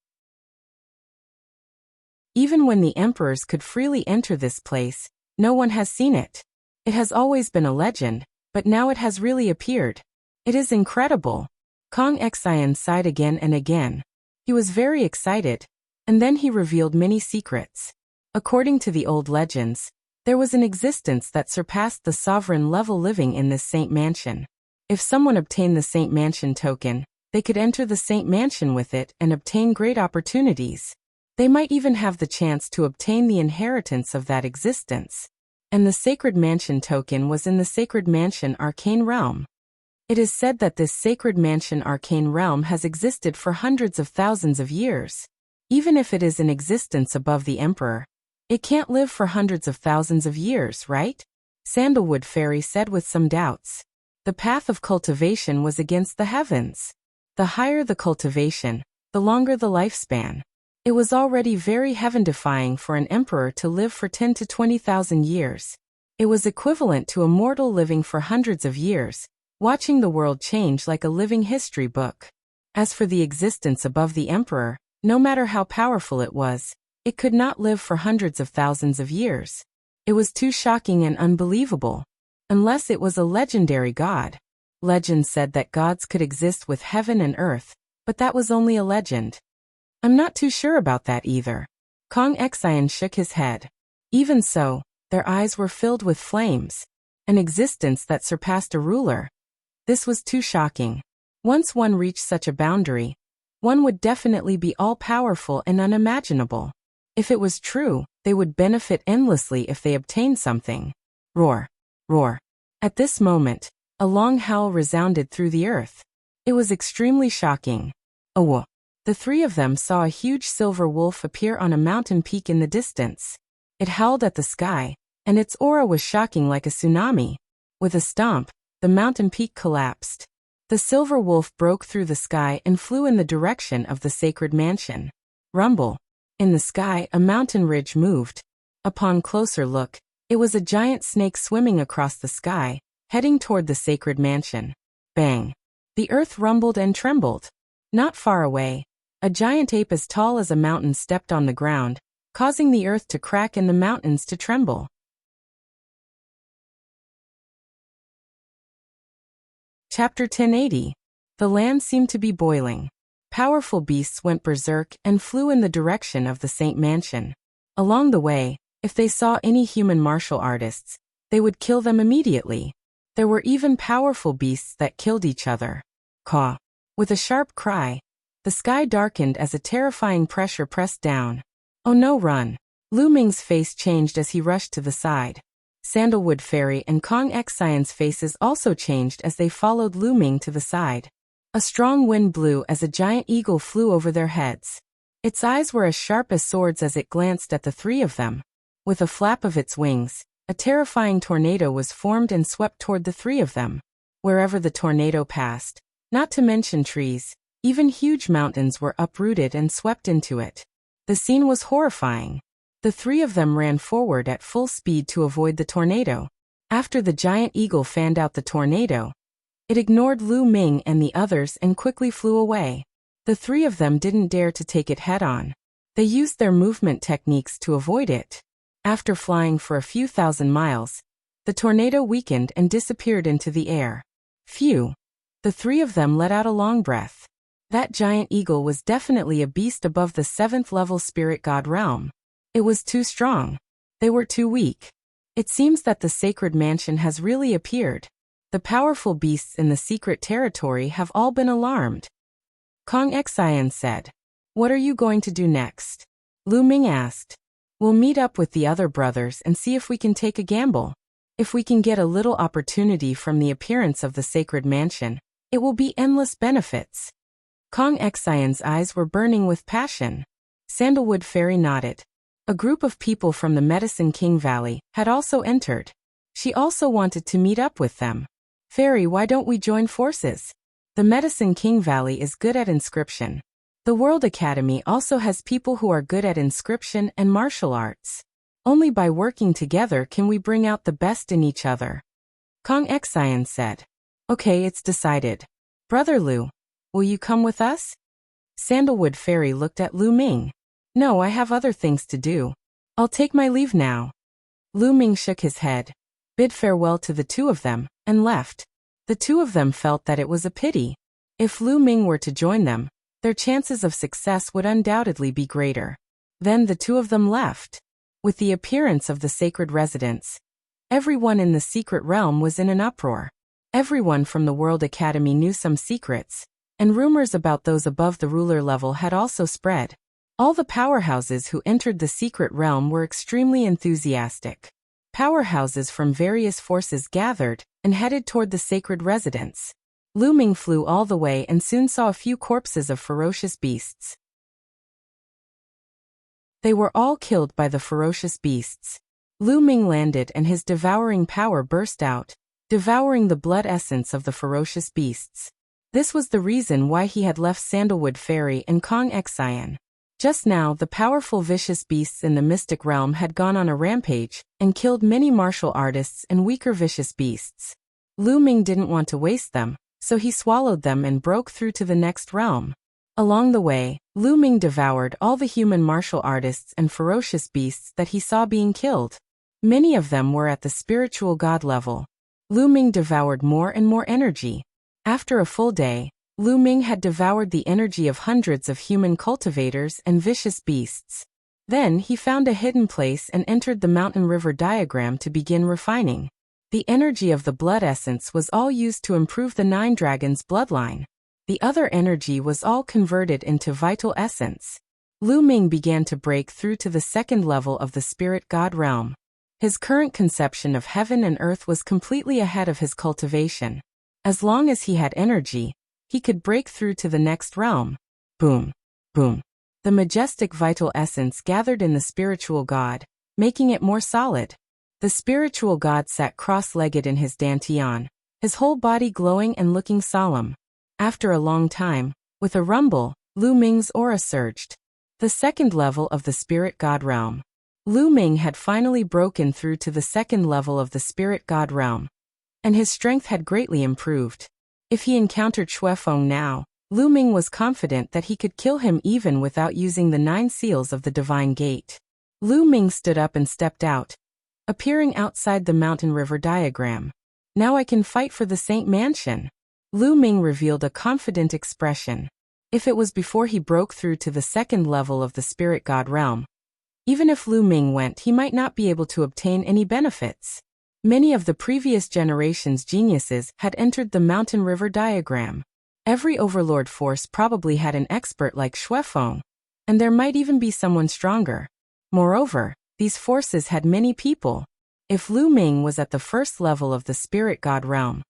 Even when the emperors could freely enter this place, no one has seen it. It has always been a legend, but now it has really appeared. It is incredible. Kong Xian sighed again and again. He was very excited, and then he revealed many secrets. According to the old legends, there was an existence that surpassed the sovereign level living in this Saint Mansion. If someone obtained the Saint Mansion token, they could enter the Saint Mansion with it and obtain great opportunities. They might even have the chance to obtain the inheritance of that existence. And the Sacred Mansion token was in the Sacred Mansion Arcane Realm. It is said that this Sacred Mansion Arcane Realm has existed for hundreds of thousands of years. Even if it is in existence above the Emperor, it can't live for hundreds of thousands of years, right? Sandalwood Fairy said with some doubts. The path of cultivation was against the heavens. The higher the cultivation, the longer the lifespan. It was already very heaven-defying for an emperor to live for 10 to 20,000 years. It was equivalent to a mortal living for hundreds of years, watching the world change like a living history book. As for the existence above the emperor, no matter how powerful it was, it could not live for hundreds of thousands of years. It was too shocking and unbelievable. Unless it was a legendary god. Legend said that gods could exist with heaven and earth, but that was only a legend. I'm not too sure about that either. Kong Xian shook his head. Even so, their eyes were filled with flames. An existence that surpassed a ruler. This was too shocking. Once one reached such a boundary, one would definitely be all-powerful and unimaginable. If it was true, they would benefit endlessly if they obtained something. Roar. Roar. At this moment, a long howl resounded through the earth. It was extremely shocking. Oh! The three of them saw a huge silver wolf appear on a mountain peak in the distance. It howled at the sky, and its aura was shocking like a tsunami. With a stomp, the mountain peak collapsed. The silver wolf broke through the sky and flew in the direction of the sacred mansion. Rumble. In the sky, a mountain ridge moved. Upon closer look, it was a giant snake swimming across the sky, heading toward the sacred mansion. Bang. The earth rumbled and trembled. Not far away, a giant ape as tall as a mountain stepped on the ground, causing the earth to crack and the mountains to tremble. Chapter 1080. The land seemed to be boiling. Powerful beasts went berserk and flew in the direction of the Saint Mansion. Along the way, if they saw any human martial artists, they would kill them immediately. There were even powerful beasts that killed each other. Caw. With a sharp cry, the sky darkened as a terrifying pressure pressed down. Oh no, run. Lu Ming's face changed as he rushed to the side. Sandalwood Fairy and Kong Xian's faces also changed as they followed Lu Ming to the side. A strong wind blew as a giant eagle flew over their heads. Its eyes were as sharp as swords as it glanced at the three of them. With a flap of its wings, a terrifying tornado was formed and swept toward the three of them. Wherever the tornado passed, not to mention trees, even huge mountains were uprooted and swept into it. The scene was horrifying. The three of them ran forward at full speed to avoid the tornado. After the giant eagle fanned out the tornado, it ignored Lu Ming and the others and quickly flew away. The three of them didn't dare to take it head-on. They used their movement techniques to avoid it. After flying for a few thousand miles, the tornado weakened and disappeared into the air. Phew! The three of them let out a long breath. That giant eagle was definitely a beast above the 7th level spirit god realm. It was too strong. They were too weak. It seems that the sacred mansion has really appeared. The powerful beasts in the secret territory have all been alarmed. Kong Xian said. What are you going to do next? Lu Ming asked. We'll meet up with the other brothers and see if we can take a gamble. If we can get a little opportunity from the appearance of the sacred mansion, it will be endless benefits. Kong Xian's eyes were burning with passion. Sandalwood Fairy nodded. A group of people from the Medicine King Valley had also entered. She also wanted to meet up with them. Fairy, why don't we join forces? The Medicine King Valley is good at inscription. The World Academy also has people who are good at inscription and martial arts. Only by working together can we bring out the best in each other. Kong Xian said. Okay, it's decided. Brother Lu, will you come with us? Sandalwood Fairy looked at Lu Ming. No, I have other things to do. I'll take my leave now. Lu Ming shook his head, bid farewell to the two of them, and left. The two of them felt that it was a pity. If Lu Ming were to join them, their chances of success would undoubtedly be greater. Then the two of them left. With the appearance of the sacred residence, everyone in the secret realm was in an uproar. Everyone from the World Academy knew some secrets, and rumors about those above the ruler level had also spread. All the powerhouses who entered the secret realm were extremely enthusiastic. Powerhouses from various forces gathered and headed toward the sacred residence. Lu Ming flew all the way and soon saw a few corpses of ferocious beasts. They were all killed by the ferocious beasts. Lu Ming landed and his devouring power burst out, devouring the blood essence of the ferocious beasts. This was the reason why he had left Sandalwood Fairy and Kong Xian. Just now, the powerful vicious beasts in the mystic realm had gone on a rampage and killed many martial artists and weaker vicious beasts. Lu Ming didn't want to waste them, so he swallowed them and broke through to the next realm. Along the way, Lu Ming devoured all the human martial artists and ferocious beasts that he saw being killed. Many of them were at the spiritual god level. Lu Ming devoured more and more energy. After a full day, Lu Ming had devoured the energy of hundreds of human cultivators and vicious beasts. Then he found a hidden place and entered the mountain river diagram to begin refining. The energy of the blood essence was all used to improve the 9 dragons' bloodline. The other energy was all converted into vital essence. Lu Ming began to break through to the 2nd level of the spirit god realm. His current conception of heaven and earth was completely ahead of his cultivation. As long as he had energy, he could break through to the next realm. Boom. Boom. The majestic vital essence gathered in the spiritual god, making it more solid. The spiritual god sat cross-legged in his dantian, his whole body glowing and looking solemn. After a long time, with a rumble, Lu Ming's aura surged. The second level of the spirit god realm. Lu Ming had finally broken through to the second level of the spirit god realm, and his strength had greatly improved. If he encountered Xuefeng now, Lu Ming was confident that he could kill him even without using the 9 seals of the divine gate. Lu Ming stood up and stepped out, appearing outside the mountain river diagram. Now I can fight for the Saint Mansion. Lu Ming revealed a confident expression. If it was before he broke through to the second level of the spirit god realm, even if Lu Ming went, he might not be able to obtain any benefits. Many of the previous generation's geniuses had entered the mountain river diagram. Every overlord force probably had an expert like Xuefeng, and there might even be someone stronger. Moreover, these forces had many people. If Lu Ming was at the first level of the spirit god realm,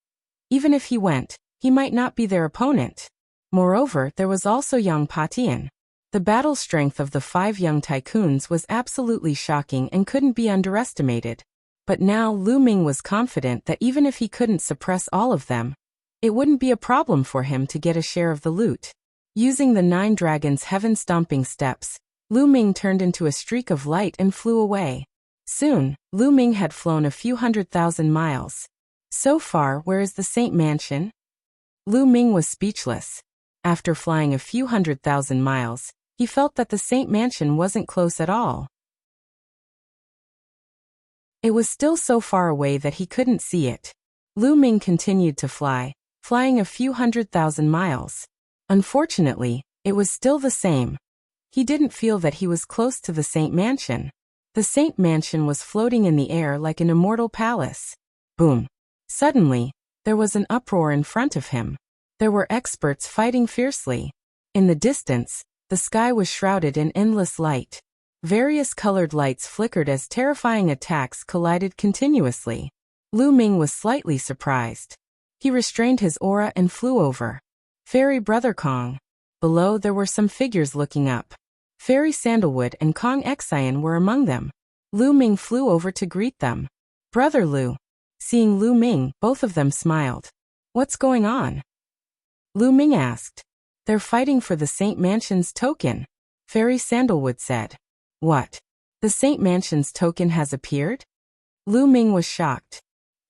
even if he went, he might not be their opponent. Moreover, there was also Yang Patian. The battle strength of the 5 young tycoons was absolutely shocking and couldn't be underestimated. But now Lu Ming was confident that even if he couldn't suppress all of them, it wouldn't be a problem for him to get a share of the loot. Using the 9 dragons' heaven-stomping steps, Lu Ming turned into a streak of light and flew away. Soon, Lu Ming had flown a few 100,000 miles. So far, where is the Saint Mansion? Lu Ming was speechless. After flying a few 100,000 miles, he felt that the Saint Mansion wasn't close at all. It was still so far away that he couldn't see it. Lu Ming continued to fly, flying a few 100,000 miles. Unfortunately, it was still the same. He didn't feel that he was close to the Saint Mansion. The Saint Mansion was floating in the air like an immortal palace. Boom. Suddenly, there was an uproar in front of him. There were experts fighting fiercely. In the distance, the sky was shrouded in endless light. Various colored lights flickered as terrifying attacks collided continuously. Lu Ming was slightly surprised. He restrained his aura and flew over. Fairy Brother Kong. Below there were some figures looking up. Fairy Sandalwood and Kong Xian were among them. Lu Ming flew over to greet them. Brother Lu. Seeing Lu Ming, both of them smiled. What's going on? Lu Ming asked. They're fighting for the Saint Mansion's token, Fairy Sandalwood said. What? The Saint Mansion's token has appeared? Lu Ming was shocked.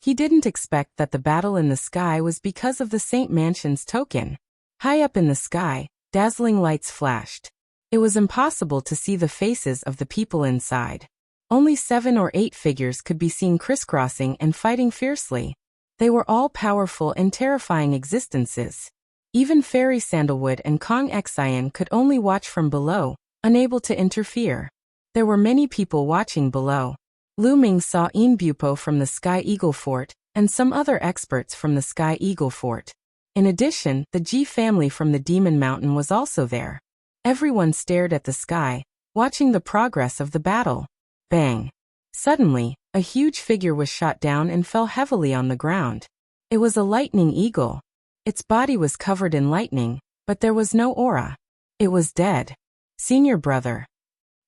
He didn't expect that the battle in the sky was because of the Saint Mansion's token. High up in the sky, dazzling lights flashed. It was impossible to see the faces of the people inside. Only 7 or 8 figures could be seen crisscrossing and fighting fiercely. They were all powerful and terrifying existences. Even Fairy Sandalwood and Kong Xian could only watch from below, unable to interfere. There were many people watching below. Lu Ming saw Yin Bupo from the Sky Eagle Fort, and some other experts from the Sky Eagle Fort. In addition, the Ji family from the Demon Mountain was also there. Everyone stared at the sky, watching the progress of the battle. Bang! Suddenly, a huge figure was shot down and fell heavily on the ground. It was a lightning eagle. Its body was covered in lightning, but there was no aura. It was dead. Senior brother.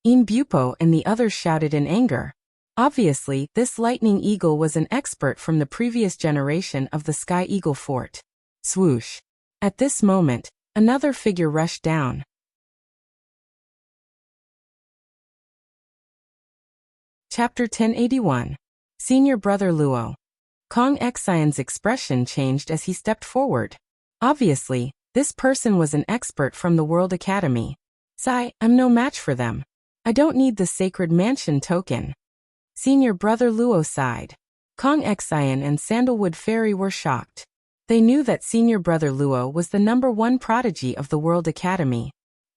Yin Bupo and the others shouted in anger. Obviously, this lightning eagle was an expert from the previous generation of the Sky Eagle Fort. Swoosh. At this moment, another figure rushed down. Chapter 1081. Senior Brother Luo. Kong Xian's expression changed as he stepped forward. Obviously, this person was an expert from the World Academy. Sai, I'm no match for them. I don't need the Sacred Mansion token. Senior Brother Luo sighed. Kong Xian and Sandalwood Fairy were shocked. They knew that Senior Brother Luo was the #1 prodigy of the World Academy.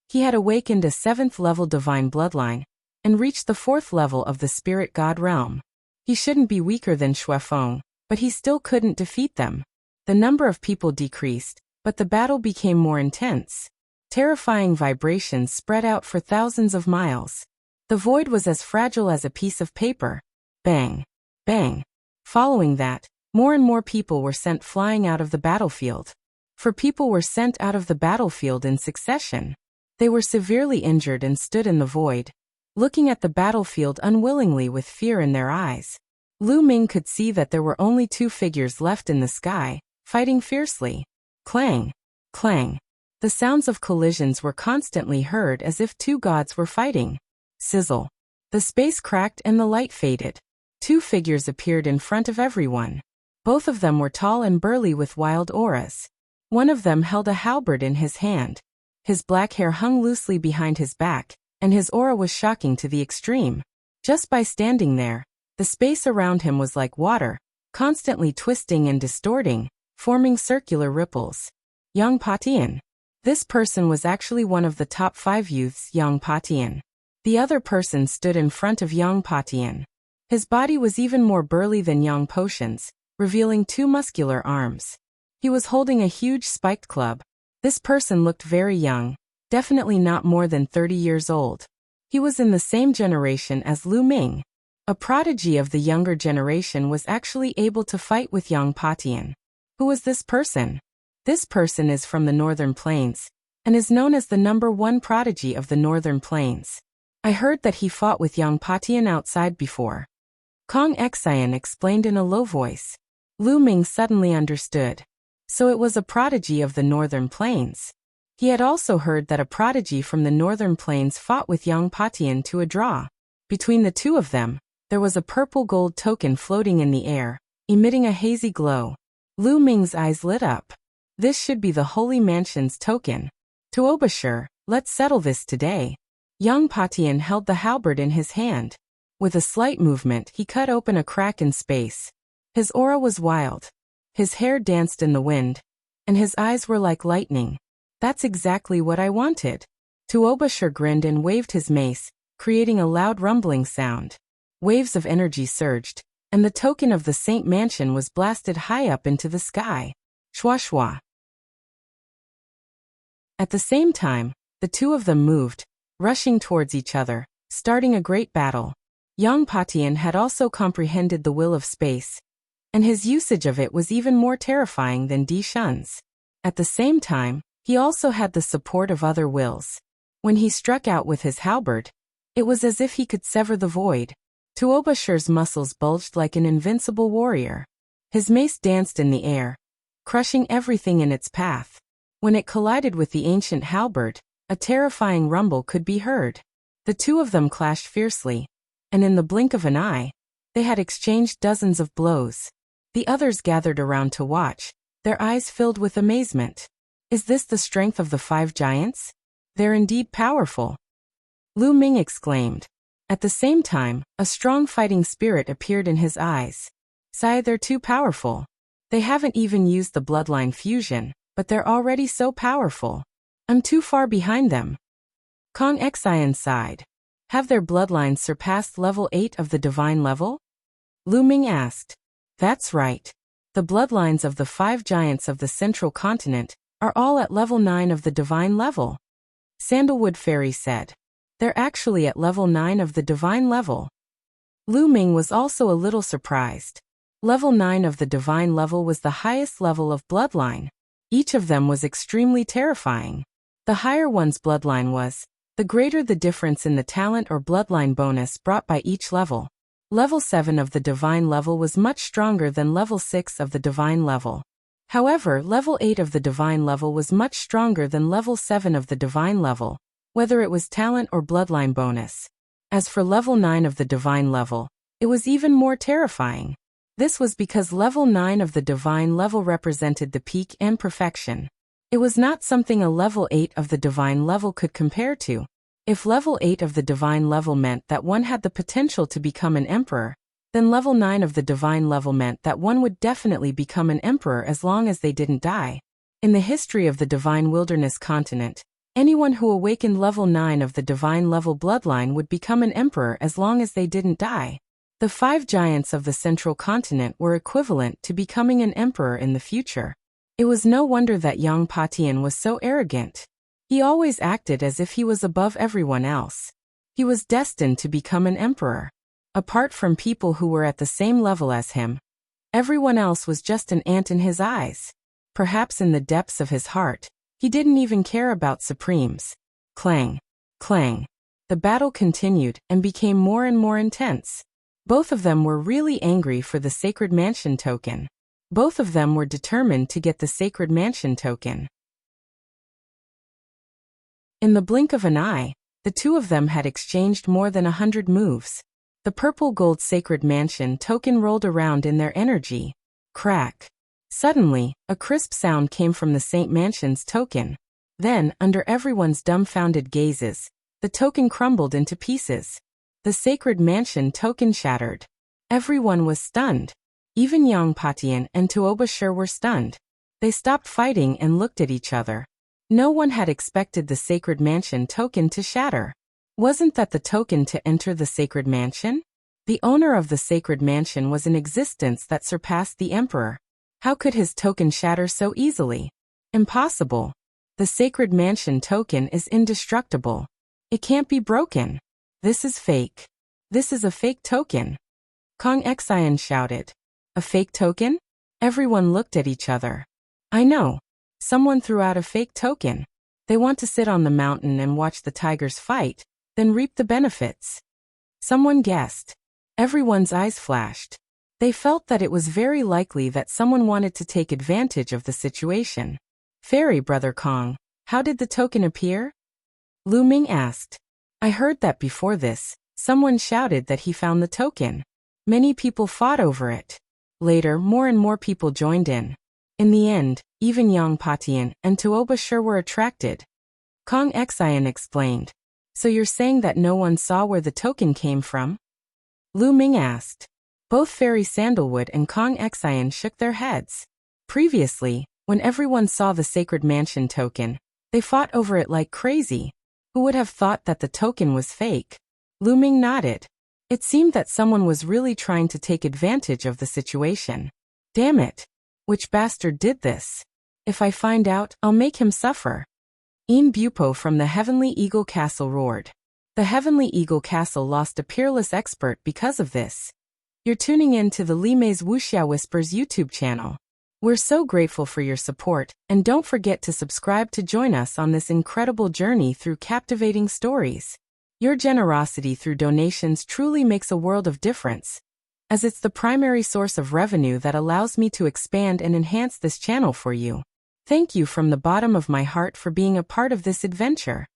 He had awakened a 7th level divine bloodline, and reached the 4th level of the Spirit God realm. He shouldn't be weaker than Xuefeng, but he still couldn't defeat them. The number of people decreased, but the battle became more intense. Terrifying vibrations spread out for thousands of miles. The void was as fragile as a piece of paper. Bang! Bang! Following that, more and more people were sent flying out of the battlefield. 4 people were sent out of the battlefield in succession. They were severely injured and stood in the void, looking at the battlefield unwillingly with fear in their eyes. Lu Ming could see that there were only two figures left in the sky, fighting fiercely. Clang! Clang! The sounds of collisions were constantly heard as if two gods were fighting. Sizzle! The space cracked and the light faded. Two figures appeared in front of everyone. Both of them were tall and burly with wild auras. One of them held a halberd in his hand. His black hair hung loosely behind his back, and his aura was shocking to the extreme. Just by standing there, the space around him was like water, constantly twisting and distorting, forming circular ripples. Yang Patian. This person was actually one of the top 5 youths, Yang Patian. The other person stood in front of Yang Patian. His body was even more burly than Yang Potion's, revealing 2 muscular arms. He was holding a huge spiked club. This person looked very young, definitely not more than 30 years old. He was in the same generation as Lu Ming. A prodigy of the younger generation was actually able to fight with Yang Patian. Who was this person? This person is from the Northern Plains, and is known as the #1 prodigy of the Northern Plains. I heard that he fought with Yang Patian outside before. Kong Xian explained in a low voice. Lu Ming suddenly understood. So it was a prodigy of the Northern Plains. He had also heard that a prodigy from the Northern Plains fought with Yang Patian to a draw. Between the two of them, there was a purple gold token floating in the air, emitting a hazy glow. Lu Ming's eyes lit up. This should be the Holy Mansion's token. Tuobashir, let's settle this today. Yang Patian held the halberd in his hand. With a slight movement, he cut open a crack in space. His aura was wild. His hair danced in the wind, and his eyes were like lightning. That's exactly what I wanted. Tuobashir grinned and waved his mace, creating a loud rumbling sound. Waves of energy surged, and the token of the Saint Mansion was blasted high up into the sky. Shwa shwa. At the same time, the two of them moved, rushing towards each other, starting a great battle. Yang Patian had also comprehended the will of space, and his usage of it was even more terrifying than Di Shun's. At the same time, he also had the support of other wills. When he struck out with his halberd, it was as if he could sever the void. Tuobashir's muscles bulged like an invincible warrior. His mace danced in the air, crushing everything in its path. When it collided with the ancient halberd, a terrifying rumble could be heard. The two of them clashed fiercely, and in the blink of an eye, they had exchanged dozens of blows. The others gathered around to watch, their eyes filled with amazement. Is this the strength of the 5 giants? They're indeed powerful. Lu Ming exclaimed. At the same time, a strong fighting spirit appeared in his eyes. Sai, they're too powerful. They haven't even used the bloodline fusion, but they're already so powerful. I'm too far behind them. Kong Xian sighed. Have their bloodlines surpassed level 8 of the divine level? Lu Ming asked. That's right. The bloodlines of the 5 giants of the central continent are all at level 9 of the divine level. Sandalwood Fairy said. They're actually at level 9 of the divine level. Lu Ming was also a little surprised. Level 9 of the divine level was the highest level of bloodline. Each of them was extremely terrifying. The higher one's bloodline was, the greater the difference in the talent or bloodline bonus brought by each level. Level 7 of the divine level was much stronger than level 6 of the divine level. However, level 8 of the divine level was much stronger than level 7 of the divine level, whether it was talent or bloodline bonus. As for level 9 of the divine level, it was even more terrifying. This was because level 9 of the divine level represented the peak and perfection. It was not something a level 8 of the divine level could compare to. If level 8 of the divine level meant that one had the potential to become an emperor, then level 9 of the divine level meant that one would definitely become an emperor as long as they didn't die. In the history of the divine wilderness continent, anyone who awakened level 9 of the divine level bloodline would become an emperor as long as they didn't die. The 5 giants of the central continent were equivalent to becoming an emperor in the future. It was no wonder that Yang Patian was so arrogant. He always acted as if he was above everyone else. He was destined to become an emperor. Apart from people who were at the same level as him, everyone else was just an ant in his eyes. Perhaps in the depths of his heart, he didn't even care about supremes. Clang. Clang. The battle continued and became more and more intense. Both of them were really angry for the Sacred Mansion token. Both of them were determined to get the Sacred Mansion token. In the blink of an eye, the two of them had exchanged more than 100 moves. The purple gold Sacred Mansion token rolled around in their energy. Crack. Suddenly, a crisp sound came from the Saint Mansion's token. Then, under everyone's dumbfounded gazes, the token crumbled into pieces. The Sacred Mansion token shattered. Everyone was stunned. Even Yang Patian and Tuoba Shur were stunned. They stopped fighting and looked at each other. No one had expected the Sacred Mansion token to shatter. Wasn't that the token to enter the Sacred Mansion? The owner of the Sacred Mansion was an existence that surpassed the Emperor. How could his token shatter so easily? Impossible. The Sacred Mansion token is indestructible. It can't be broken. This is fake. This is a fake token. Kong Xian shouted. A fake token? Everyone looked at each other. I know. Someone threw out a fake token. They want to sit on the mountain and watch the tigers fight, then reap the benefits. Someone guessed. Everyone's eyes flashed. They felt that it was very likely that someone wanted to take advantage of the situation. Fairy Brother Kong, how did the token appear? Lu Ming asked. I heard that before this, someone shouted that he found the token. Many people fought over it. Later, more and more people joined in. In the end, even Yang Patian and Tuoba Shur were attracted. Kong Xian explained. So you're saying that no one saw where the token came from? Lu Ming asked. Both Fairy Sandalwood and Kong Xian shook their heads. Previously, when everyone saw the Sacred Mansion token, they fought over it like crazy. Who would have thought that the token was fake? Lu Ming nodded. It seemed that someone was really trying to take advantage of the situation. Damn it. Which bastard did this? If I find out, I'll make him suffer. Een Bupo from the Heavenly Eagle Castle roared. The Heavenly Eagle Castle lost a peerless expert because of this. You're tuning in to the Li Mei's Wuxia Whispers YouTube channel. We're so grateful for your support, and don't forget to subscribe to join us on this incredible journey through captivating stories. Your generosity through donations truly makes a world of difference, as it's the primary source of revenue that allows me to expand and enhance this channel for you. Thank you from the bottom of my heart for being a part of this adventure.